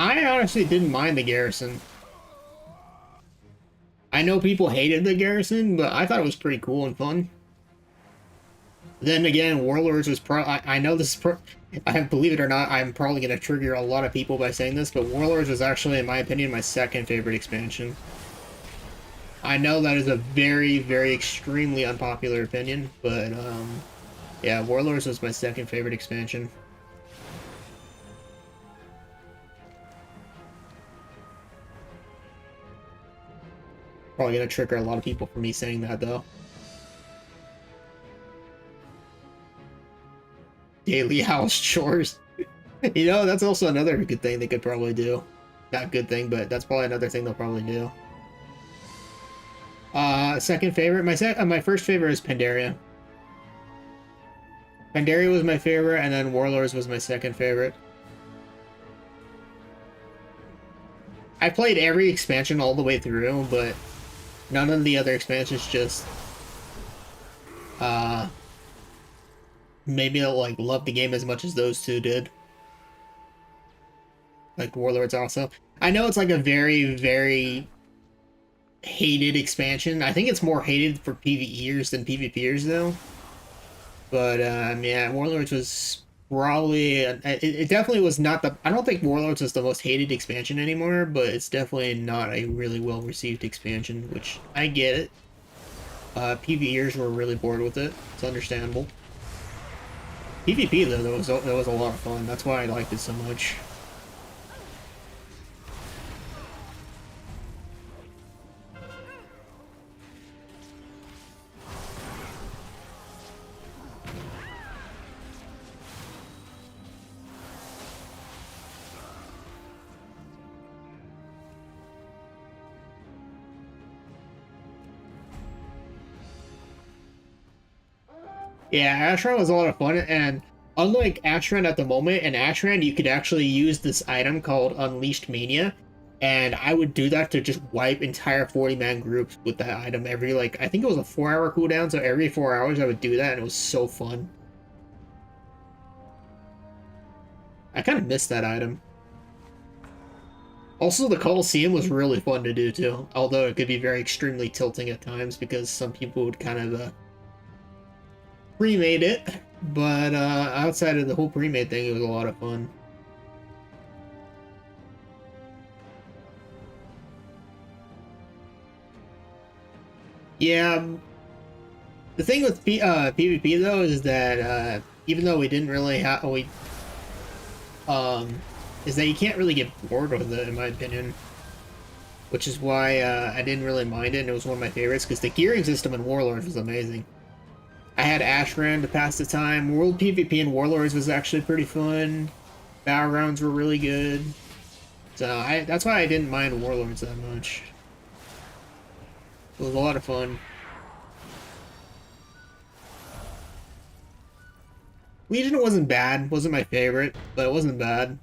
I honestly didn't mind the garrison. I know people hated the garrison, but I thought it was pretty cool and fun. Then again, Warlords was I know this is I believe it or not, I'm probably going to trigger a lot of people by saying this, but Warlords was actually, in my opinion, my second favorite expansion. I know that is a very, very extremely unpopular opinion, but yeah, Warlords was my second favorite expansion. Probably gonna trigger a lot of people for me saying that though. Daily house chores. You know, that's also another good thing they could probably do. Not good thing, but that's probably another thing they'll probably do. Second favorite, my first favorite is Pandaria. Pandaria was my favorite, and then Warlords was my second favorite. I played every expansion all the way through, but none of the other expansions just made me like love the game as much as those two did. Like Warlords also. I know it's like a very, very hated expansion. I think it's more hated for PvEers than PvPers though. But yeah, Warlords was probably it definitely was not the. I don't think Warlords was the most hated expansion anymore, but it's definitely not a really well received expansion, which I get it. PvEers were really bored with it. It's understandable. PvP though, that was a lot of fun. That's why I liked it so much. Yeah, Ashran was a lot of fun, and unlike Ashran at the moment, in Ashran you could actually use this item called Unleashed Mania, and I would do that to just wipe entire 40-man groups with that item every, like, I think it was a 4-hour cooldown, so every 4 hours I would do that, and it was so fun. I kind of missed that item. Also, the Colosseum was really fun to do, too, although it could be very extremely tilting at times, because some people would kind of, pre-made it, but outside of the whole pre-made thing, it was a lot of fun. Yeah, the thing with PvP though is that even though we didn't really have is that you can't really get bored with it in my opinion, which is why I didn't really mind it, and it was one of my favorites because the gearing system in Warlords was amazing. I had Ashran to pass the time. World PvP in Warlords was actually pretty fun. Battlegrounds were really good. So that's why I didn't mind Warlords that much. It was a lot of fun. Legion wasn't bad. Wasn't my favorite, but it wasn't bad.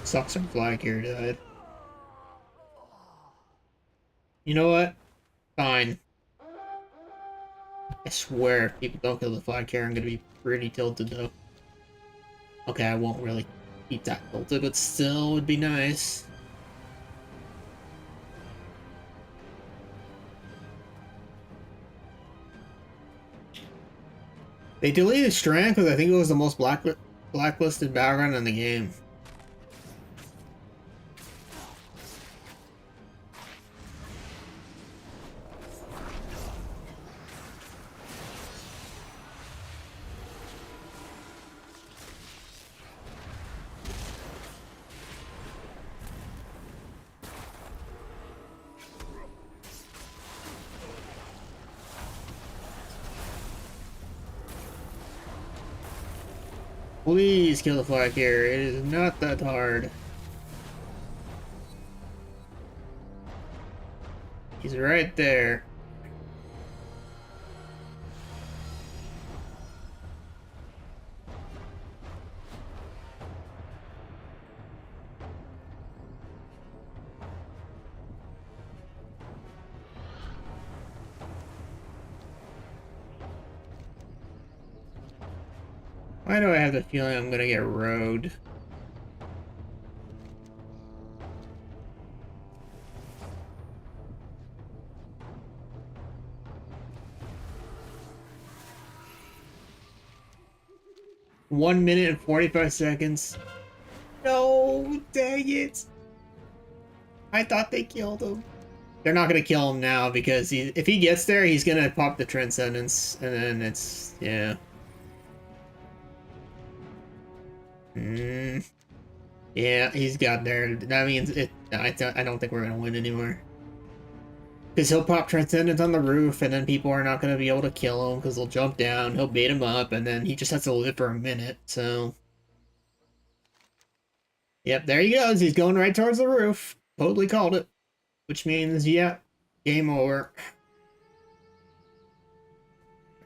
Sucks our flag here died. You know what? Fine. I swear, if people don't kill the flag carrier, I'm gonna be pretty tilted though. Okay, I won't really keep that tilted, but still would be nice. They deleted Strand because I think it was the most blacklisted battleground in the game. Please kill the flag carrier. It is not that hard. He's right there. Why do I have the feeling I'm gonna get rogued? One minute and 45 seconds. No, dang it. I thought they killed him. They're not gonna kill him now because if he gets there, he's gonna pop the Transcendence, and then it's, yeah. Yeah, he's got there. That means it. I don't think we're gonna win anymore. Because he'll pop Transcendence on the roof, and then people are not gonna be able to kill him because they'll jump down. He'll bait him up, and then he just has to live for a minute. So, yep, there he goes. He's going right towards the roof. Totally called it. Which means, yeah, game over.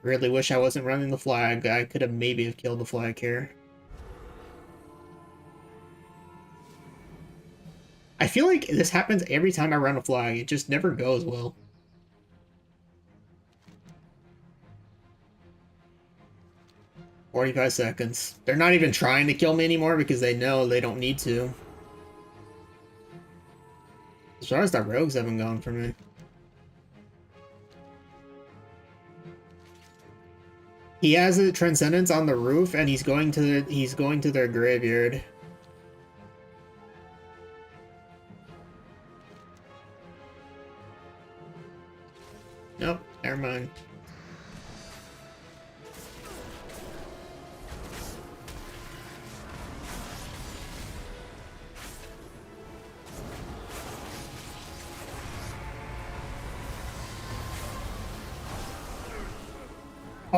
Really wish I wasn't running the flag. I could have maybe have killed the flag here. I feel like this happens every time I run a flag. It just never goes well. "45 seconds. They're not even trying to kill me anymore because they know they don't need to. As far as the rogues haven't gone for me. He has a Transcendence on the roof, and he's going to their graveyard. Nope, never mind.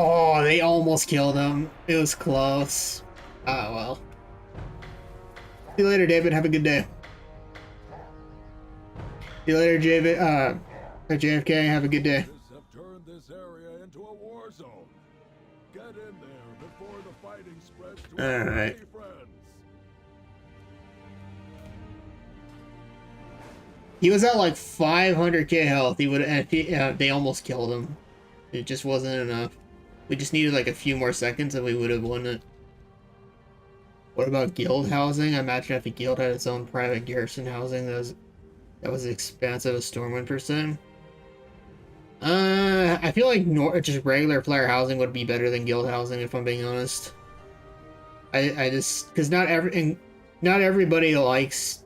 Oh, they almost killed him. It was close. Ah, well. See you later, David. Have a good day. See you later, JFK. Have a good day. Have turned this area into a war zone. Get in there before the fighting spreads to All our right. friends. He was at like 500k health. He would. They almost killed him. It just wasn't enough. We just needed like a few more seconds, and we would have won it. What about guild housing? I imagine if a guild had its own private garrison housing, that was expansive as Stormwind %. I feel like just regular player housing would be better than guild housing, if I'm being honest. I just because not everybody likes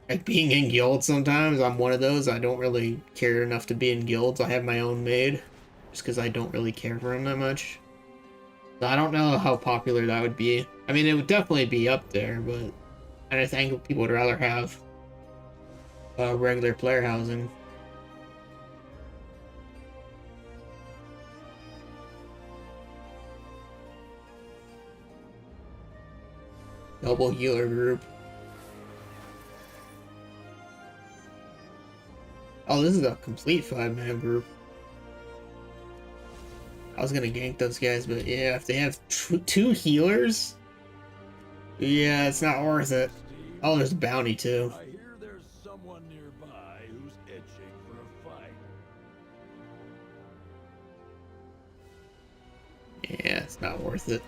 like being in guilds. Sometimes I'm one of those. I don't really care enough to be in guilds. I have my own made, just because I don't really care for them that much. So I don't know how popular that would be. I mean, it would definitely be up there, but I think people would rather have regular player housing. Double healer group. Oh, this is a complete 5-man group. I was gonna gank those guys, but yeah, if they have 2 healers, yeah, it's not worth it. Oh, there's a bounty too. I hear there's someone nearby who's itching for a fight. Yeah, it's not worth it.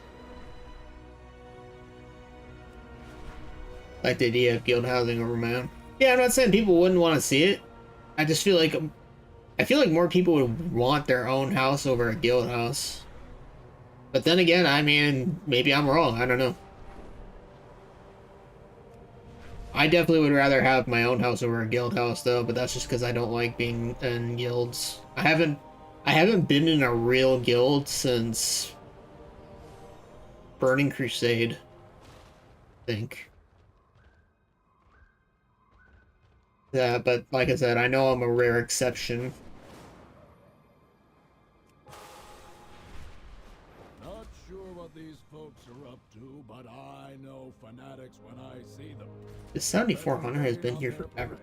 Like the idea of guild housing over my own. Yeah, I'm not saying people wouldn't want to see it. I just feel like more people would want their own house over a guild house. But then again, I mean, maybe I'm wrong. I don't know. I definitely would rather have my own house over a guild house, though. But that's just because I don't like being in guilds. I haven't been in a real guild since Burning Crusade, I think. Yeah, but like I said, I know I'm a rare exception. Not sure what these folks are up to, but I know fanatics when I see them. The 7400 has been here forever.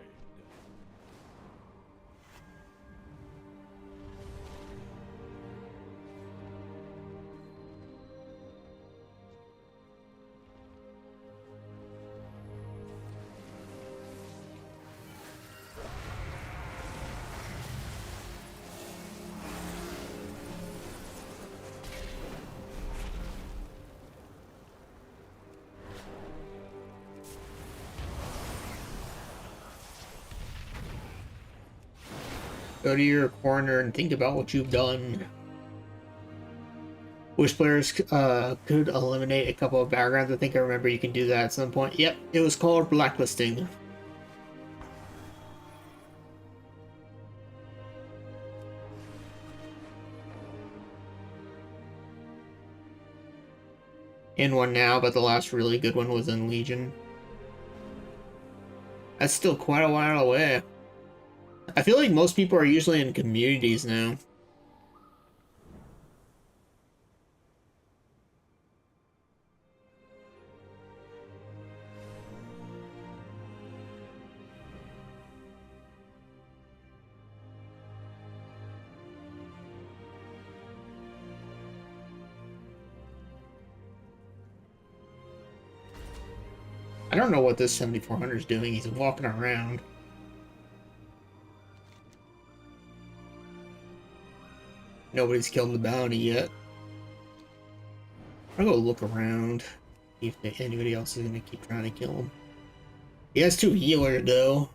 Go to your corner and think about what you've done. Wish players could eliminate a couple of battlegrounds. I think I remember you can do that at some point. Yep, it was called blacklisting. In one now, but the last really good one was in Legion. That's still quite a while away. I feel like most people are usually in communities now. I don't know what this 7400 is doing. He's walking around. Nobody's killed the bounty yet. I'll go look around. See if anybody else is gonna keep trying to kill him. He has 2 healers though.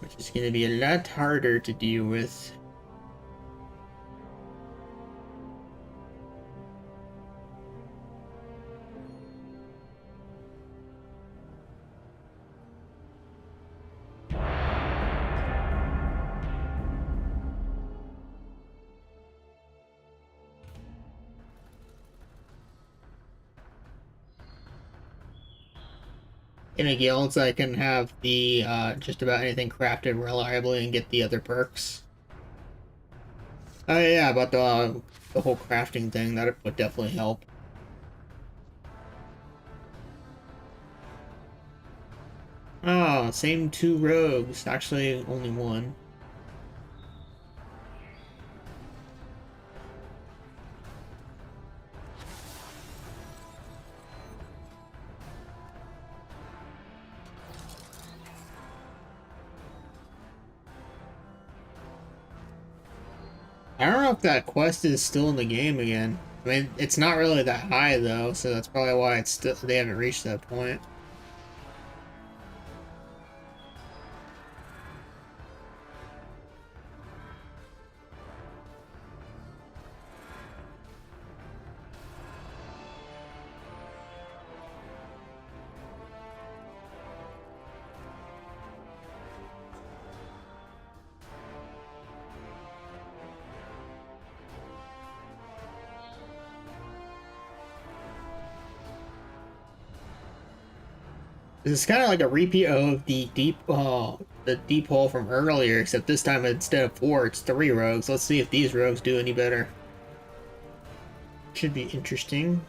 Which is gonna be a lot harder to deal with. In a guild, I can have the just about anything crafted reliably and get the other perks. Oh yeah, about the whole crafting thing, that would definitely help. Oh, same 2 rogues. Actually, only 1. I don't know if that quest is still in the game again. I mean, it's not really that high though, so that's probably why it's still they haven't reached that point. This is kind of like a repeat of the deep hole from earlier, except this time instead of 4, it's 3 rogues. Let's see if these rogues do any better. Should be interesting.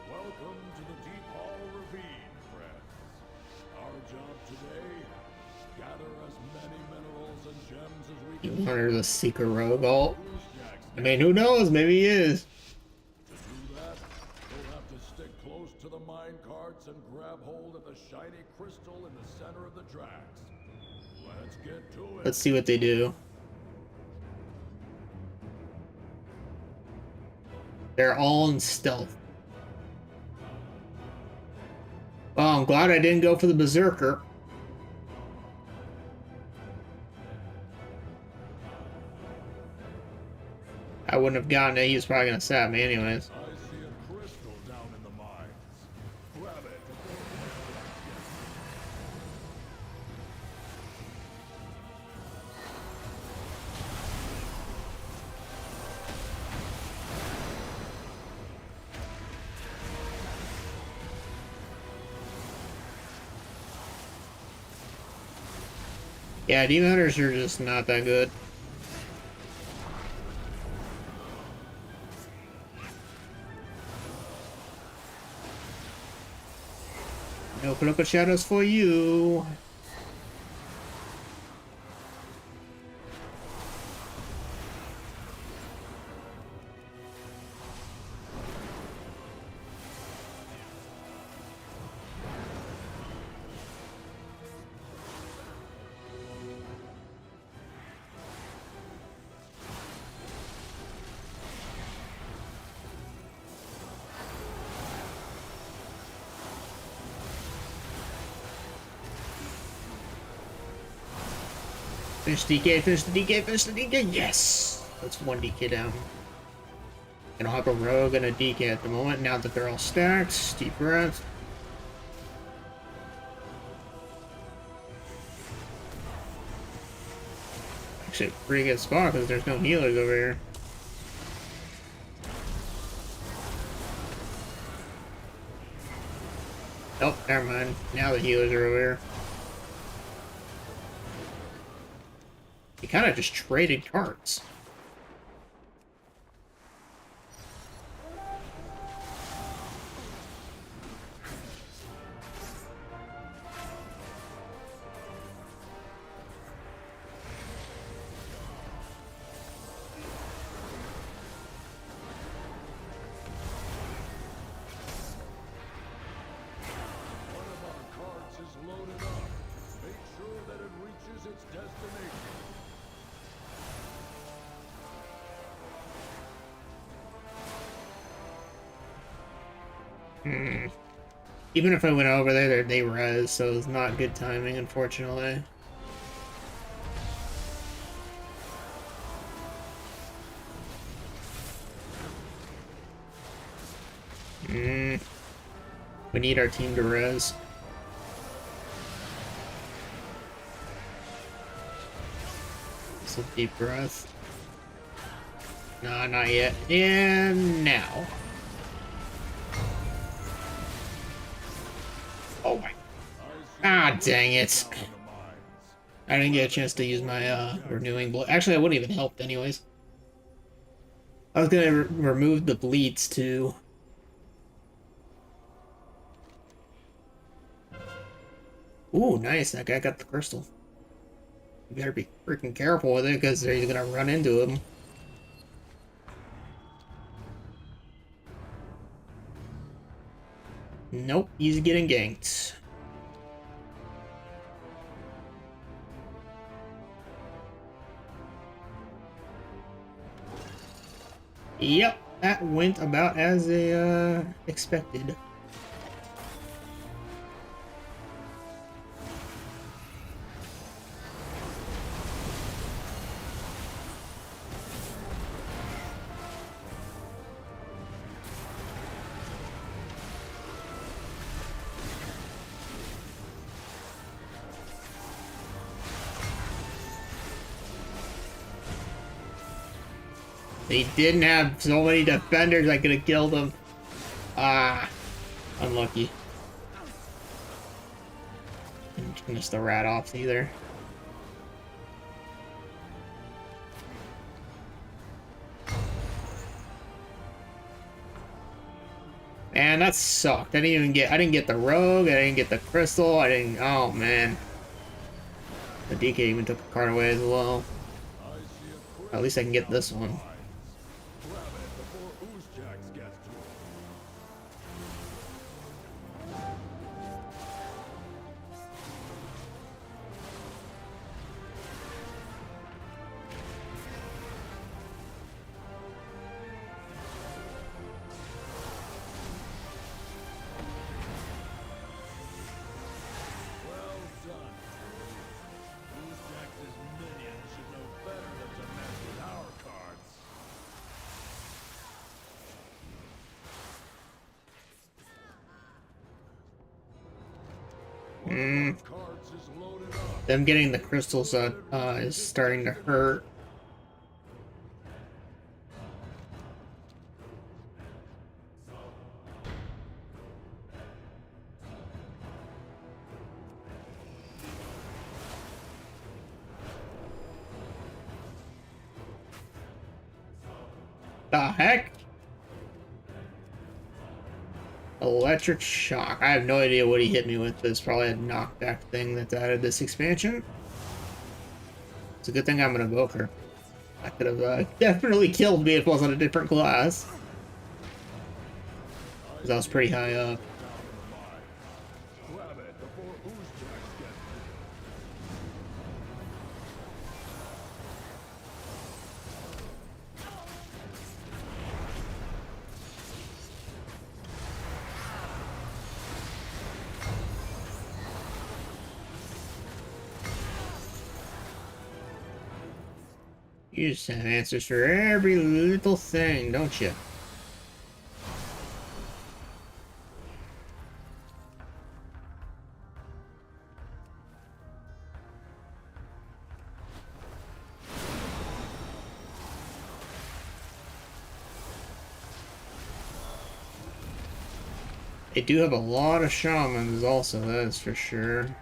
Welcome to the Deep Hall Ravine, friends. Our job today, gather as many minerals and gems as we can. Under the secret rogue ult. I mean, who knows? Maybe he is. To do that, you'll have to stick close to the mine carts and grab hold of the shiny crystal in the center of the tracks. Let's get to it. Let's see what they do. They're all in stealth. Oh, I'm glad I didn't go for the berserker. I wouldn't have gotten it. He was probably gonna stab me anyways. I see a crystal down in the mines. Grab it. Yeah, demon hunters are just not that good. Open up a shadows for you. Finish the DK, finish the DK, finish the DK. Yes! That's 1 DK down. I don't have a rogue and a DK at the moment. Now that they're all stacked, deep breath. Actually, a pretty good spot because there's no healers over here. Oh, never mind. Now the healers are over here. He kind of just traded cards. Even if I went over there, they res, so it's not good timing, unfortunately. We need our team to res. So deep breath. No, not yet. And now. Oh my. Ah, dang it. I didn't get a chance to use my renewing blood. Actually, I wouldn't even helped anyways. I was gonna remove the bleeds too. Ooh, nice. That guy got the crystal. You better be freaking careful with it because he's gonna run into him. Nope, he's getting ganked. Yep, that went about as expected. They didn't have so many defenders I could have killed them. Ah, unlucky. Didn't finish the rat off either. Man, that sucked. I didn't get the rogue, I didn't get the crystal, oh man. The DK even took a card away as well. At least I can get this one. Them getting the crystals is starting to hurt. The heck? Electric shock. I have no idea what he hit me with, but it's probably a knockback thing that's added this expansion. It's a good thing I'm an evoker. I could have definitely killed me if it wasn't a different class. Because I was pretty high up. You just have answers for every little thing, don't you? They do have a lot of shamans also, that is for sure.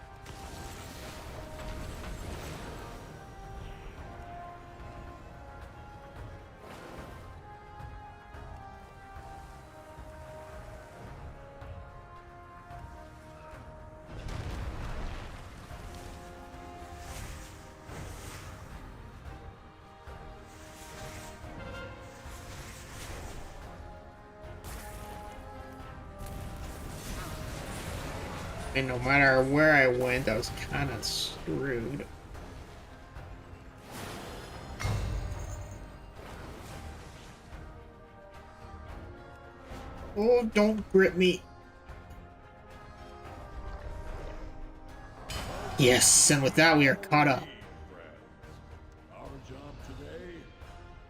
And no matter where I went, I was kind of screwed. Oh, don't grip me. Yes, and with that we are caught up. Our job today,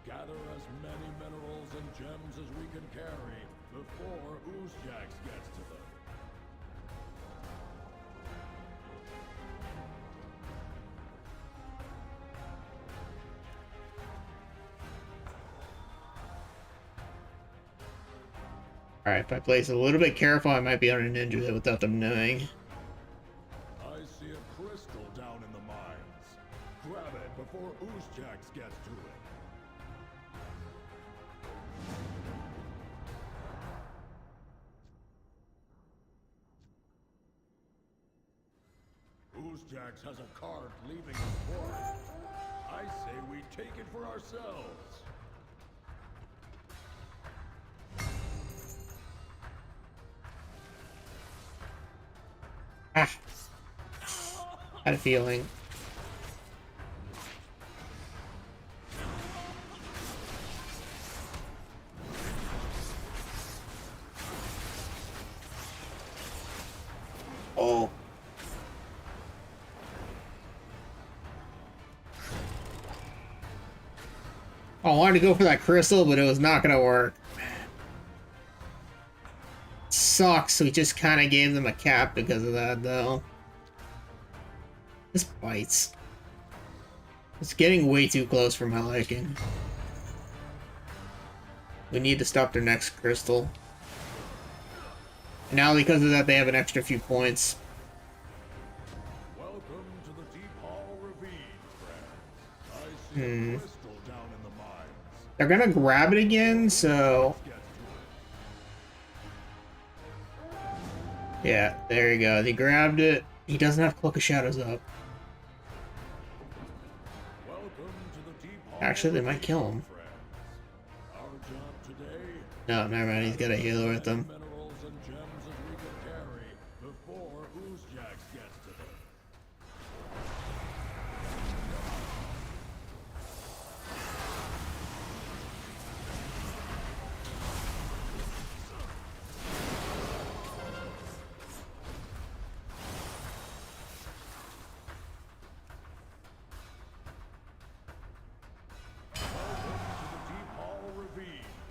gather as many minerals and gems as we can carry before Oozjax gets to them. Alright, if I play this a little bit careful, I might be able to ninja it without them knowing. I see a crystal down in the mines. Grab it before Oozjax gets to it. Oozjax has a cart leaving the port. I say we take it for ourselves. Ah, had a feeling. Oh. I wanted to go for that crystal, but it was not gonna work. Sucks, we just kind of gave them a cap because of that, though. This bites. It's getting way too close for my liking. We need to stop their next crystal. Now, because of that, they have an extra few points. Welcome to the Deep Hall Ravine, friends. I see a crystal down in the mines. They're gonna grab it again, so... Yeah, there you go. They grabbed it. He doesn't have Cloak of Shadows up. Welcome to the Deep Hall Actually, they might kill him. friends. Our job today, No, never mind. He's got a healer with him. minerals and gems as we can carry before Oozjax gets to them. Deep Hall Ravine,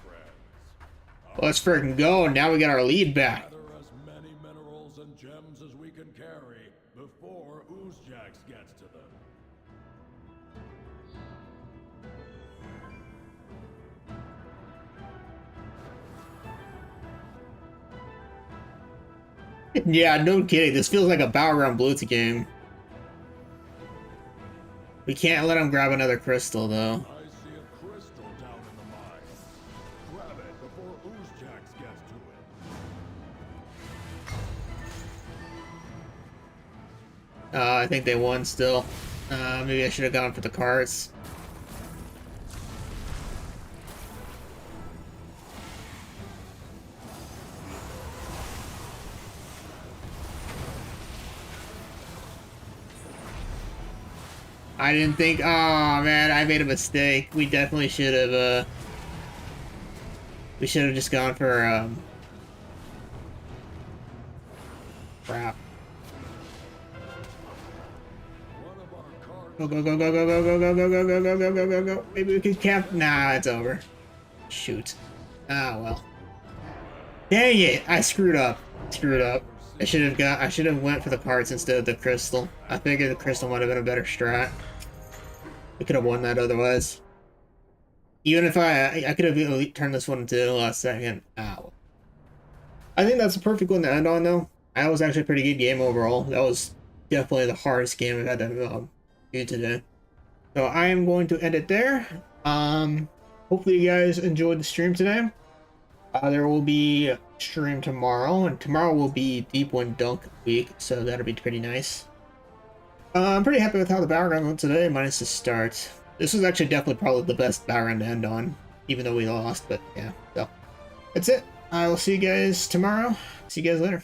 friends. Let's freaking go. Now we got our lead back. Gather as many minerals and gems as we can carry before Oozjax gets to them. Yeah, no kidding. This feels like a Battleground Blitz game. We can't let him grab another crystal, though. I see a crystal down in the mines. Grab it before Oozjax gets to it. I think they won still. Maybe I should have gone for the carts. I didn't think. Oh man, I made a mistake. We definitely should have. We should have just gone for. Crap. One of our carts Go go go go go go go go go go go go go go go go. Maybe we can cap. Nah, it's over. Shoot. Ah well. Dang it! I screwed up. Screwed up. I should have went for the carts instead of the crystal. I figured the crystal might have been a better strat. We could have won that otherwise. Even if I could have turned this one into the last second. Ow. I think that's a perfect one to end on, though. That was actually a pretty good game overall. That was definitely the hardest game I've had to do today. So I am going to end it there. Hopefully you guys enjoyed the stream today. There will be a stream tomorrow, and tomorrow will be Deep One Dunk week, so that'll be pretty nice. I'm pretty happy with how the Battleground went today, minus the start. This was actually definitely probably the best Battleground to end on, even though we lost, but yeah, so that's it. I will see you guys tomorrow. See you guys later.